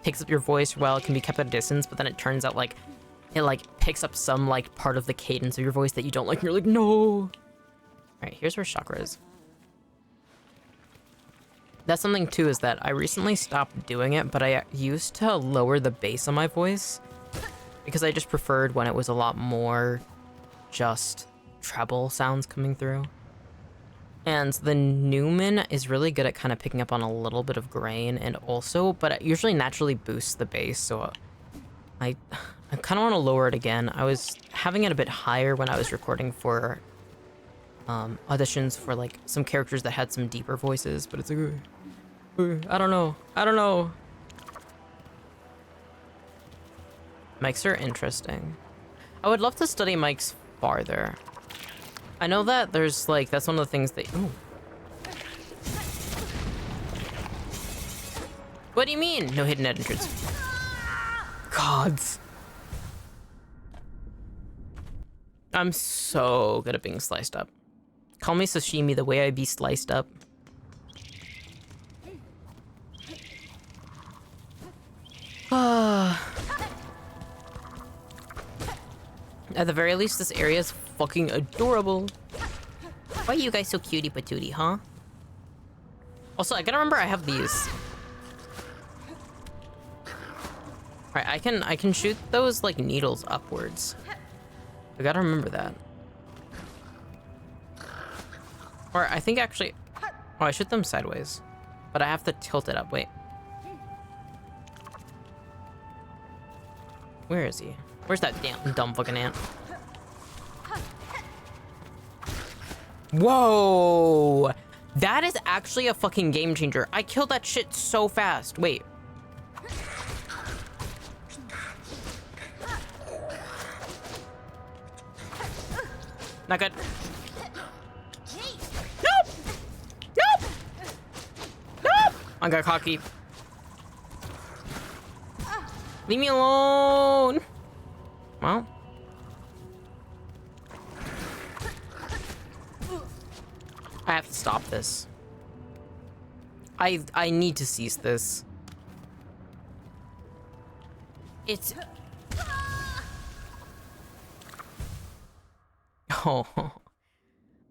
picks up your voice well, it can be kept at a distance, but then it turns out like it like picks up some like part of the cadence of your voice that you don't like, and you're like, no. Alright, here's where chakra is. That's something too, is that I recently stopped doing it, but I used to lower the bass on my voice because I just preferred when it was a lot more just treble sounds coming through. And the Newman is really good at kind of picking up on a little bit of grain, and also, but it usually naturally boosts the bass, so I kind of want to lower it again. I was having it a bit higher when I was recording for auditions for like some characters that had some deeper voices, but it's like, I don't know. Mics are interesting. I would love to study mics farther. I know that there's like, that's one of the things that, ooh. What do you mean? No hidden entrance. Gods. I'm so good at being sliced up. Call me sashimi the way I be sliced up. At the very least, this area is fucking adorable. Why are you guys so cutie patootie, huh? Also, I gotta remember I have these. Alright, I can shoot those like needles upwards. I gotta remember that. Or I think actually, oh, I shoot them sideways, but I have to tilt it up. Wait. Where is he? Where's that damn dumb fucking ant? Whoa! That is actually a fucking game changer. I killed that shit so fast. Wait. Not good. Nope! Nope! Nope! I got cocky. Leave me alone! Well. I have to stop this. I need to cease this. It's... Oh,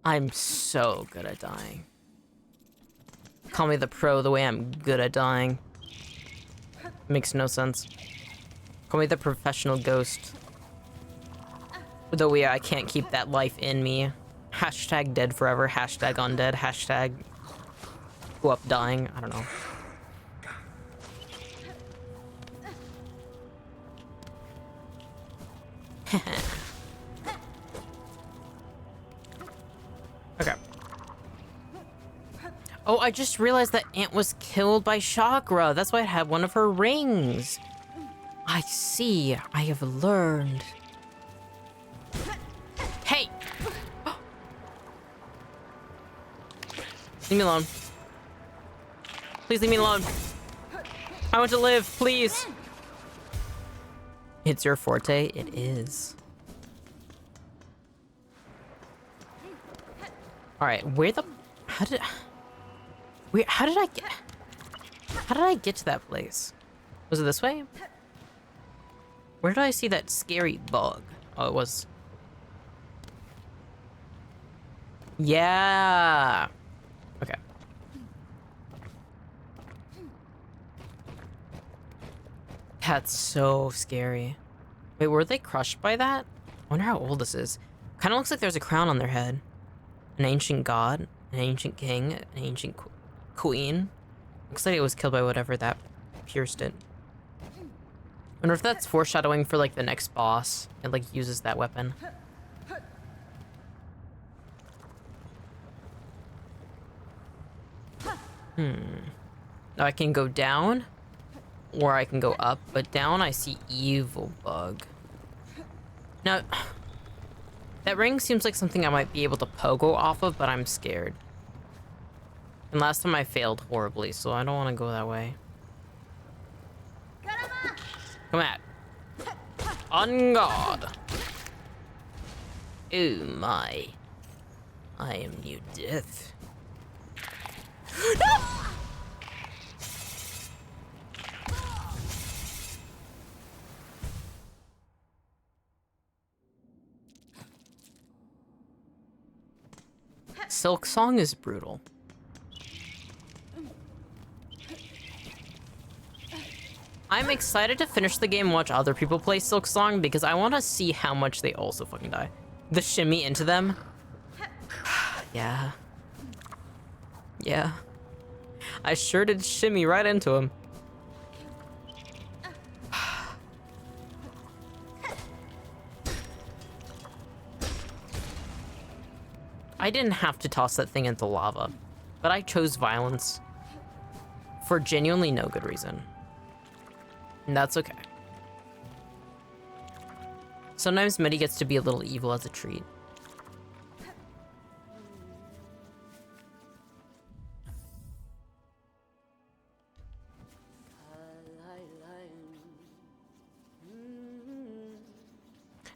I'm so good at dying. call me the pro the way I'm good at dying. Makes no sense. Call me the professional ghost. Though I can't keep that life in me. Hashtag dead forever, hashtag undead, hashtag go up dying, I don't know. Okay. Oh, I just realized that Ant was killed by Chakra. That's why it had one of her rings. I see. I have learned. Hey! Leave me alone. Please leave me alone. I want to live, please. It's your forte? It is. Alright, where the... How did I get to that place? Was it this way? Where did I see that scary bug? Oh, it was... Yeah! Okay. That's so scary. Wait, were they crushed by that? I wonder how old this is. Kind of looks like there's a crown on their head. An ancient god, an ancient king, an ancient queen. Looks like it was killed by whatever that pierced it. Wonder if that's foreshadowing for like the next boss. It like uses that weapon. Now I can go down, or I can go up, but down I see evil bug. Now, that ring seems like something I might be able to pogo off of, but I'm scared. And last time I failed horribly, so I don't want to go that way. Come at. On guard. Oh my. I am new death. No! Silksong is brutal. I'm excited to finish the game and watch other people play Silksong because I want to see how much they also fucking die. The shimmy into them. Yeah. Yeah. I sure did shimmy right into him. I didn't have to toss that thing into lava, but I chose violence for genuinely no good reason. And that's okay. Sometimes Mettie gets to be a little evil as a treat.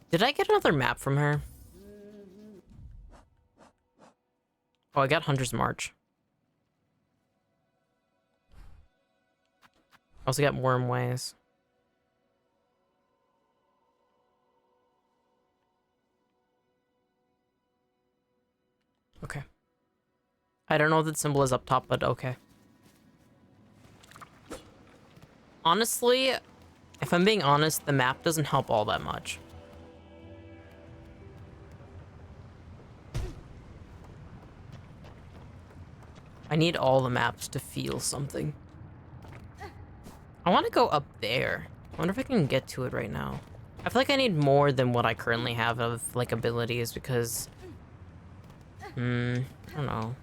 Did I get another map from her? Oh, I got Hunter's March. I also got Worm Ways. Okay. I don't know what the symbol is up top, but okay. Honestly, if I'm being honest, the map doesn't help all that much. I need all the maps to feel something. I want to go up there. I wonder if I can get to it right now. I feel like I need more than what I currently have of, like, abilities because... I don't know.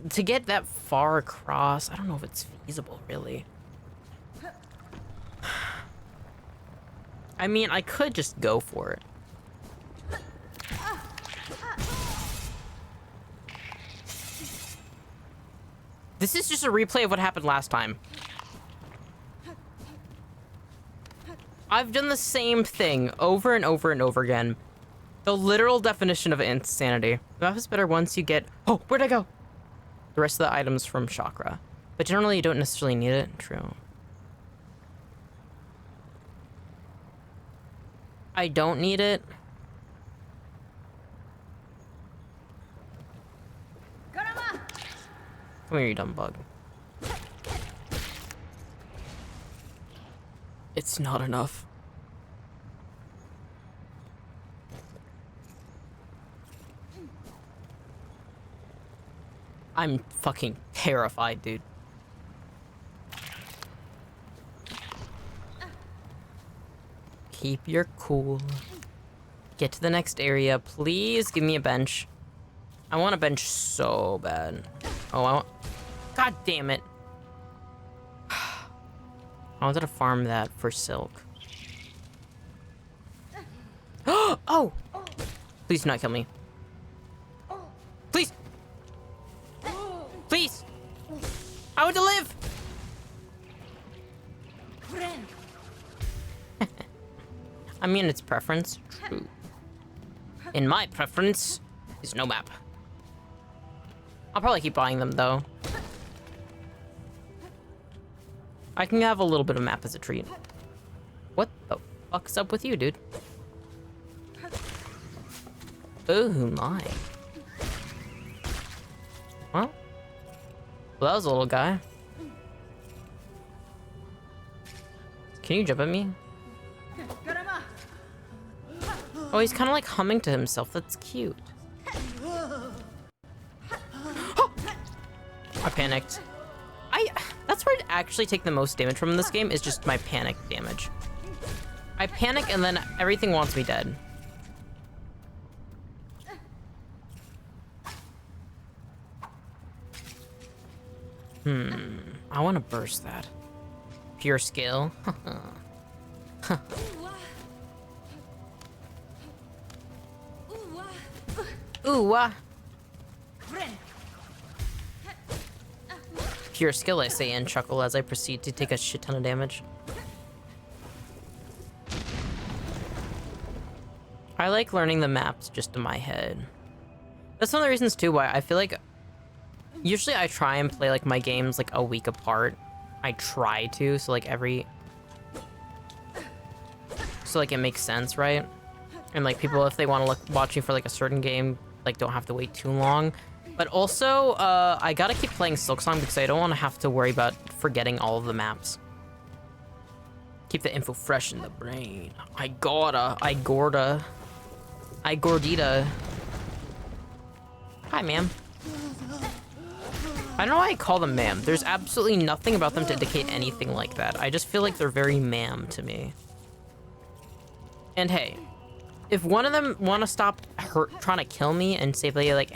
To get that far across, I don't know if it's feasible, really. I mean, I could just go for it. This is just a replay of what happened last time. I've done the same thing over and over and over again. The literal definition of insanity. The map is better once you get... Oh, where'd I go? The rest of the items from Chakra. But generally you don't necessarily need it. True. I don't need it. Come here, you dumb bug. It's not enough. I'm fucking terrified, dude. Keep your cool. Get to the next area. Please give me a bench. I want a bench so bad. Oh, I want... God damn it. I wanted to farm that for silk. Oh! Please do not kill me. Please! Please! I want to live! I mean, it's preference. True. In my preference is no map. I'll probably keep buying them, though. I can have a little bit of map as a treat. What the fuck's up with you, dude? Oh my. Well, that was a little guy. Can you jump at me? Oh, he's kind of like humming to himself. That's cute. I panicked. That's where I actually take the most damage from this game, is just my panic damage. I panic and then everything wants me dead. I want to burst that. Pure skill. Ooh, Pure skill, I say and chuckle as I proceed to take a shit ton of damage. I like learning the maps just in my head. That's one of the reasons too why I feel like usually I try and play like my games like a week apart. I try to, so like it makes sense, right? And like people, if they want to watch me for like a certain game, like don't have to wait too long. But also, I gotta keep playing Silksong because I don't want to have to worry about forgetting all of the maps. Keep the info fresh in the brain. I gordita. Hi, ma'am. I don't know why I call them ma'am. There's absolutely nothing about them to indicate anything like that. I just feel like they're very ma'am to me. And hey, if one of them want to stop trying to kill me and say like,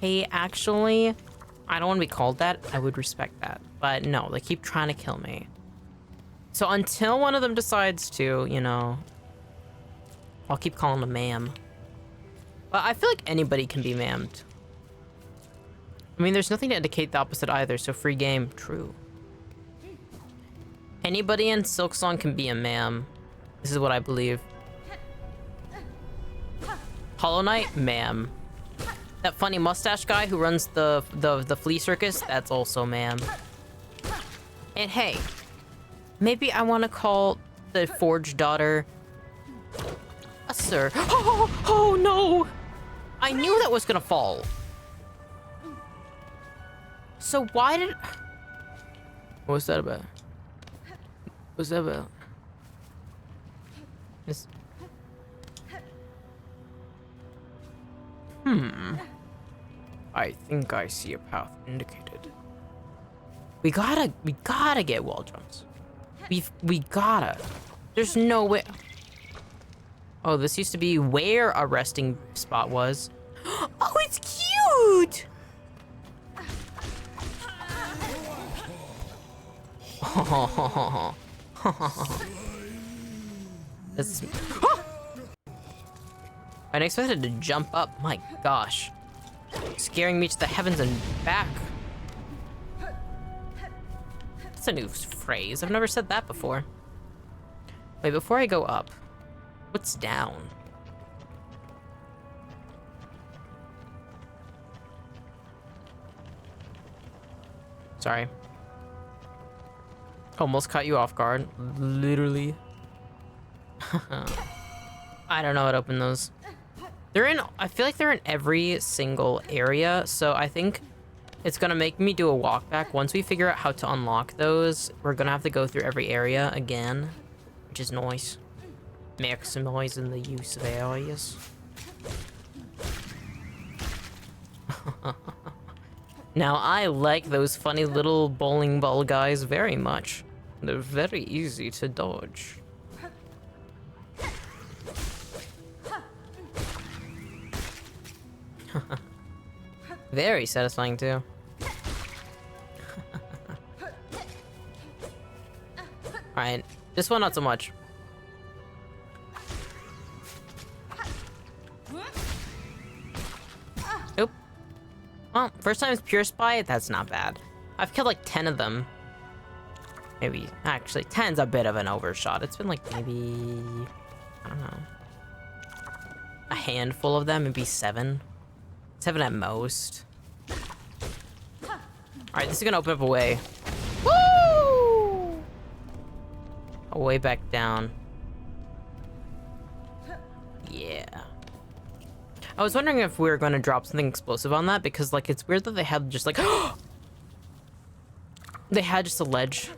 hey, actually, I don't want to be called that, I would respect that. But no, they keep trying to kill me. So until one of them decides to, you know, I'll keep calling them ma'am. But I feel like anybody can be ma'amed. I mean, there's nothing to indicate the opposite either, so free game, true. Anybody in Silksong can be a ma'am. This is what I believe. Hollow Knight, ma'am. That funny mustache guy who runs the flea circus, that's also ma'am. And hey, maybe I want to call the Forge daughter a sir. Oh no! I knew that was gonna fall. So why did... What was that about? What's that about? This... I think I see a path indicated. We gotta get wall jumps. We gotta. There's no way. Oh, this used to be where a resting spot was. Oh, it's cute! That's... I expected to jump up. My gosh. Scaring me to the heavens and back. That's a new phrase. I've never said that before. Wait, before I go up, what's down? Sorry. Almost caught you off guard. Literally. I don't know how to open those. They're in, I feel like they're in every single area, so I think it's gonna make me do a walk back. Once we figure out how to unlock those, we're gonna have to go through every area again, which is nice. Maximizing the use of areas. Now, I like those funny little bowling ball guys very much. They're very easy to dodge. Very satisfying, too. Alright, this one not so much. Oop. Well, first time is pure spy, that's not bad. I've killed like 10 of them. Maybe, actually, 10's a bit of an overshot. It's been like maybe, I don't know, a handful of them, maybe 7. 7 at most. Alright, this is gonna open up a way. Woo! A way back down. Yeah. I was wondering if we were gonna drop something explosive on that, because like it's weird that they had just like they had just a ledge.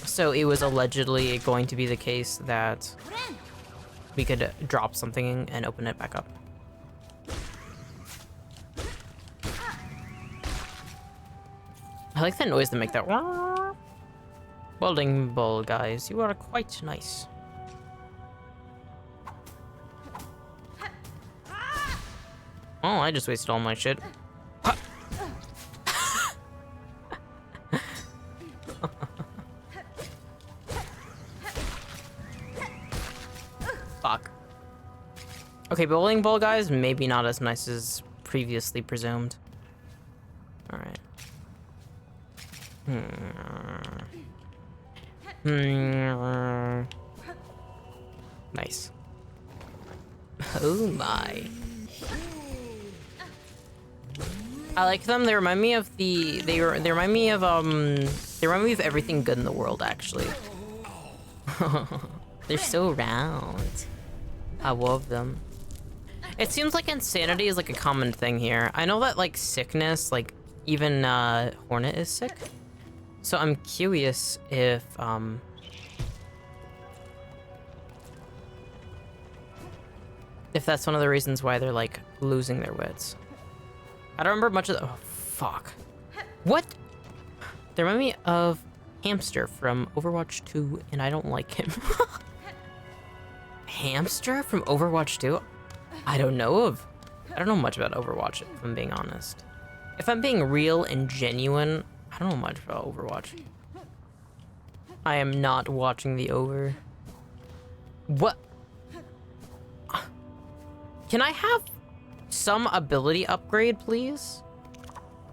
So it was allegedly going to be the case that we could drop something and open it back up. I like the noise they make, that welding ball guys. You are quite nice. Oh, I just wasted all my shit. Fuck. Okay, bowling ball guys, maybe not as nice as previously presumed. Alright. Nice. Oh my. I like them. They remind me of they remind me of everything good in the world, actually. They're so round. I love them. It seems like insanity is like a common thing here. I know that like sickness, like even Hornet is sick. So I'm curious if that's one of the reasons why they're like losing their wits. I don't remember much of the— oh, fuck. What? They remind me of Hamster from Overwatch 2, and I don't like him. Hamster from Overwatch 2? I don't know much about Overwatch, if I'm being honest. If I'm being real and genuine, I don't know much about Overwatch. I am not watching the over. What? Can I have some ability upgrade, please?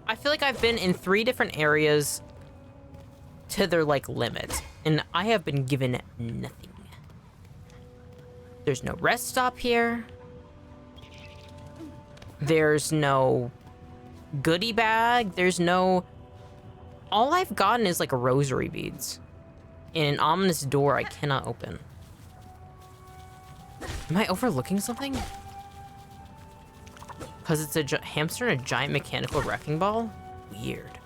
I feel like I've been in 3 different areas to their like limit, and I have been given nothing. There's no rest stop here. There's no goodie bag. There's no— all I've gotten is like rosary beads and an ominous door I cannot open. Am I overlooking something? Because it's a hamster and a giant mechanical wrecking ball? Weird.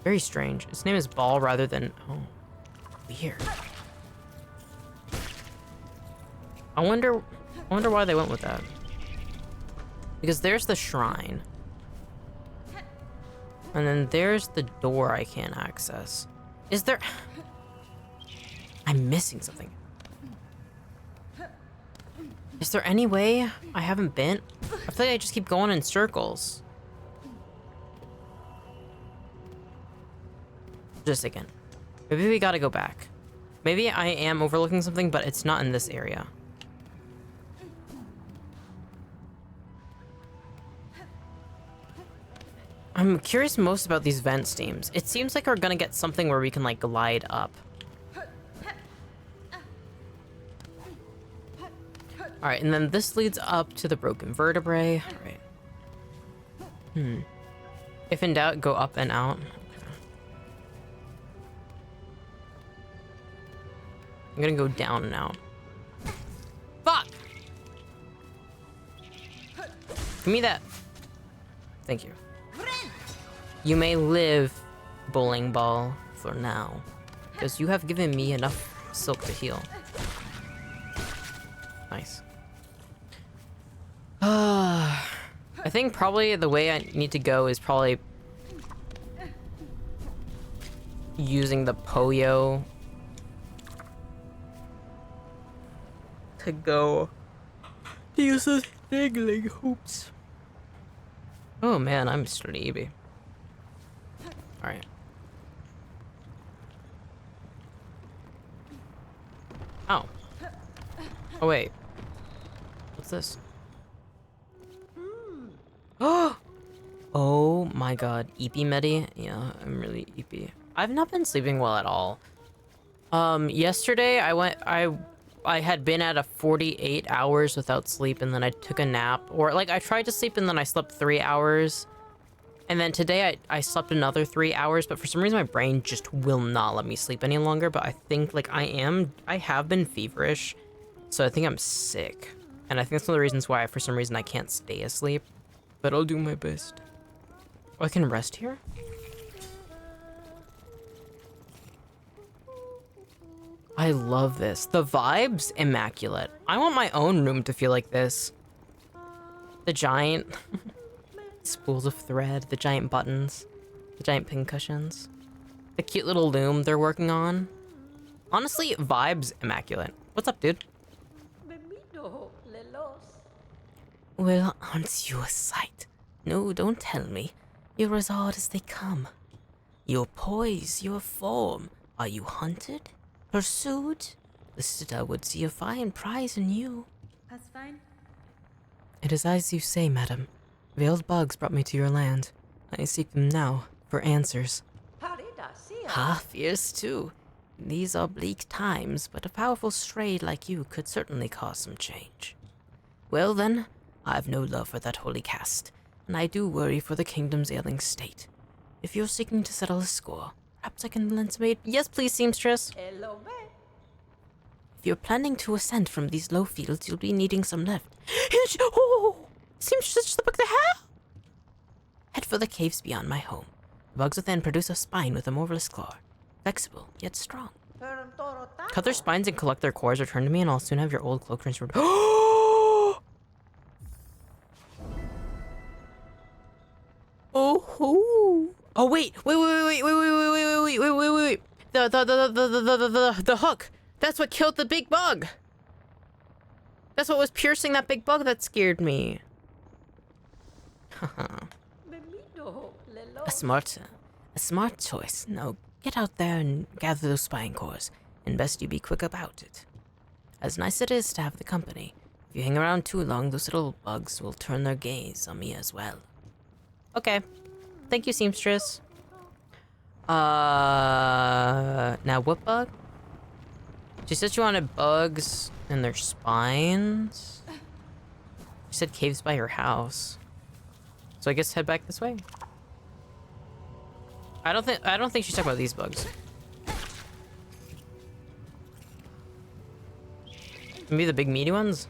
Very strange. Its name is Ball rather than— oh, weird. I wonder why they went with that. Because there's the shrine. And then there's the door I can't access. Is there— I'm missing something. Is there any way I haven't been? I feel like I just keep going in circles. Just again. Maybe we gotta go back. Maybe I am overlooking something, but it's not in this area. I'm curious most about these vent steams. It seems like we're gonna get something where we can like glide up. All right, and then this leads up to the broken vertebrae. All right. If in doubt, go up and out. I'm gonna go down and out. Fuck! Give me that. Thank you. You may live, bowling ball, for now. Because you have given me enough silk to heal. Nice. I think probably the way I need to go is probably using the Poyo to go use those dangling hoops. Oh man, I'm sleepy. Alright. Oh. Oh wait. What's this? Oh my god. Ghosttownmettie? Yeah, I'm really eepy. I've not been sleeping well at all. Yesterday I had been at a 48 hours without sleep, and then I took a nap. Or like I tried to sleep and then I slept 3 hours. And then today I slept another 3 hours, but for some reason my brain just will not let me sleep any longer. But I think like I have been feverish, so I think I'm sick. And I think that's one of the reasons why for some reason I can't stay asleep. But I'll do my best. Oh, I can rest here? I love this. The vibe's immaculate. I want my own room to feel like this. The giant spools of thread, the giant buttons, the giant pin cushions, the cute little loom they're working on. Honestly, vibes immaculate. What's up, dude? Well, aren't you a sight? No, don't tell me. You're as odd as they come. Your poise, your form. Are you hunted? Pursued? The Siddha would see a fine prize in you. That's fine. It is as you say, madam. Veiled bugs brought me to your land. I seek them now, for answers. Ha, fierce too. These are bleak times, but a powerful stray like you could certainly cause some change. Well then, I've no love for that holy caste, and I do worry for the kingdom's ailing state. If you're seeking to settle a score, perhaps I can lend some aid. Yes, please, seamstress. If you're planning to ascend from these low fields, you'll be needing some lift. Oh, seamstress just the book the hair. Head for the caves beyond my home. The bugs within produce a spine with a marvelous claw. Flexible, yet strong. Cut their spines and collect their cores. Return to me, and I'll soon have your old cloak transferred. Oh, oh wait. The hook. That's what killed the big bug. That's what was piercing that big bug that scared me. A smart choice. Now get out there and gather those spine cores, and best you be quick about it. As nice it is to have the company, if you hang around too long, those little bugs will turn their gaze on me as well. Okay. Thank you, seamstress. Now what bug? She said she wanted bugs and their spines. She said caves by her house. So I guess head back this way. I don't think she's talking about these bugs. Maybe the big meaty ones?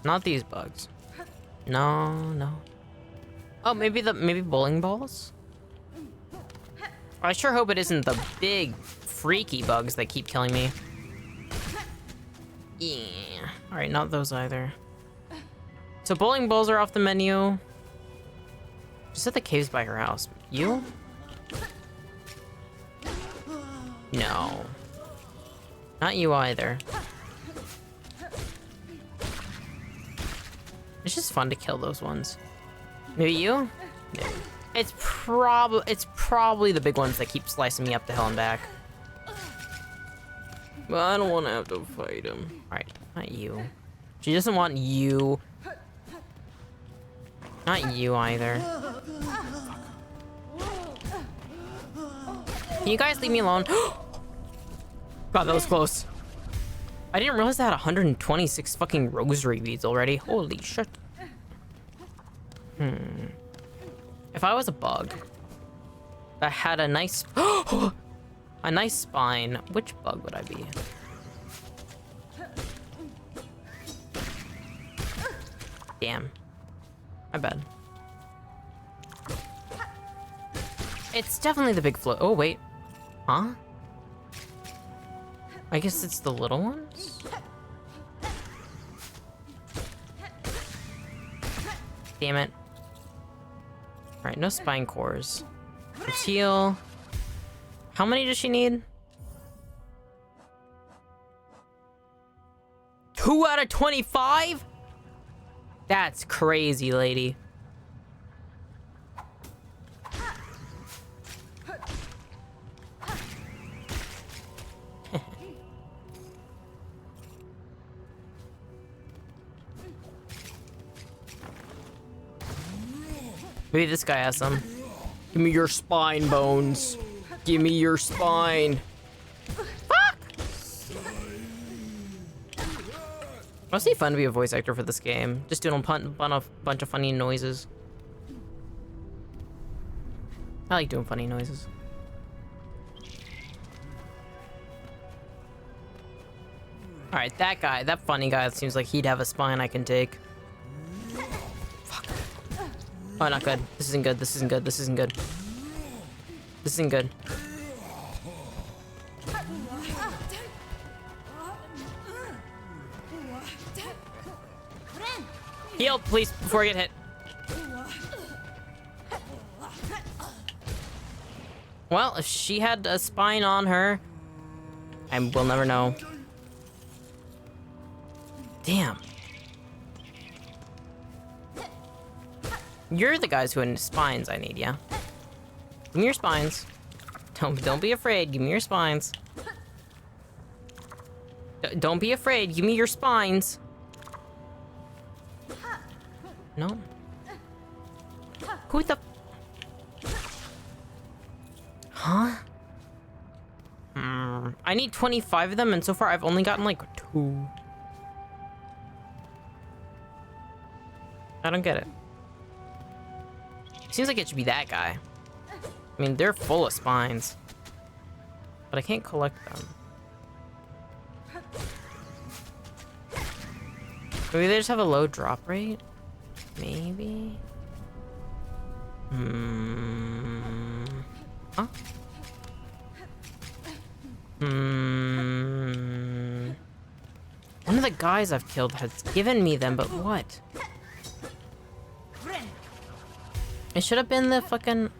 Not these bugs. No. Oh, maybe bowling balls? I sure hope it isn't the big freaky bugs that keep killing me. Yeah. Alright, not those either. So bowling balls are off the menu. She said the cave's by her house. You? No. Not you either. It's just fun to kill those ones. Maybe you? No. It's probably the big ones that keep slicing me up the hell and back. But I don't want to have to fight him. Alright, not you. She doesn't want you. Not you either. Can you guys leave me alone? God, that was close. I didn't realize I had 126 fucking rosary beads already. Holy shit. If I was a bug that had a nice a nice spine, which bug would I be? Damn. My bad. It's definitely the big float. Oh, wait. Huh? I guess it's the little ones? Damn it. Alright, no spine cores. Let's heal. How many does she need? 2 out of 25? That's crazy, lady. Maybe this guy has some. Give me your spine, Bones. Give me your spine. Fuck! Must be fun to be a voice actor for this game. Just doing a bunch of funny noises. I like doing funny noises. Alright, that guy, that funny guy, it seems like he'd have a spine I can take. Fuck. Oh, not good. This isn't good. This isn't good. This isn't good. This isn't good. Heal, please, before I get hit. Well, if she had a spine on her, I will never know. Damn. You're the guys who have spines I need, yeah? Give me your spines. Don't be afraid. Give me your spines. Don't be afraid. Give me your spines. No. Who the... Huh? I need 25 of them, and so far I've only gotten like 2. I don't get it. Seems like it should be that guy. I mean, they're full of spines. But I can't collect them. Maybe they just have a low drop rate? Maybe? Huh? One of the guys I've killed has given me them, but what? It should have been the fucking...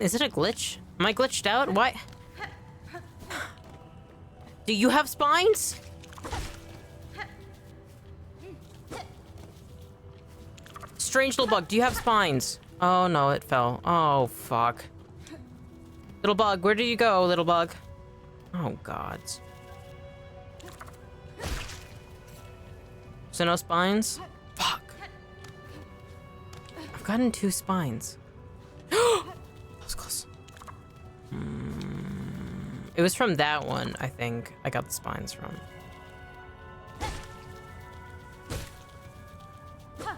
Is it a glitch? Am I glitched out? Why? Do you have spines? Strange little bug, do you have spines? Oh no, it fell. Oh fuck. Little bug, where did you go, little bug? Oh gods. So no spines? Fuck. I've gotten 2 spines. That was close. It was from that one, I think, I got the spines from. Come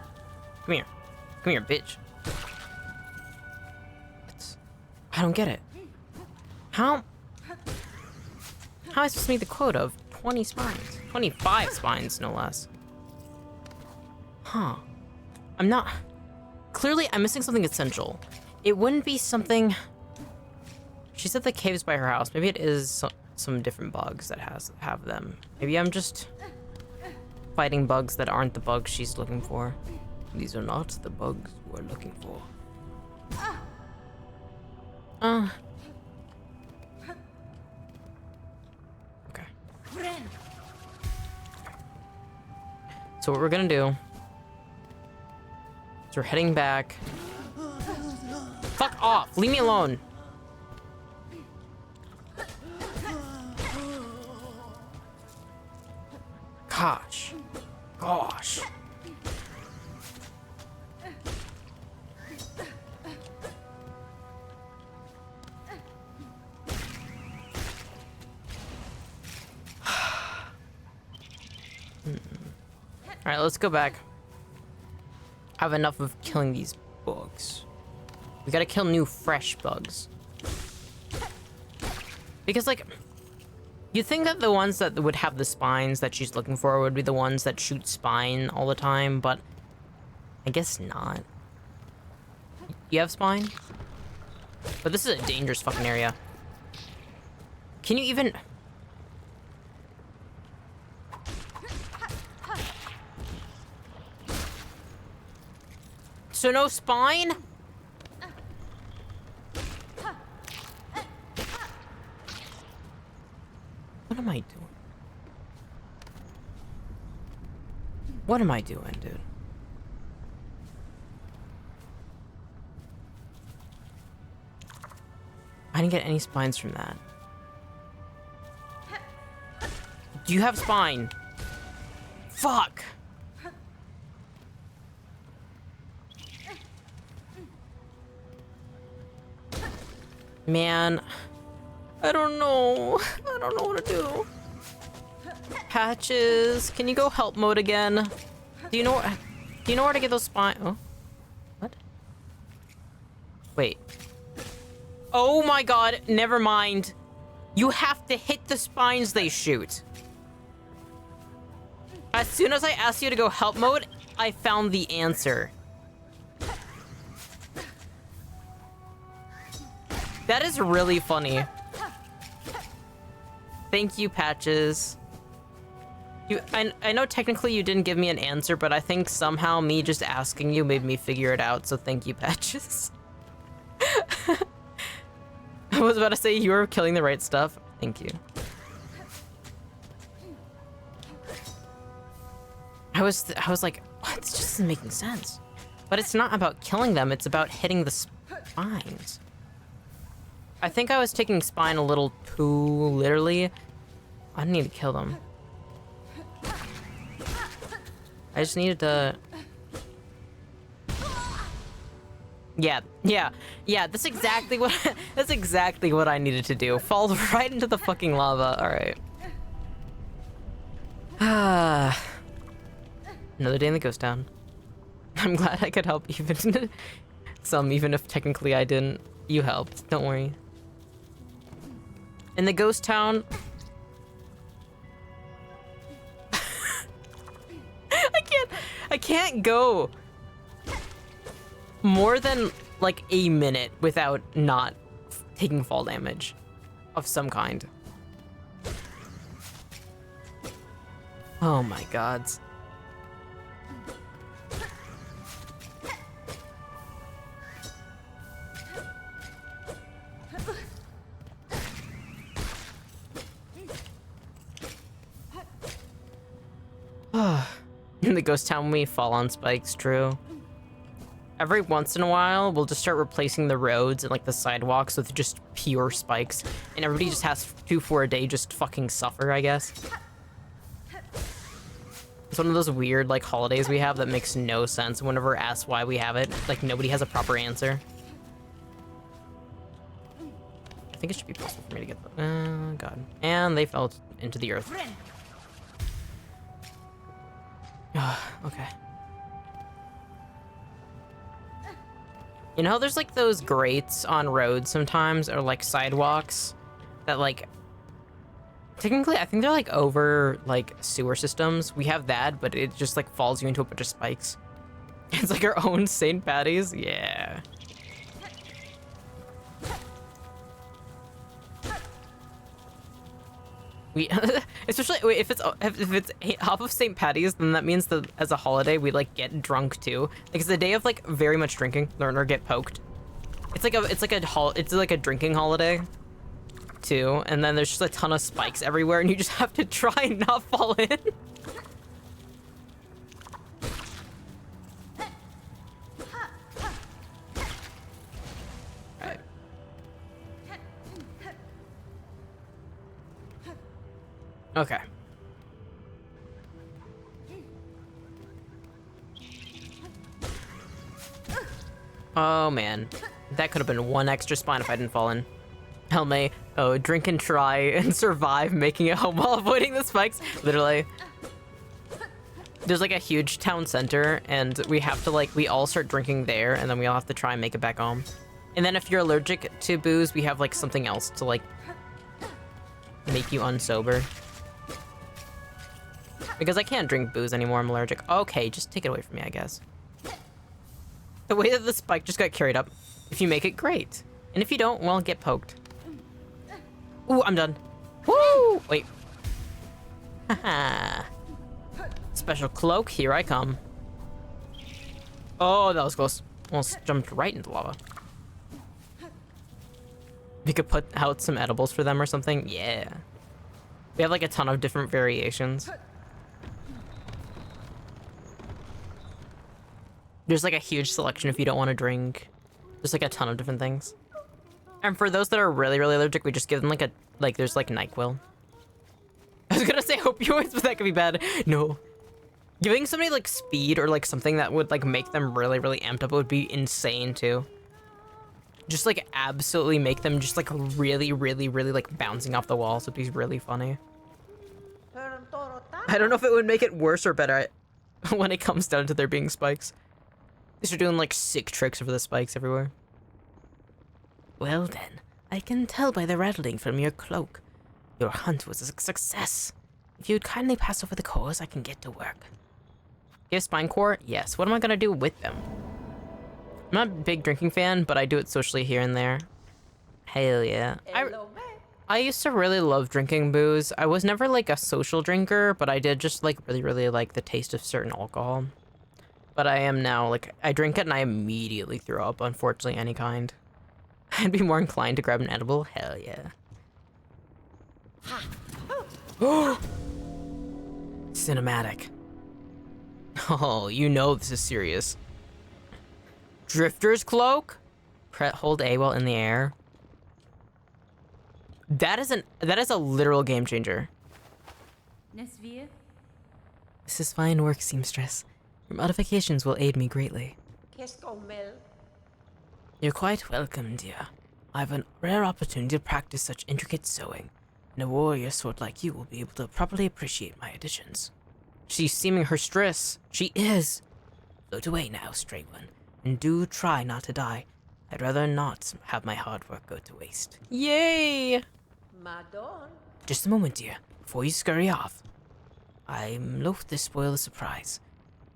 here. Come here, bitch. I don't get it. How am I supposed to meet the quota of 20 spines? 25 spines, no less. Huh. I'm not... Clearly, I'm missing something essential. It wouldn't be something... She said the cave's by her house. Maybe it is some different bugs that have them. Maybe I'm just fighting bugs that aren't the bugs she's looking for. These are not the bugs we're looking for. Okay. So what we're gonna do is we're heading back. Fuck off! Leave me alone! Gosh. Gosh. Alright, let's go back. I have enough of killing these bugs. We gotta kill new, fresh bugs. Because, like, You think that the ones that would have the spines that she's looking for would be the ones that shoot spine all the time, but I guess not. You have spine? But this is a dangerous fucking area. Can you even... So no spine? What am I doing? What am I doing, dude? I didn't get any spines from that. Do you have spine? Fuck! Man, I don't know. I don't know what to do. Patches, can you go help mode again? Do you know where to get those spine? Oh, what? Wait. Oh my god, never mind. You have to hit the spines they shoot. As soon as I asked you to go help mode, I found the answer. That is really funny. Thank you, Patches. I know technically you didn't give me an answer, but I think somehow me just asking you made me figure it out, so thank you, Patches. I was about to say you were killing the right stuff. Thank you. I was like, what? This just isn't making sense. But it's not about killing them, it's about hitting the spines. I think I was taking spine a little too literally. I didn't need to kill them. I just needed to... Yeah, that's exactly what that's exactly what I needed to do. Fall right into the fucking lava. Alright. Another day in the ghost town. I'm glad I could help even even if technically I didn't. You helped, don't worry. In the ghost town... I can't go more than like a minute without not taking fall damage of some kind. Oh my gods. In the ghost town, we fall on spikes, true. Every once in a while, we'll just start replacing the roads and like the sidewalks with just pure spikes, and everybody just has to for a day just fucking suffer, I guess. It's one of those weird like holidays we have that makes no sense. Whenever asked why we have it, like nobody has a proper answer. I think it should be possible for me to get them. God. And they fell into the earth. Okay. You know how there's like those grates on roads sometimes, or like sidewalks that like technically I think they're like over like sewer systems. We have that, but it just like falls you into a bunch of spikes. It's like our own St. Patty's. Yeah. We especially if it's half of St. Patty's, then that means that as a holiday we like get drunk too. Like it's a day of like very much drinking, learn or get poked. It's like a drinking holiday too, and then there's just a ton of spikes everywhere, and you just have to try and not fall in. Okay. Oh man, that could have been one extra spine if I didn't fall in. Helme, oh, drink and try and survive making it home while avoiding the spikes. Literally. There's like a huge town center, and we have to like, we all start drinking there, and then we all have to try and make it back home. And then if you're allergic to booze, we have like something else to like make you unsober. Because I can't drink booze anymore, I'm allergic. Okay, just take it away from me, I guess. The way that the spike just got carried up. If you make it, great. And if you don't, well, get poked. Ooh, I'm done. Woo! Wait. Haha. Special cloak, here I come. Oh, that was close. Almost jumped right into lava. We could put out some edibles for them or something. Yeah. We have like a ton of different variations. There's like a huge selection if you don't want to drink. There's like a ton of different things. And for those that are really, really allergic, we just give them there's like NyQuil. I was gonna say opioids, but that could be bad. No. Giving somebody like speed or like something that would like make them really, really amped up would be insane too. Just like absolutely make them just like really, really, really like bouncing off the walls would be really funny. I don't know if it would make it worse or better when it comes down to there being spikes. These are doing like sick tricks over the spikes everywhere. Well then, I can tell by the rattling from your cloak. Your hunt was a success. If you'd kindly pass over the cores, I can get to work. Give spine core? Yes. What am I gonna do with them? I'm not a big drinking fan, but I do it socially here and there. Hell yeah. I used to really love drinking booze. I was never like a social drinker, but I did just like really, really like the taste of certain alcohol. But I am now, like, I drink it and I immediately throw up, unfortunately, any kind. I'd be more inclined to grab an edible. Hell yeah. Cinematic. Oh, you know this is serious. Drifter's cloak? Hold A while in the air. That is a literal game changer. This is fine work, seamstress. Your modifications will aid me greatly. You're quite welcome, dear. I have a rare opportunity to practice such intricate sewing, and a warrior sort like you will be able to properly appreciate my additions. She's seeming her stress. She is. Float away now, stray one, and do try not to die. I'd rather not have my hard work go to waste. Yay! Madon. Just a moment, dear, before you scurry off. I'm loath to spoil the surprise,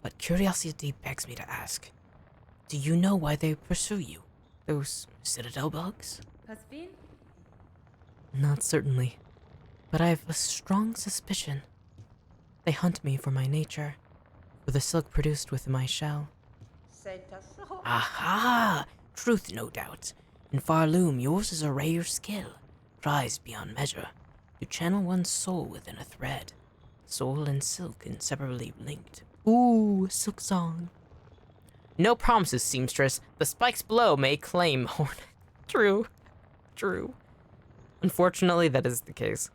but curiosity begs me to ask. Do you know why they pursue you? Those citadel bugs? Not certainly, but I have a strong suspicion. They hunt me for my nature, for the silk produced within my shell. Aha! Truth, no doubt. In Farloom, yours is a rare skill, prized beyond measure, to channel one's soul within a thread. Soul and silk inseparably linked. Ooh, Silksong. No promises, seamstress. The spikes below may claim horn. True. True. Unfortunately, that is the case.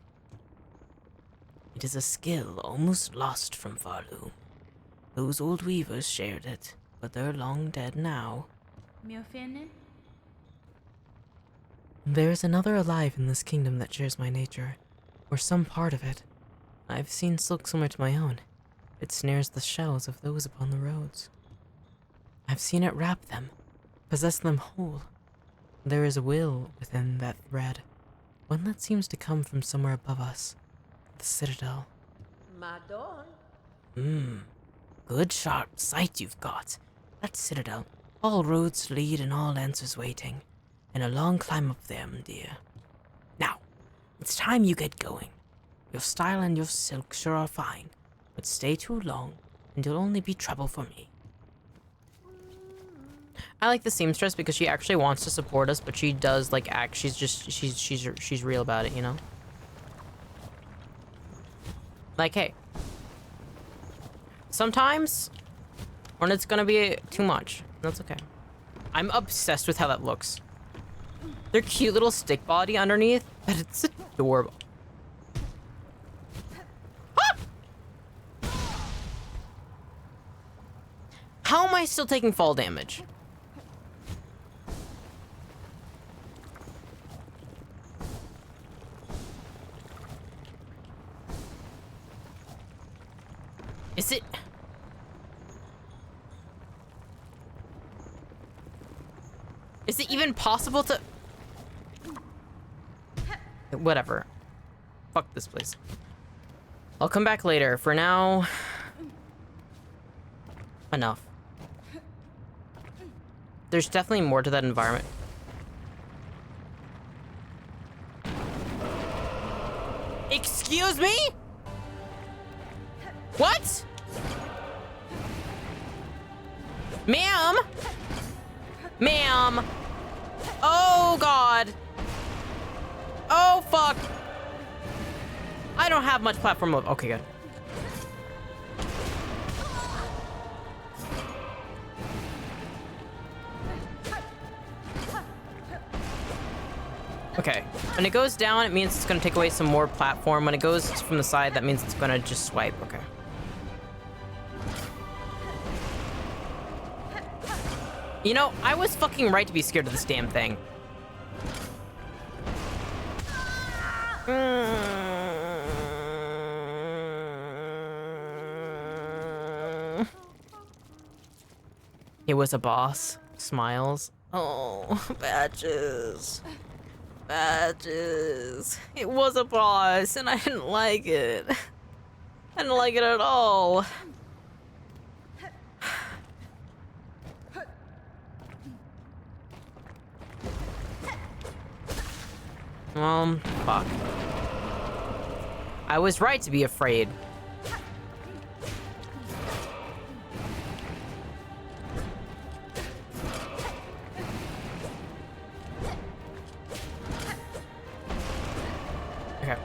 It is a skill almost lost from Farloom. Those old weavers shared it, but they're long dead now. There is another alive in this kingdom that shares my nature, or some part of it. I've seen silk similar to my own. It snares the shells of those upon the roads. I've seen it wrap them, possess them whole. There is a will within that thread, one that seems to come from somewhere above us, the citadel. Madon. Good sharp sight you've got. That citadel, all roads lead and all answers waiting, and a long climb up there, dear. Now, it's time you get going. Your style and your silk sure are fine, but stay too long, and you'll only be trouble for me. I like the seamstress because she actually wants to support us, but she does like act. She's real about it, you know. Like, hey, sometimes when it's gonna be too much, that's okay. I'm obsessed with how that looks. Their cute little stick body underneath, but it's adorable. How am I still taking fall damage? Is it? Is it even possible to? Whatever. Fuck this place. I'll come back later. For now... enough. There's definitely more to that environment. Excuse me? What? Ma'am? Ma'am? Oh, God. Oh, fuck. I don't have much platform move. Okay, good. Okay, when it goes down, it means it's gonna take away some more platform. When it goes from the side, that means it's gonna just swipe. Okay. You know, I was fucking right to be scared of this damn thing. It was a boss. Smiles. Oh, badges. Badges. It was a boss, and I didn't like it. I didn't like it at all. Fuck. I was right to be afraid. Okay.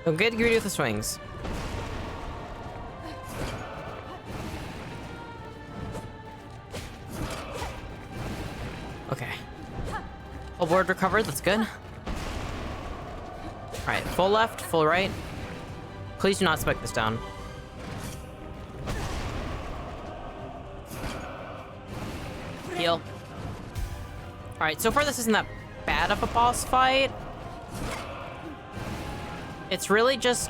Don't get greedy with the swings. Okay. Full board recovered, that's good. Alright, full left, full right. Please do not spike this down. Heal. Alright, so far this isn't that bad of a boss fight. It's really just...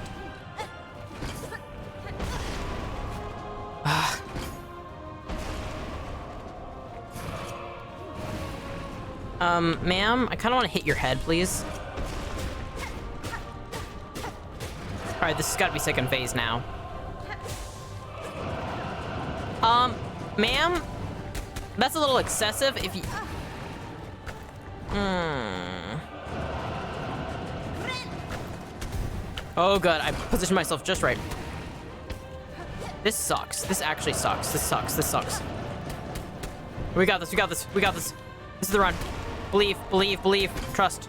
ma'am, I kind of want to hit your head, please. Alright, this has got to be second phase now. Ma'am? That's a little excessive if you... Oh, good. I positioned myself just right. This sucks. This actually sucks. This sucks. This sucks. We got this. We got this. We got this. This is the run. Believe. Believe. Believe. Trust.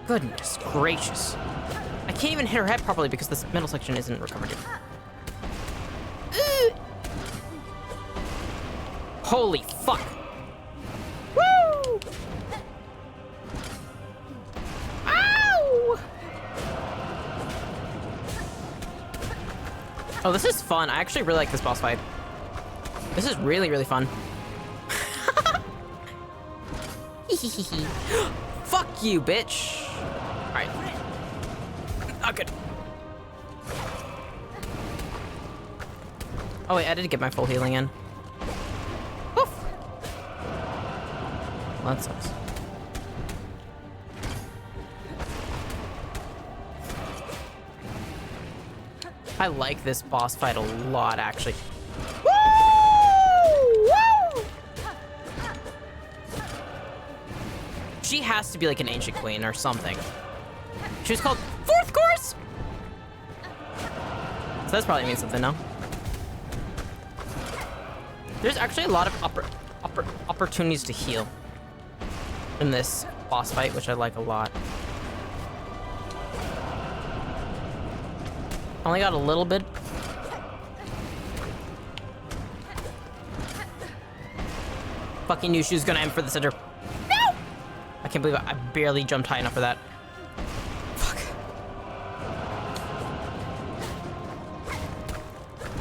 Goodness gracious. I can't even hit her head properly because this middle section isn't recovered yet. Holy fuck. Woo! Ow! Oh, this is fun. I actually really like this boss fight. This is really, really fun. Fuck you, bitch. Alright. Oh, good. Oh, wait, I didn't get my full healing in. Woof. Well, that sucks. I like this boss fight a lot, actually. Woo! Woo! She has to be like an ancient queen or something. She was called Fourth Course? So that's probably means something now. There's actually a lot of opportunities to heal in this boss fight, which I like a lot. Only got a little bit. Fucking knew she was gonna aim for the center. No! I can't believe I barely jumped high enough for that. Fuck.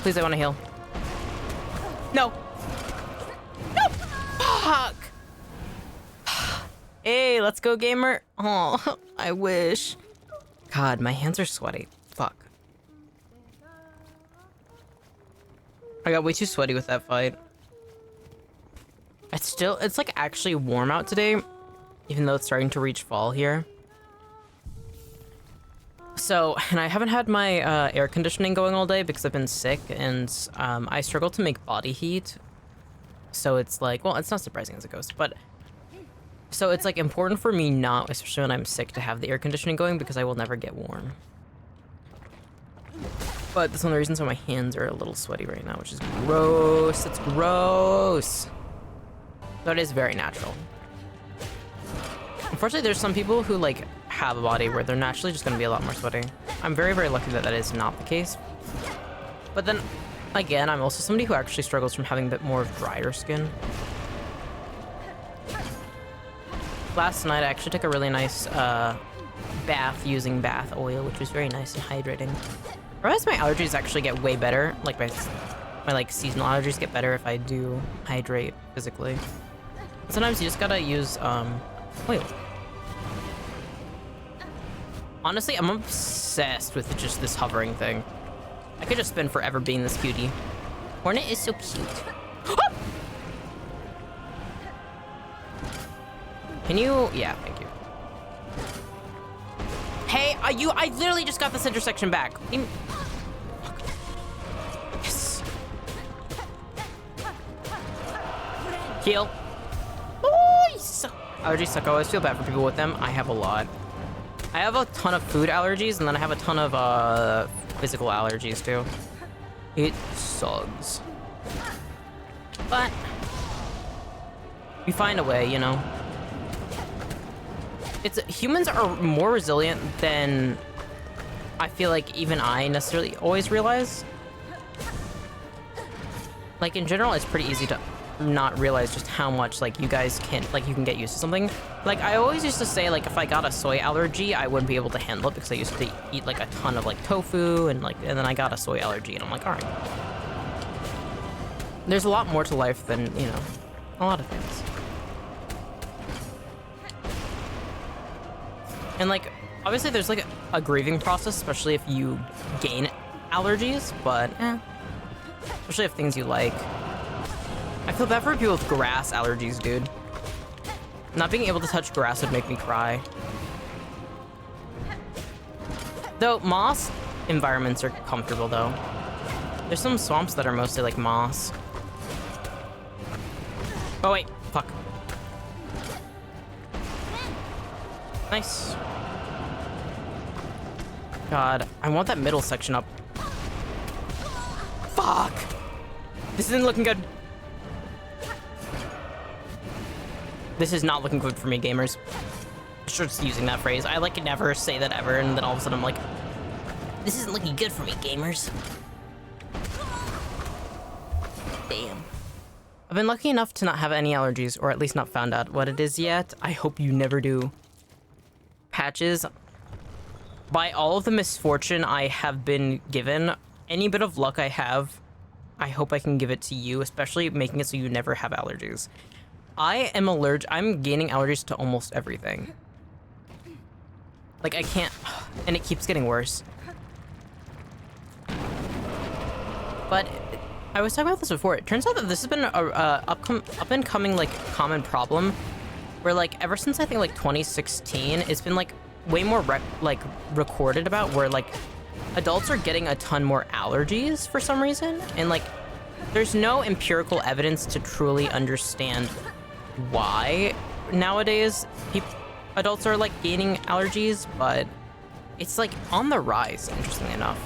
Please, I want to heal. No. No! Fuck! Hey, let's go, gamer. Oh, I wish. God, my hands are sweaty. Fuck. I got way too sweaty with that fight. It's like actually warm out today, even though it's starting to reach fall here. So, and I haven't had my air conditioning going all day because I've been sick, and I struggle to make body heat. So it's like, well, it's not surprising as a ghost, but so it's like important for me not, especially when I'm sick, to have the air conditioning going because I will never get warm. But that's one of the reasons why my hands are a little sweaty right now, which is gross. It's gross. So it is very natural. Unfortunately, there's some people who like have a body where they're naturally just gonna be a lot more sweaty. I'm very, very lucky that that is not the case. But then, again, I'm also somebody who actually struggles from having a bit more of drier skin. Last night, I actually took a really nice bath using bath oil, which was very nice and hydrating. I realized my allergies actually get way better. Like my like seasonal allergies get better if I do hydrate physically. Sometimes you just gotta use wait. Honestly, I'm obsessed with just this hovering thing. I could just spend forever being this cutie. Hornet is so cute. Can you? Yeah, thank you. Hey, I literally just got this intersection back. Yes. Heal. Nice. Allergies suck. I always feel bad for people with them. I have a lot. I have a ton of food allergies, and then I have a ton of physical allergies too. It sucks. But we find a way, you know. Humans are more resilient than I feel like even I necessarily always realize. Like in general, it's pretty easy to not realize just how much like you guys can you can get used to something. Like I always used to say like if I got a soy allergy, I wouldn't be able to handle it because I used to eat like a ton of like tofu and then I got a soy allergy and I'm like, all right. There's a lot more to life than, you know, a lot of things. And like, obviously there's like a grieving process, especially if you gain allergies, but especially if things you like. I feel bad for people with grass allergies, dude. Not being able to touch grass would make me cry. Though moss environments are comfortable though. There's some swamps that are mostly like moss. Oh wait, fuck. Nice. God, I want that middle section up. Fuck! This isn't looking good. This is not looking good for me, gamers. Just using that phrase. I like never say that ever, and then all of a sudden I'm like, this isn't looking good for me, gamers. Damn. I've been lucky enough to not have any allergies, or at least not found out what it is yet. I hope you never do. Patches. By all of the misfortune I have been given, any bit of luck I have, I hope I can give it to you, especially making it so you never have allergies. I am allergic. I'm gaining allergies to almost everything. Like I can't, and it keeps getting worse. But I was talking about this before. It turns out that this has been a up and coming like common problem, where like ever since I think like 2016, it's been like way more recorded about where like adults are getting a ton more allergies for some reason, and like there's no empirical evidence to truly understand why nowadays adults are like gaining allergies, but it's like on the rise, interestingly enough.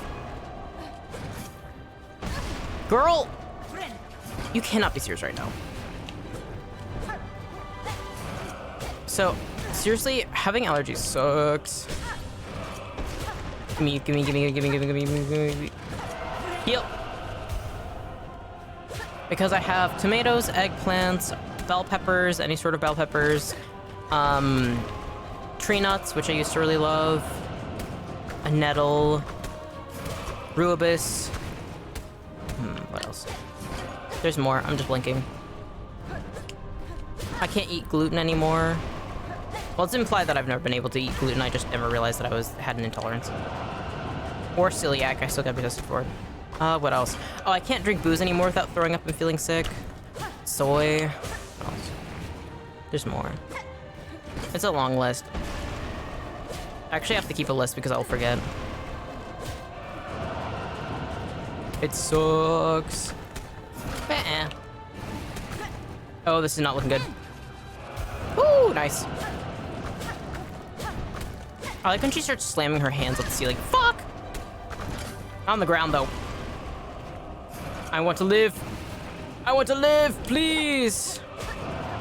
Girl, you cannot be serious right now. So seriously, having allergies sucks. Give me. Heal. Because I have tomatoes, eggplants, bell peppers, any sort of bell peppers, tree nuts, which I used to really love, a nettle, rubus. What else? There's more. I'm just blinking. I can't eat gluten anymore. Well, it's implied that I've never been able to eat gluten. I just never realized that I had an intolerance. Or celiac. I still gotta be tested for it. What else? Oh, I can't drink booze anymore without throwing up and feeling sick. Soy. What else? There's more. It's a long list. I actually have to keep a list because I'll forget. It sucks. Oh, this is not looking good. Ooh, nice. I like when she starts slamming her hands at the ceiling. Fuck! On the ground, though. I want to live. I want to live, please.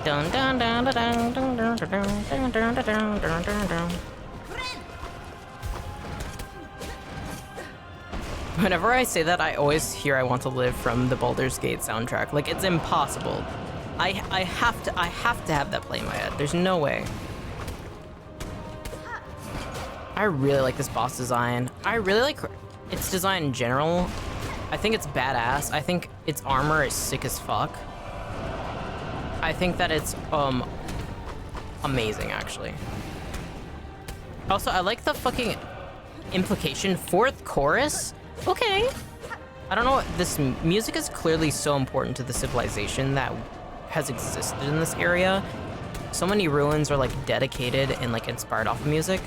Dun dun dun dun dun dun dun dun dun dun dun dun dun. Whenever I say that, I always hear "I Want to Live" from the Baldur's Gate soundtrack. Like, it's impossible. I have to have that play in my head. There's no way. I really like this boss design. I really like its design in general. I think it's badass. I think its armor is sick as fuck. I think that it's amazing, actually. Also, I like the fucking implication. Fourth chorus? Okay. I don't know. This music is clearly so important to the civilization that has existed in this area. So many ruins are like dedicated and like inspired off of music.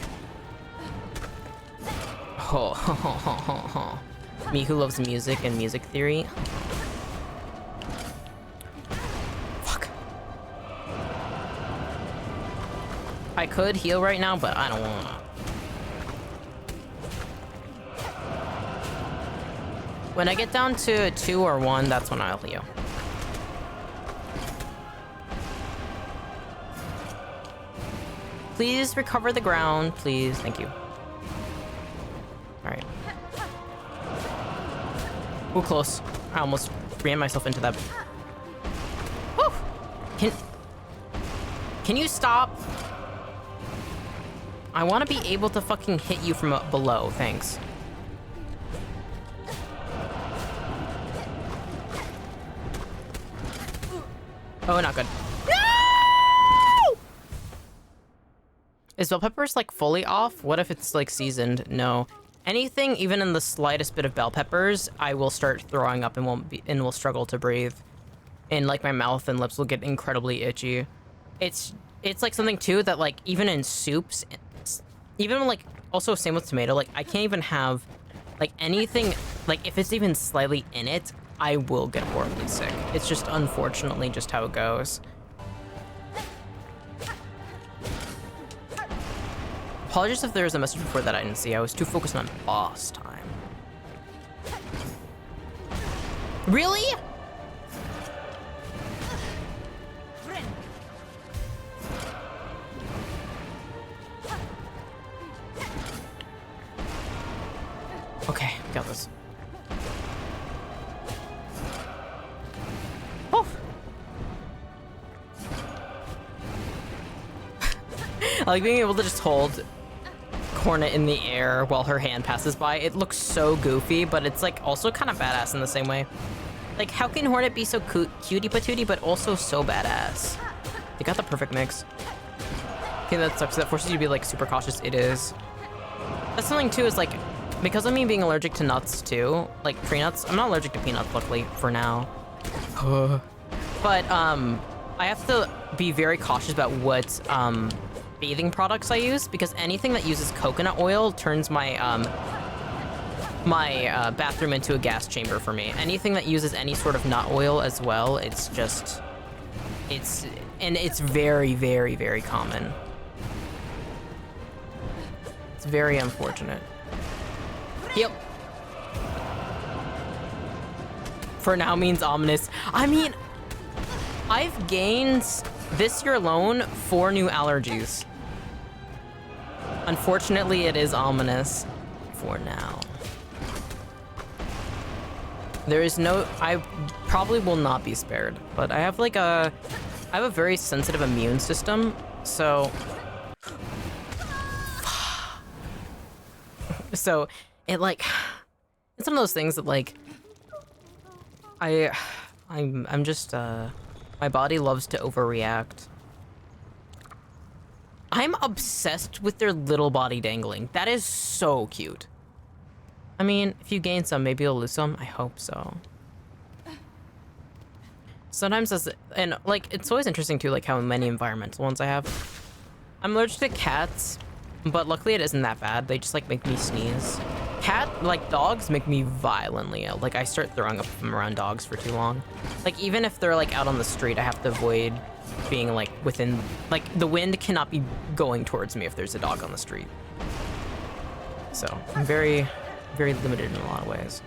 Me who loves music and music theory. Fuck. I could heal right now, but I don't wanna. When I get down to 2 or 1, that's when I'll heal. Please recover the ground, please. Thank you. Alright. Ooh, close. I almost ran myself into that. Woo! Can you stop? I want to be able to fucking hit you from below, thanks. Oh, not good. No! Is bell peppers like fully off? What if it's like seasoned? No. Anything, even in the slightest bit of bell peppers, I will start throwing up and will struggle to breathe. And like my mouth and lips will get incredibly itchy. It's like something too that like even in soups, even like also same with tomato, like I can't even have like anything, like if it's even slightly in it, I will get horribly sick. It's just unfortunately just how it goes. Apologies if there was a message before that I didn't see. I was too focused on boss time. Really? Okay, got this. Oh. I like being able to just hold Hornet in the air while her hand passes by. It looks so goofy, but it's like also kind of badass in the same way. Like, how can Hornet be so cutie patootie, but also so badass? They got the perfect mix. Okay, that sucks. That forces you to be like super cautious. It is. That's something too, is like, because of me being allergic to nuts too, like tree nuts, I'm not allergic to peanuts, luckily, for now. But, I have to be very cautious about what, bathing products I use, because anything that uses coconut oil turns my bathroom into a gas chamber for me. Anything that uses any sort of nut oil as well, it's very, very, very common. It's very unfortunate. Yep. For now means ominous. I mean, I've gained this year alone 4 new allergies. Unfortunately, it is ominous for now. There is no, I probably will not be spared, but I have like I have a very sensitive immune system, so it like, it's one of those things that like, I'm just, my body loves to overreact. I'm obsessed with their little body dangling. That is so cute. I mean, if you gain some, maybe you'll lose some. I hope so. sometimes and like, it's always interesting too, like how many environmental ones I have. I'm allergic to cats, but luckily it isn't that bad. They just like make me sneeze. Dogs make me violently ill. Like I start throwing up if I'm around dogs for too long. Like even if they're like out on the street, I have to avoid being like within, like the wind cannot be going towards me if there's a dog on the street. So I'm very, very limited in a lot of ways.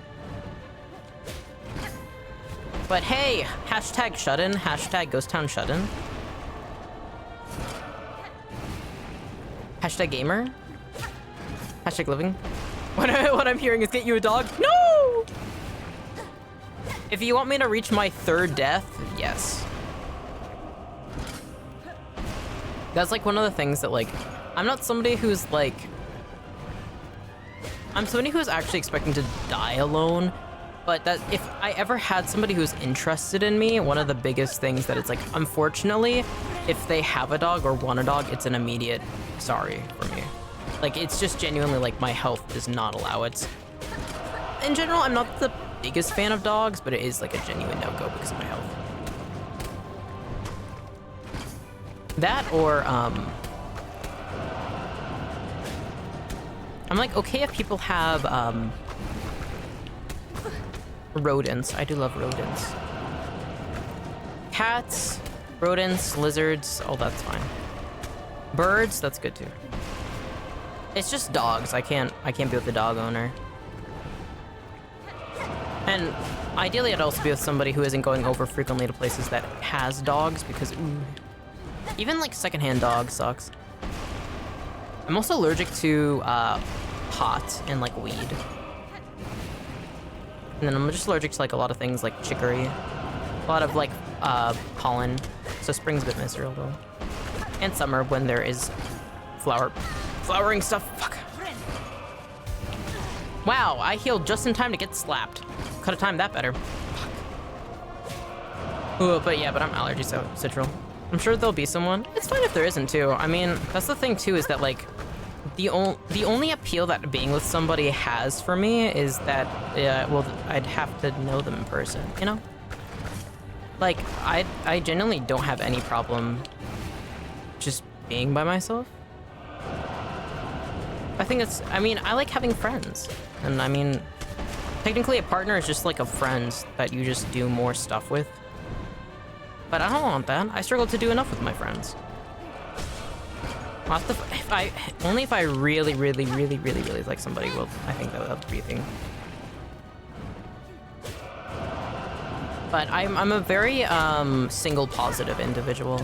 But hey, hashtag shut-in, hashtag Ghost Town shut-in. Hashtag gamer. Hashtag living. What I'm hearing is get you a dog. No! If you want me to reach my 3rd death, yes. That's like one of the things that like, I'm not somebody who's like, I'm somebody who's actually expecting to die alone, but that if I ever had somebody who's interested in me, one of the biggest things that it's like, unfortunately, if they have a dog or want a dog, it's an immediate sorry for me. Like, it's just genuinely like my health does not allow it. In general, I'm not the biggest fan of dogs, but it is like a genuine no-go because of my health. That or, I'm like, okay if people have, rodents. I do love rodents. Cats, rodents, lizards, oh, that's fine. Birds, that's good too. It's just dogs. I can't be with the dog owner. And ideally, I'd also be with somebody who isn't going over frequently to places that has dogs because even like secondhand dogs sucks. I'm also allergic to pot and like weed. And then I'm just allergic to like a lot of things like chicory, a lot of like pollen. So spring's a bit miserable. And summer when there is flowering stuff. Fuck. Wow, I healed just in time to get slapped. Could have timed that better. Fuck. Ooh, but I'm allergy citral. I'm sure there'll be someone. It's fine if there isn't too. I mean, that's the thing too, is that like the only appeal that being with somebody has for me is that well, I'd have to know them in person, you know? Like I genuinely don't have any problem just being by myself. I mean, I like having friends. And I mean, technically a partner is just like a friend that you just do more stuff with. But I don't want that. I struggle to do enough with my friends. Only if I really like somebody, will I think that would be a thing. But I'm a very single positive individual.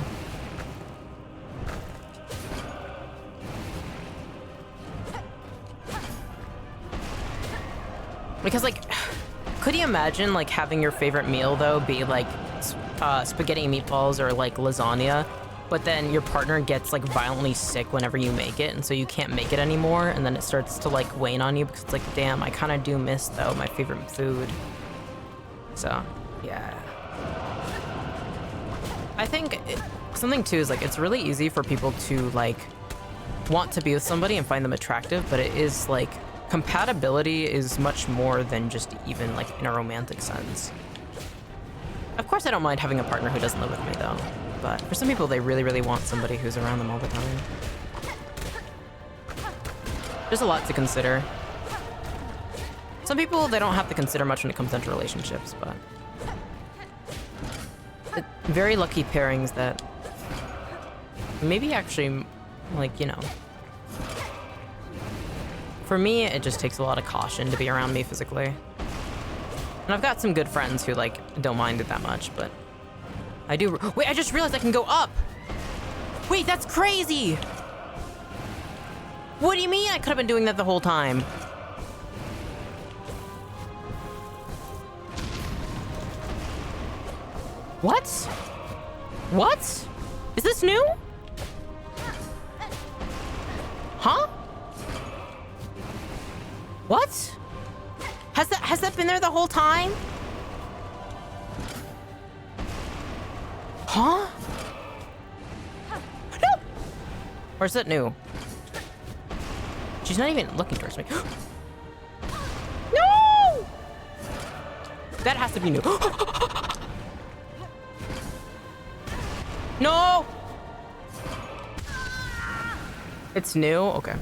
Because like, could you imagine like having your favorite meal though be like spaghetti and meatballs or like lasagna, but then your partner gets like violently sick whenever you make it, and so you can't make it anymore, and then it starts to like wane on you because it's like, damn, I kind of do miss though my favorite food. So yeah, I think something too is like, it's really easy for people to like want to be with somebody and find them attractive, but it is like, compatibility is much more than just even like in a romantic sense. Of course, I don't mind having a partner who doesn't live with me though, but for some people, they really want somebody who's around them all the time. There's a lot to consider. Some people, they don't have to consider much when it comes down to relationships, but very lucky pairings that maybe actually, like, you know, for me, it just takes a lot of caution to be around me physically. And I've got some good friends who, like, don't mind it that much, but I do. Wait, I just realized I can go up! Wait, that's crazy! What do you mean I could have been doing that the whole time? What? What? Is this new? Huh? What? Has that been there the whole time? Huh? No! Or is that new? She's not even looking towards me. No! That has to be new. No! It's new? Okay.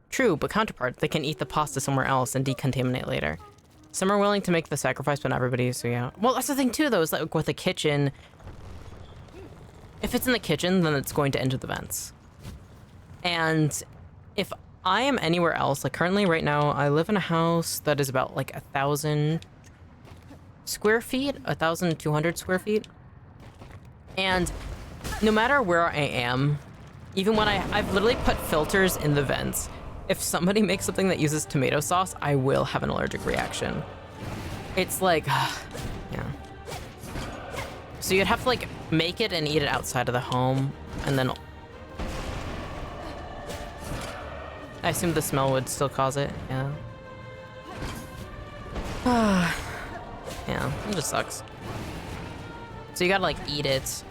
True, but counterpart, they can eat the pasta somewhere else and decontaminate later. Some are willing to make the sacrifice, but not everybody, so yeah. Well, that's the thing too, though, is like with the kitchen, if it's in the kitchen, then it's going to enter the vents. And if I am anywhere else, like currently right now, I live in a house that is about like 1,000 square feet, 1,200 square feet. And no matter where I am, even when I've literally put filters in the vents. If somebody makes something that uses tomato sauce, I will have an allergic reaction. It's like, yeah. So you'd have to like make it and eat it outside of the home, and then I assume the smell would still cause it, yeah. Yeah, it just sucks. So you gotta like eat it,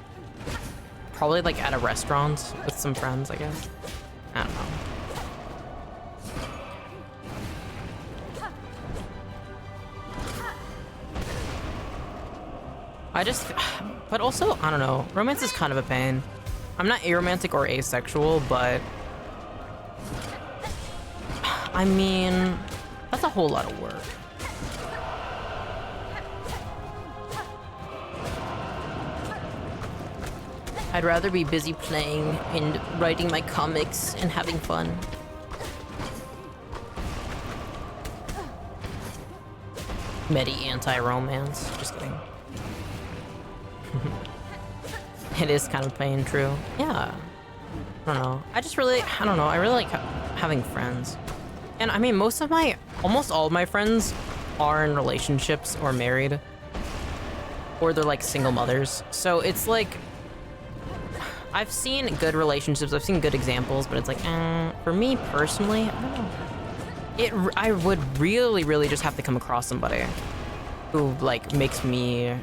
probably like at a restaurant with some friends, I guess. I don't know. But also, I don't know, romance is kind of a pain. I'm not aromantic or asexual, but I mean, that's a whole lot of work. I'd rather be busy playing and writing my comics and having fun. Mettie anti-romance, just kidding. It is kind of pain, true. Yeah. I don't know. I don't know. I really like having friends. And I mean, almost all of my friends are in relationships or married. Or they're like single mothers. So it's like, I've seen good relationships, I've seen good examples, but it's like, for me personally, I don't know. I would really, really just have to come across somebody who like makes me,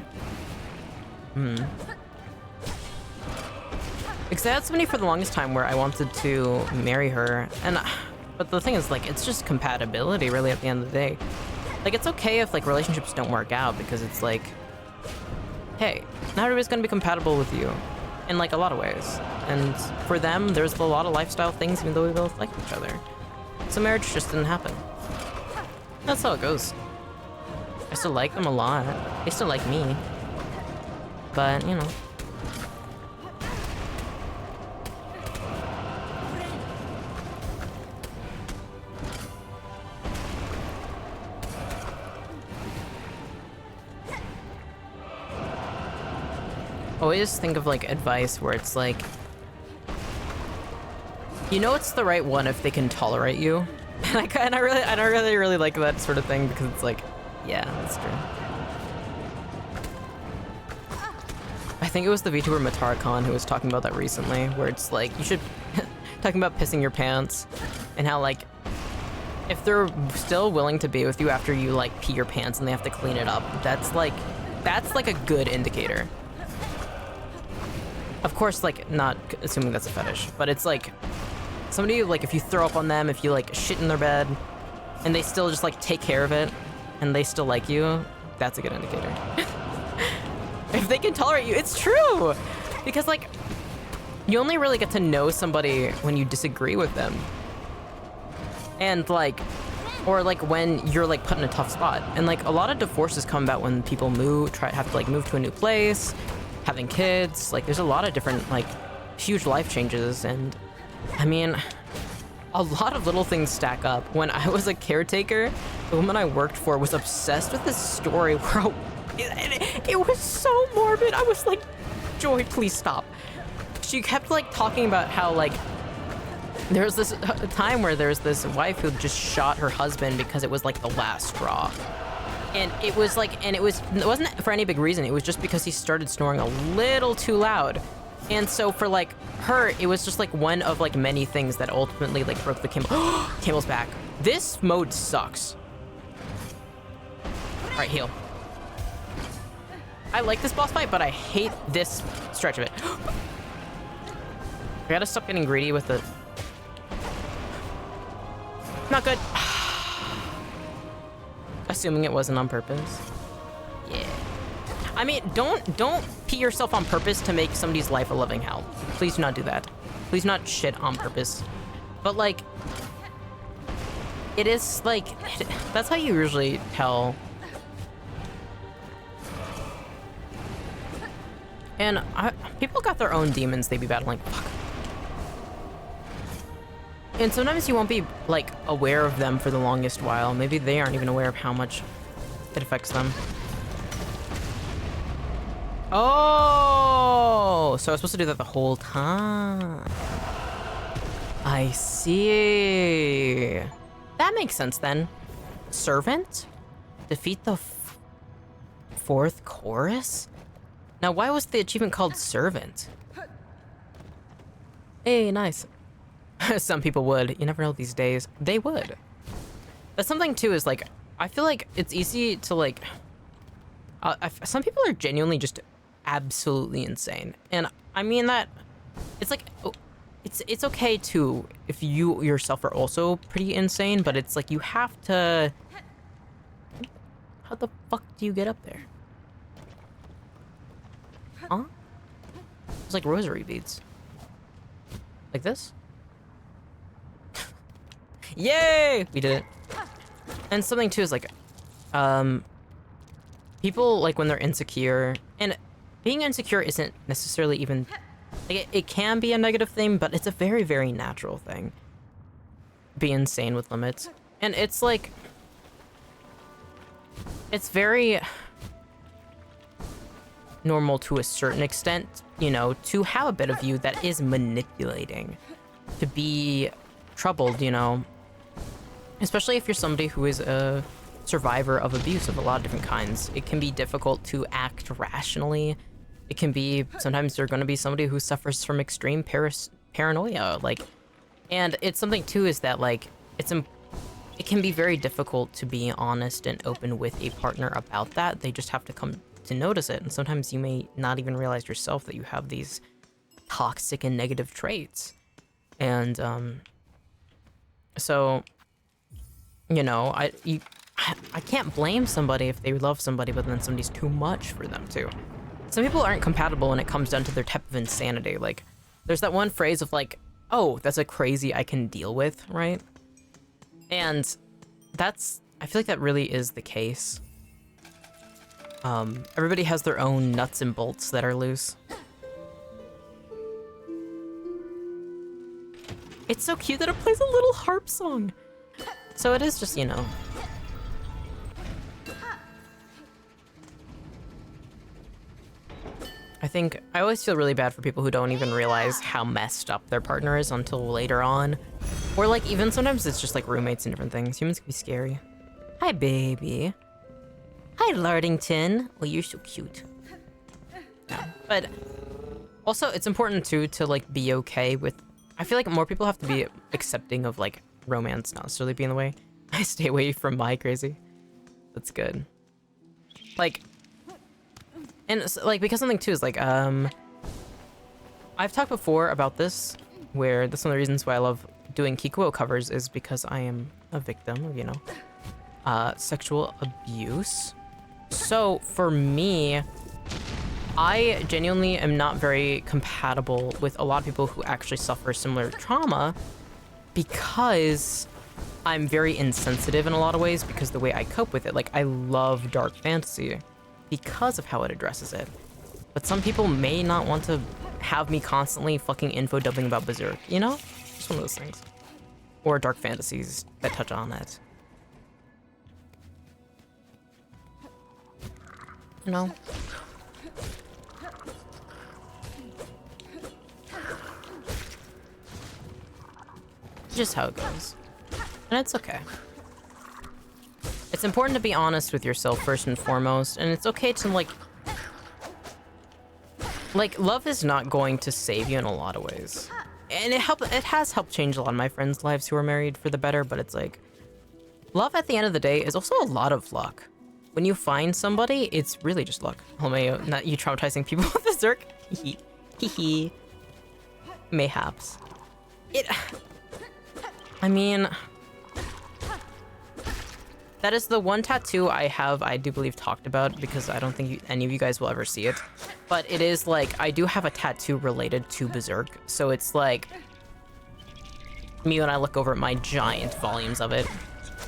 Because I had somebody for the longest time where I wanted to marry her, but the thing is, like, it's just compatibility, really, at the end of the day. Like, it's okay if, like, relationships don't work out, because it's like, hey, not everybody's gonna be compatible with you in, like, a lot of ways. And for them, there's a lot of lifestyle things, even though we both like each other. So marriage just didn't happen. That's how it goes. I still like them a lot. They still like me. But, you know. Always think of like advice where it's like, you know, it's the right one if they can tolerate you. And I really like that sort of thing, because it's like, yeah, that's true. I think it was the VTuber Matara who was talking about that recently, where it's like, you should talking about pissing your pants, and how like, if they're still willing to be with you after you like pee your pants and they have to clean it up, that's like a good indicator. Of course, like, not assuming that's a fetish, but it's like, somebody, like, if you throw up on them, if you, like, shit in their bed, and they still just, like, take care of it, and they still like you, that's a good indicator. If they can tolerate you, it's true! Because, like, you only really get to know somebody when you disagree with them. And, like, or, like, when you're, like, put in a tough spot. And, like, a lot of divorces come about when people have to, like, move to a new place, having kids, like, there's a lot of different, like, huge life changes, and, I mean, a lot of little things stack up. When I was a caretaker, the woman I worked for was obsessed with this story where it was so morbid. I was like, Joy, please stop. She kept, like, talking about how, like, there was this time where there's this wife who just shot her husband because it was, like, the last straw. And it was like, it wasn't for any big reason. It was just because he started snoring a little too loud. And so for like her, it was just like one of like many things that ultimately like broke the camel's back. This mode sucks. All right, heal. I like this boss fight, but I hate this stretch of it. I gotta stop getting greedy with it. Not good. Assuming it wasn't on purpose. Yeah. I mean, don't pee yourself on purpose to make somebody's life a living hell. Please do not do that. Please not shit on purpose. But like, it is like, that's how you usually tell. And people got their own demons they be battling. Fuck. And sometimes you won't be like aware of them for the longest while. Maybe they aren't even aware of how much it affects them. Oh, so I was supposed to do that the whole time. I see. That makes sense then. Servant? Defeat the fourth chorus? Now, why was the achievement called Servant? Hey, nice. Some people would. You never know these days. They would. That's something too, is like, I feel like it's easy to like, some people are genuinely just absolutely insane. And I mean that, it's like, it's okay too if you yourself are also pretty insane, but it's like you have to, how the fuck do you get up there? Huh? It's like rosary beads. Like this? Yay! We did it. And something too is like, people like when they're insecure, and being insecure isn't necessarily even, like it can be a negative thing, but it's a very, very natural thing. Be insane with limits. And it's like, it's very normal to a certain extent, you know, to have a bit of you that is manipulating, to be troubled, you know, especially if you're somebody who is a survivor of abuse of a lot of different kinds. It can be difficult to act rationally. It can be, sometimes you're going to be somebody who suffers from extreme paranoia, like, and it's something too is that like, it can be very difficult to be honest and open with a partner about that. They just have to come to notice it, and sometimes you may not even realize yourself that you have these toxic and negative traits. And so, you know, I can't blame somebody if they love somebody, but then somebody's too much for them too. Some people aren't compatible when it comes down to their type of insanity. Like, there's that one phrase of like, oh, that's a crazy I can deal with, right? And that's, I feel like that really is the case. Everybody has their own nuts and bolts that are loose. It's so cute that it plays a little harp song. So it is just, you know. I think I always feel really bad for people who don't even realize how messed up their partner is until later on. Or like even sometimes it's just like roommates and different things. Humans can be scary. Hi, baby. Hi, Lardington. Oh, you're so cute. Yeah. But also it's important too to like be okay with, I feel like more people have to be accepting of like romance not necessarily be in the way. I stay away from my crazy. That's good. Like, and like, because something too is like, I've talked before about this, where that's one of the reasons why I love doing Kikuo covers is because I am a victim of, you know, sexual abuse. So for me, I genuinely am not very compatible with a lot of people who actually suffer similar trauma because I'm very insensitive in a lot of ways because the way I cope with it. Like, I love dark fantasy because of how it addresses it. But some people may not want to have me constantly fucking info dubbing about Berserk, you know? Just one of those things. Or dark fantasies that touch on that. You know? Just how it goes. And it's okay. It's important to be honest with yourself first and foremost, and it's okay to like, love is not going to save you in a lot of ways. And it has helped change a lot of my friends' lives who are married for the better, but it's like, love at the end of the day is also a lot of luck. When you find somebody, it's really just luck. LMAO, not you traumatizing people with Berserk. Hee. Mayhaps. I mean, That is the one tattoo I have, I do believe, talked about, because I don't think any of you guys will ever see it. But it is like, I do have a tattoo related to Berserk. So it's like, me when I look over at my giant volumes of it.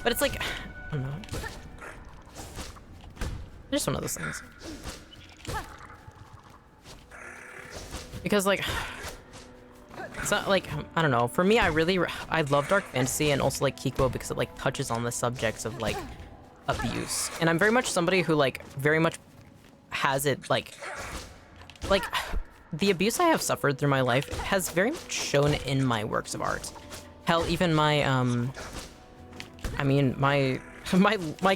But it's like, I don't know. Just one of those things. Because like, it's not like, I don't know. For me, I love dark fantasy and also like Kikwo because it like touches on the subjects of like abuse. And I'm very much somebody who like very much has it like the abuse I have suffered through my life has very much shown in my works of art. Hell, even my, I mean, my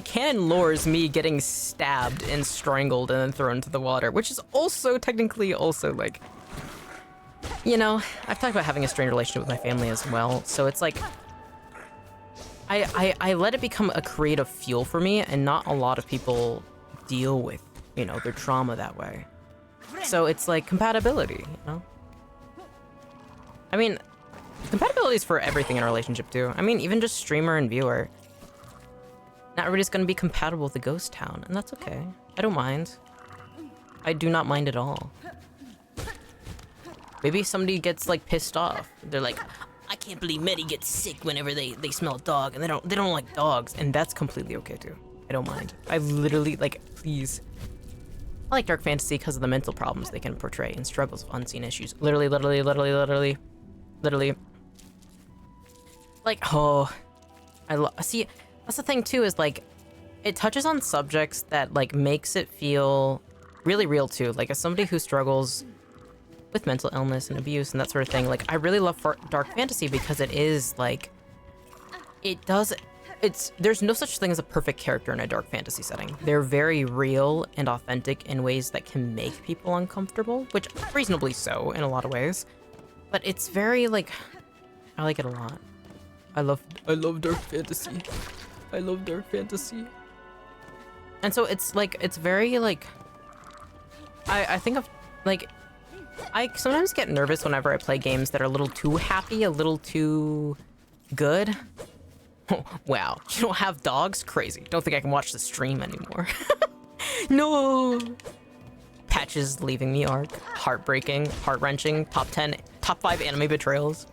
canon lore is me getting stabbed and strangled and then thrown into the water, which is also technically also like, you know, I've talked about having a strained relationship with my family as well, so it's like, I let it become a creative fuel for me, and not a lot of people deal with, you know, their trauma that way. So it's like compatibility, you know? I mean, compatibility is for everything in a relationship too. I mean, even just streamer and viewer. Not everybody's gonna be compatible with the ghost town, and that's okay. I don't mind. I do not mind at all. Maybe somebody gets like pissed off. They're like, I can't believe Mettie gets sick whenever they smell a dog, and they don't like dogs, and that's completely okay too. I don't mind. I literally like, please. I like dark fantasy because of the mental problems they can portray and struggles of unseen issues. Literally. Like, oh, see. That's the thing too, is like, it touches on subjects that like makes it feel really real too. Like, as somebody who struggles with mental illness and abuse and that sort of thing, like, I really love dark fantasy because it is like, there's no such thing as a perfect character in a dark fantasy setting. They're very real and authentic in ways that can make people uncomfortable, which reasonably so in a lot of ways. But it's very like, I like it a lot. I love dark fantasy. I love dark fantasy. And so it's like, it's very like, I think of like, I sometimes get nervous whenever I play games that are a little too happy, a little too good. Oh, wow, you don't have dogs? Crazy. Don't think I can watch the stream anymore. No. Patches leaving me arc. Heartbreaking, heart-wrenching, top 5 anime betrayals.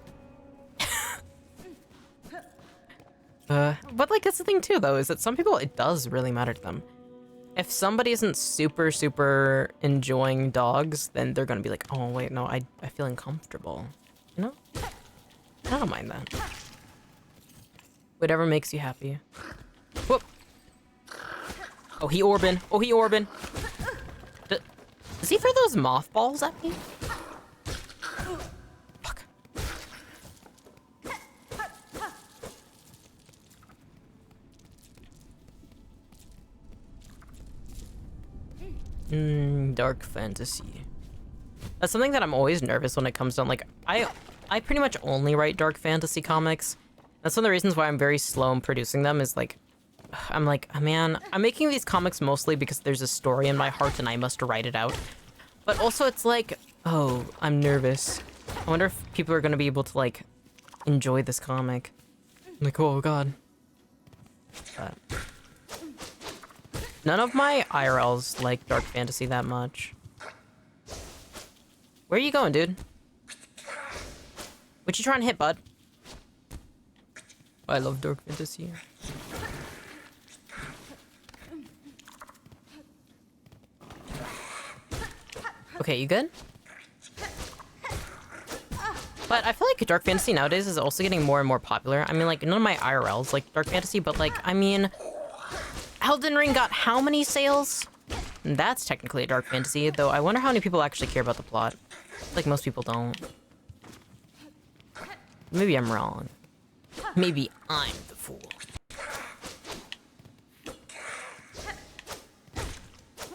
But like, that's the thing too, though, is that some people, it does really matter to them. If somebody isn't super enjoying dogs, then they're gonna be like, oh wait, no, I feel uncomfortable. You know? I don't mind that. Whatever makes you happy. Whoop! Oh, he orbing. Oh, he orbing. Does he throw those mothballs at me? Fuck. Dark fantasy. That's something that I'm always nervous when it comes down. Like, I pretty much only write dark fantasy comics. That's one of the reasons why I'm very slow in producing them, is like, I'm like, oh, man, I'm making these comics mostly because there's a story in my heart and I must write it out. But also it's like, oh, I'm nervous. I wonder if people are gonna be able to like enjoy this comic. I'm like, oh god. But none of my IRLs like dark fantasy that much. Where are you going, dude? What you trying to hit, bud? I love dark fantasy. Okay, you good? But I feel like dark fantasy nowadays is also getting more and more popular. I mean, like, none of my IRLs like dark fantasy, but like, I mean, Elden Ring got how many sales? And that's technically a dark fantasy, though I wonder how many people actually care about the plot. Like, most people don't. Maybe I'm wrong. Maybe I'm the fool.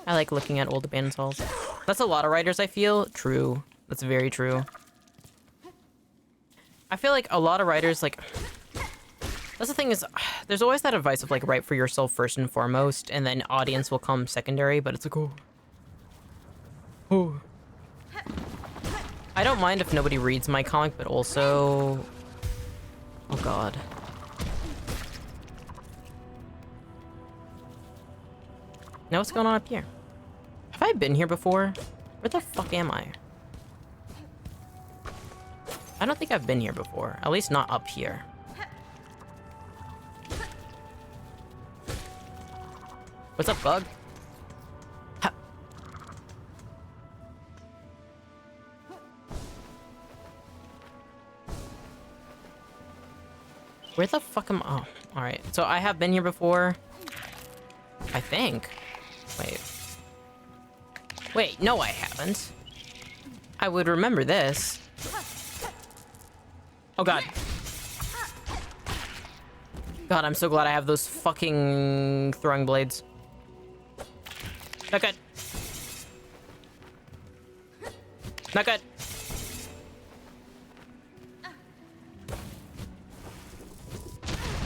I like looking at old abandoned halls. That's a lot of writers, I feel. True. That's very true. I feel like a lot of writers, like... That's the thing is, there's always that advice of, like, write for yourself first and foremost, and then audience will come secondary, but it's like, oh... Oh... I don't mind if nobody reads my comic, but also... Oh god. Now what's going on up here? Have I been here before? Where the fuck am I? I don't think I've been here before. At least not up here. What's up, bug? Ha. Where the fuck am I? Oh, alright. So I have been here before. I think. Wait, no I haven't. I would remember this. Oh god. God, I'm so glad I have those fucking throwing blades. Not good. Not good.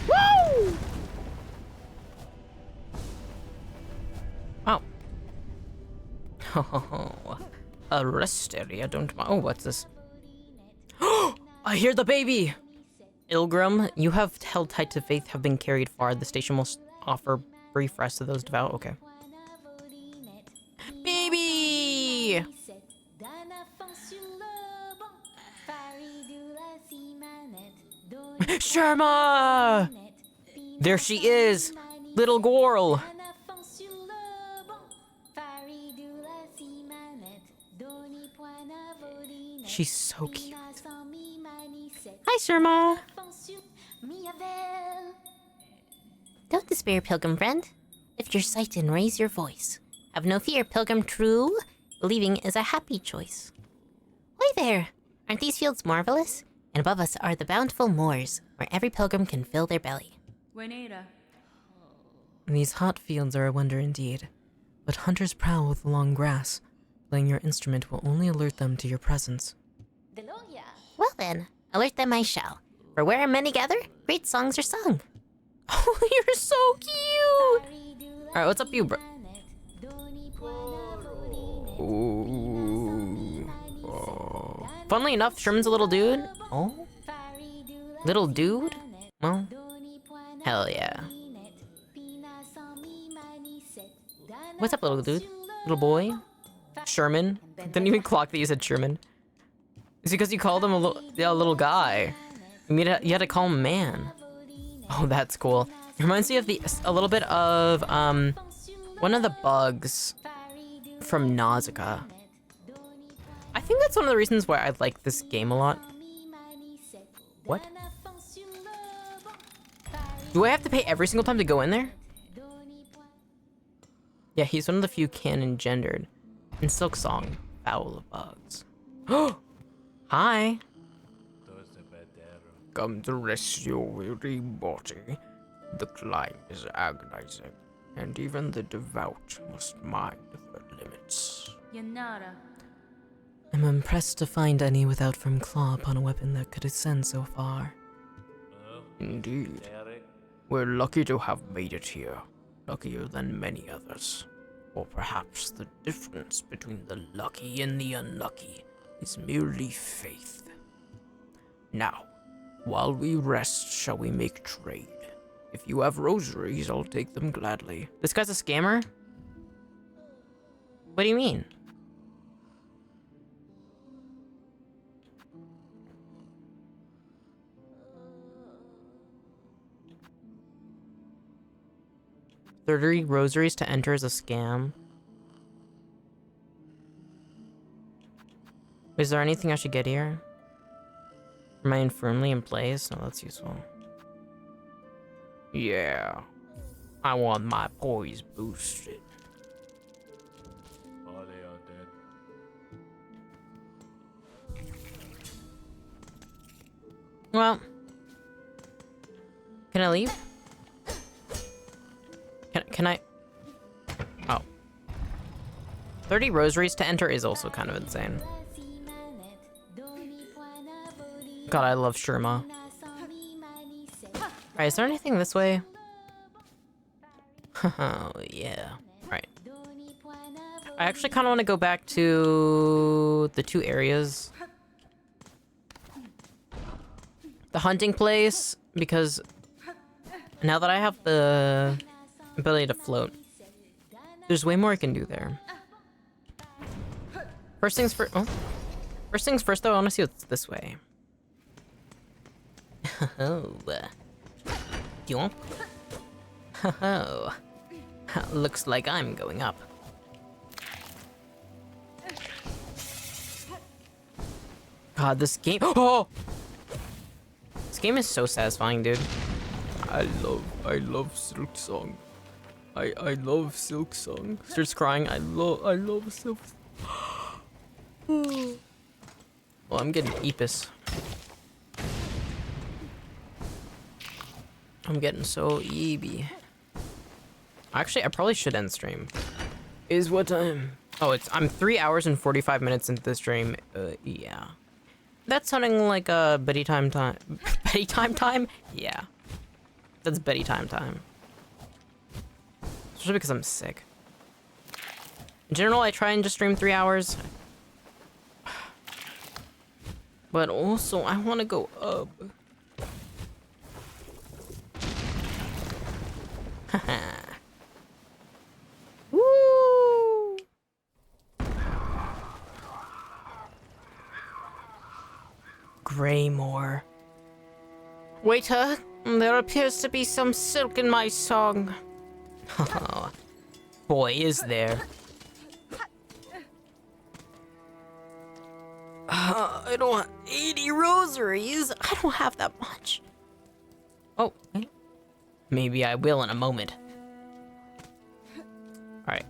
Woo! Wow. Oh, a rest area, don't mind. Oh, what's this? I hear the baby! Ilgrim, you have held tight to faith, have been carried far. The station will offer brief rest to those devout. Okay. Baby! Sherma! There she is! Little girl! She's so cute. Hi, Sherma! Don't despair, pilgrim friend. Lift your sight and raise your voice. Have no fear, pilgrim true. Believing is a happy choice. Why there! Aren't these fields marvelous? And above us are the bountiful moors, where every pilgrim can fill their belly. These hot fields are a wonder indeed. But hunters prowl with the long grass. Playing your instrument will only alert them to your presence. Well then, alert them I shall. For where many gather, great songs are sung. Oh, you're so cute! Alright, what's up you, bro? Ooh. Oh. Funnily enough, Sherman's a little dude. Oh? Little dude? Well, hell yeah. What's up, little dude? Little boy? Sherman? Didn't even clock that you said Sherman. It's because you called him a little guy. You had to call him man. Oh, that's cool. It reminds me of a little bit of one of the bugs from Nausicaa. I think that's one of the reasons why I like this game a lot. What? Do I have to pay every single time to go in there? Yeah, he's one of the few canon gendered. In Silksong, foul of bugs. Oh! Hi! Come to rest your weary body. The climb is agonizing, and even the devout must mind their limits. I'm impressed to find any without firm claw upon a weapon that could ascend so far. Indeed. We're lucky to have made it here. Luckier than many others. Or perhaps the difference between the lucky and the unlucky is merely faith. Now, while we rest, shall we make trade? If you have rosaries, I'll take them gladly. This guy's a scammer? What do you mean? $30 rosaries to enter is a scam. Is there anything I should get here? Remain firmly in place? No, that's useful. Yeah. I want my poise boosted. Oh, they are dead. Well. Can I leave? Can I? Oh. 30 rosaries to enter is also kind of insane. God, I love Sherma. Alright, is there anything this way? Oh, yeah. Alright. I actually kind of want to go back to the two areas. The hunting place, because now that I have the ability to float, There's way more I can do there. First things first. Oh. First things first, though, I want to see what's this way. Oh. Yomp. Oh. Looks like I'm going up. God, this game. Oh! This game is so satisfying, dude. I love Silksong. I love Silksong. Starts crying. I love Silksong. Oh, I'm getting Epis. I'm getting so EB. Actually, I probably should end stream. Is what time? Oh, I'm 3 hours and 45 minutes into the stream. Yeah. That's sounding like a Betty time. Betty time? Yeah. That's Betty time. Especially because I'm sick. In general, I try and just stream 3 hours. But also, I want to go up. Woo! Greymore. Waiter, there appears to be some silk in my song. Boy, is there. I don't want 80 rosaries. I don't have that much. Oh, maybe I will in a moment. Alright.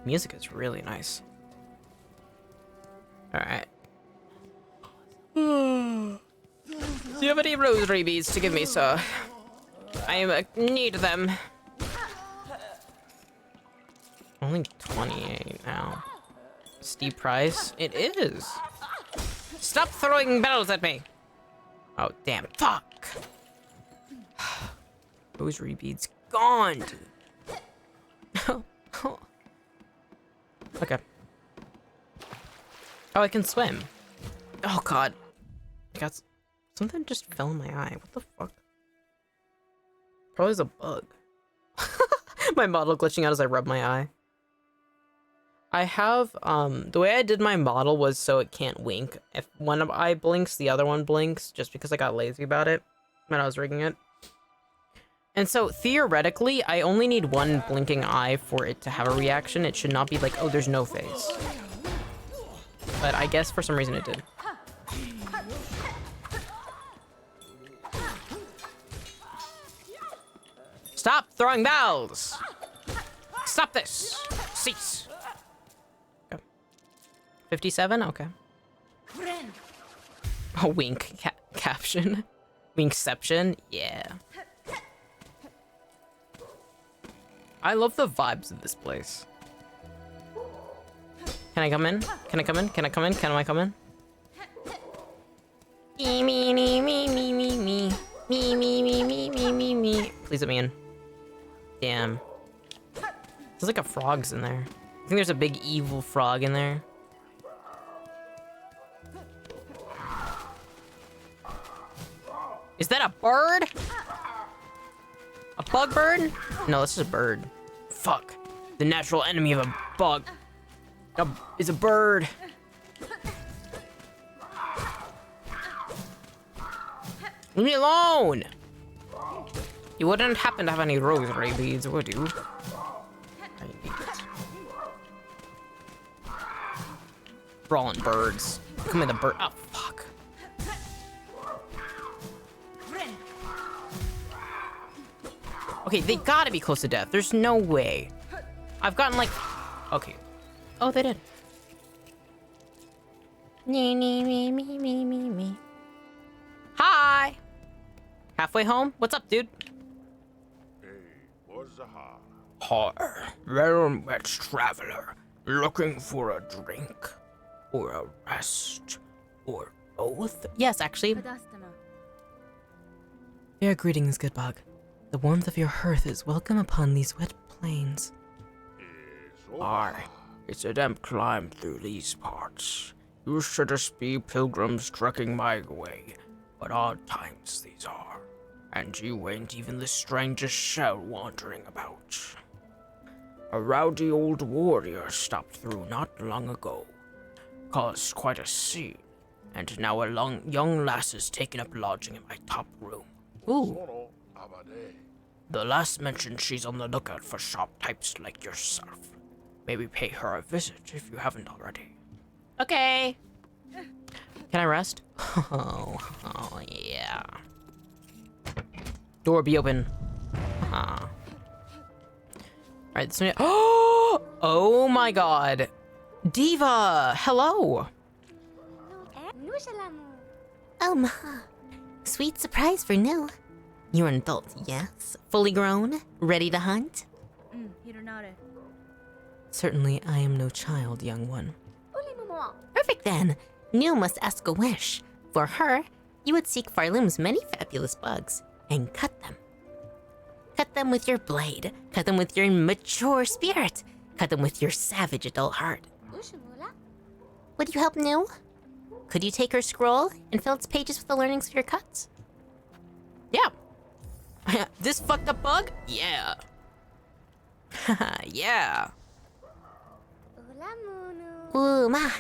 Music is really nice. Alright. Do you have any rosary beads to give me, sir? I need them. Only 28 now. Steep price? It is. Stop throwing bells at me. Oh, damn. Fuck. Rosary beads gone, dude. Okay. Oh, I can swim. Oh, God. I got something just fell in my eye. What the fuck? Probably is a bug. My model glitching out as I rub my eye. I have, the way I did my model was so it can't wink. If one eye blinks, the other one blinks, just because I got lazy about it when I was rigging it. And so, theoretically, I only need one blinking eye for it to have a reaction. It should not be like, oh, there's no face. But I guess for some reason it did. Stop throwing bells! Stop this! Cease! Okay. 57? Okay. A wink caption. Winkception? Yeah. I love the vibes of this place. Can I come in? Can I come in? Can I come in? Can I come in? Me, me, me, me, me, me, me. Me, me, me, me, me, me, me. Please let me in. Damn. There's like a frog's in there. I think there's a big evil frog in there. Is that a bird? A bug bird? No, this is a bird. Fuck. The natural enemy of a bug is a bird. Leave me alone! You wouldn't happen to have any rosary beads, would you? I need it. Brawling birds. Come in the bird. Oh, fuck. Okay, they gotta be close to death. There's no way. I've gotten like... Okay. Oh, they did. Me, me, me, me, me, me, me. Hi! Halfway home? What's up, dude? Hey, what's the Hi, well-met traveler. Looking for a drink? Or a rest? Or both? Yes, actually. Your greetings, good bug. The warmth of your hearth is welcome upon these wet plains. Aye, it's a damp climb through these parts. You shouldst be pilgrims trekking my way, but odd times these are, and you ain't even the strangest shell wandering about. A rowdy old warrior stopped through not long ago. Caused quite a scene. And now a young lass is taking up lodging in my top room. Ooh. Sono abade. The lass mentioned she's on the lookout for sharp types like yourself. Maybe pay her a visit if you haven't already. Okay. Can I rest? Oh, yeah. Door be open. Alright, this one. Oh my god. Diva! Hello! Oh, ma. Sweet surprise for new. You're an adult, yes? Fully grown? Ready to hunt? Certainly, I am no child, young one. Perfect then. New must ask a wish. For her, you would seek Farloom's many fabulous bugs and cut them. Cut them with your blade. Cut them with your mature spirit. Cut them with your savage adult heart. Would you help New? Could you take her scroll and fill its pages with the learnings of your cuts? Yeah. This fucked up bug? Yeah. Yeah. Ooh, ma.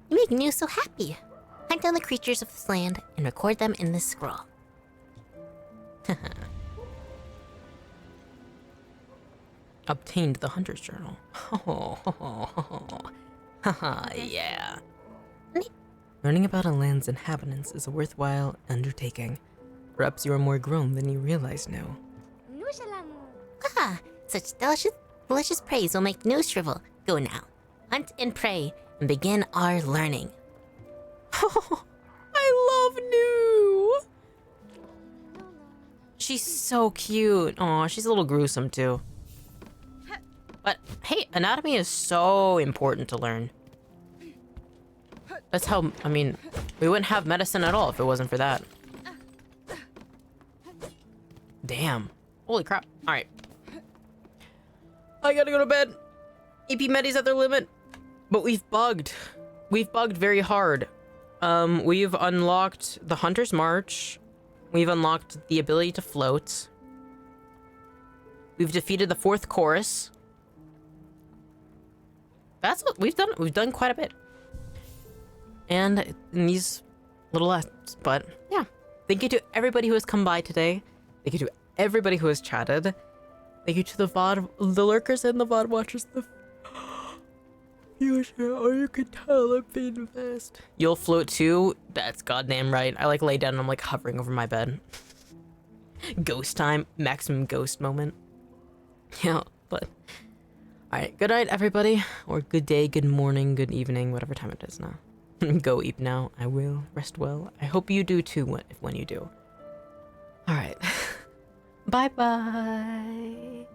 You make New so happy. Hunt down the creatures of this land and record them in this scroll. Obtained the Hunter's Journal. Yeah. Learning about a land's inhabitants is a worthwhile undertaking. Perhaps you are more grown than you realize now. Ah, such delicious praise will make New shrivel. Go now. Hunt and pray and begin our learning. I love New! She's so cute. Aw, she's a little gruesome too. But hey, anatomy is so important to learn. That's how, I mean, we wouldn't have medicine at all if it wasn't for that. Damn. Holy crap. Alright. I gotta go to bed. EP Meddy's at their limit. But we've bugged. We've bugged very hard. We've unlocked the Hunter's March. We've unlocked the ability to float. We've defeated the 4th chorus. That's what we've done. We've done quite a bit. And in these little lessons, but yeah. Thank you to everybody who has come by today. Thank you to everybody who has chatted. Thank you to the lurkers and the VOD watchers. You can tell I'm fading fast. You'll float too? That's goddamn right. I like lay down and I'm like hovering over my bed. Ghost time. Maximum ghost moment. Yeah, but... Alright, good night everybody. Or good day, good morning, good evening, whatever time it is now. Go eat now. I will. Rest well. I hope you do too when you do. Alright. Bye-bye.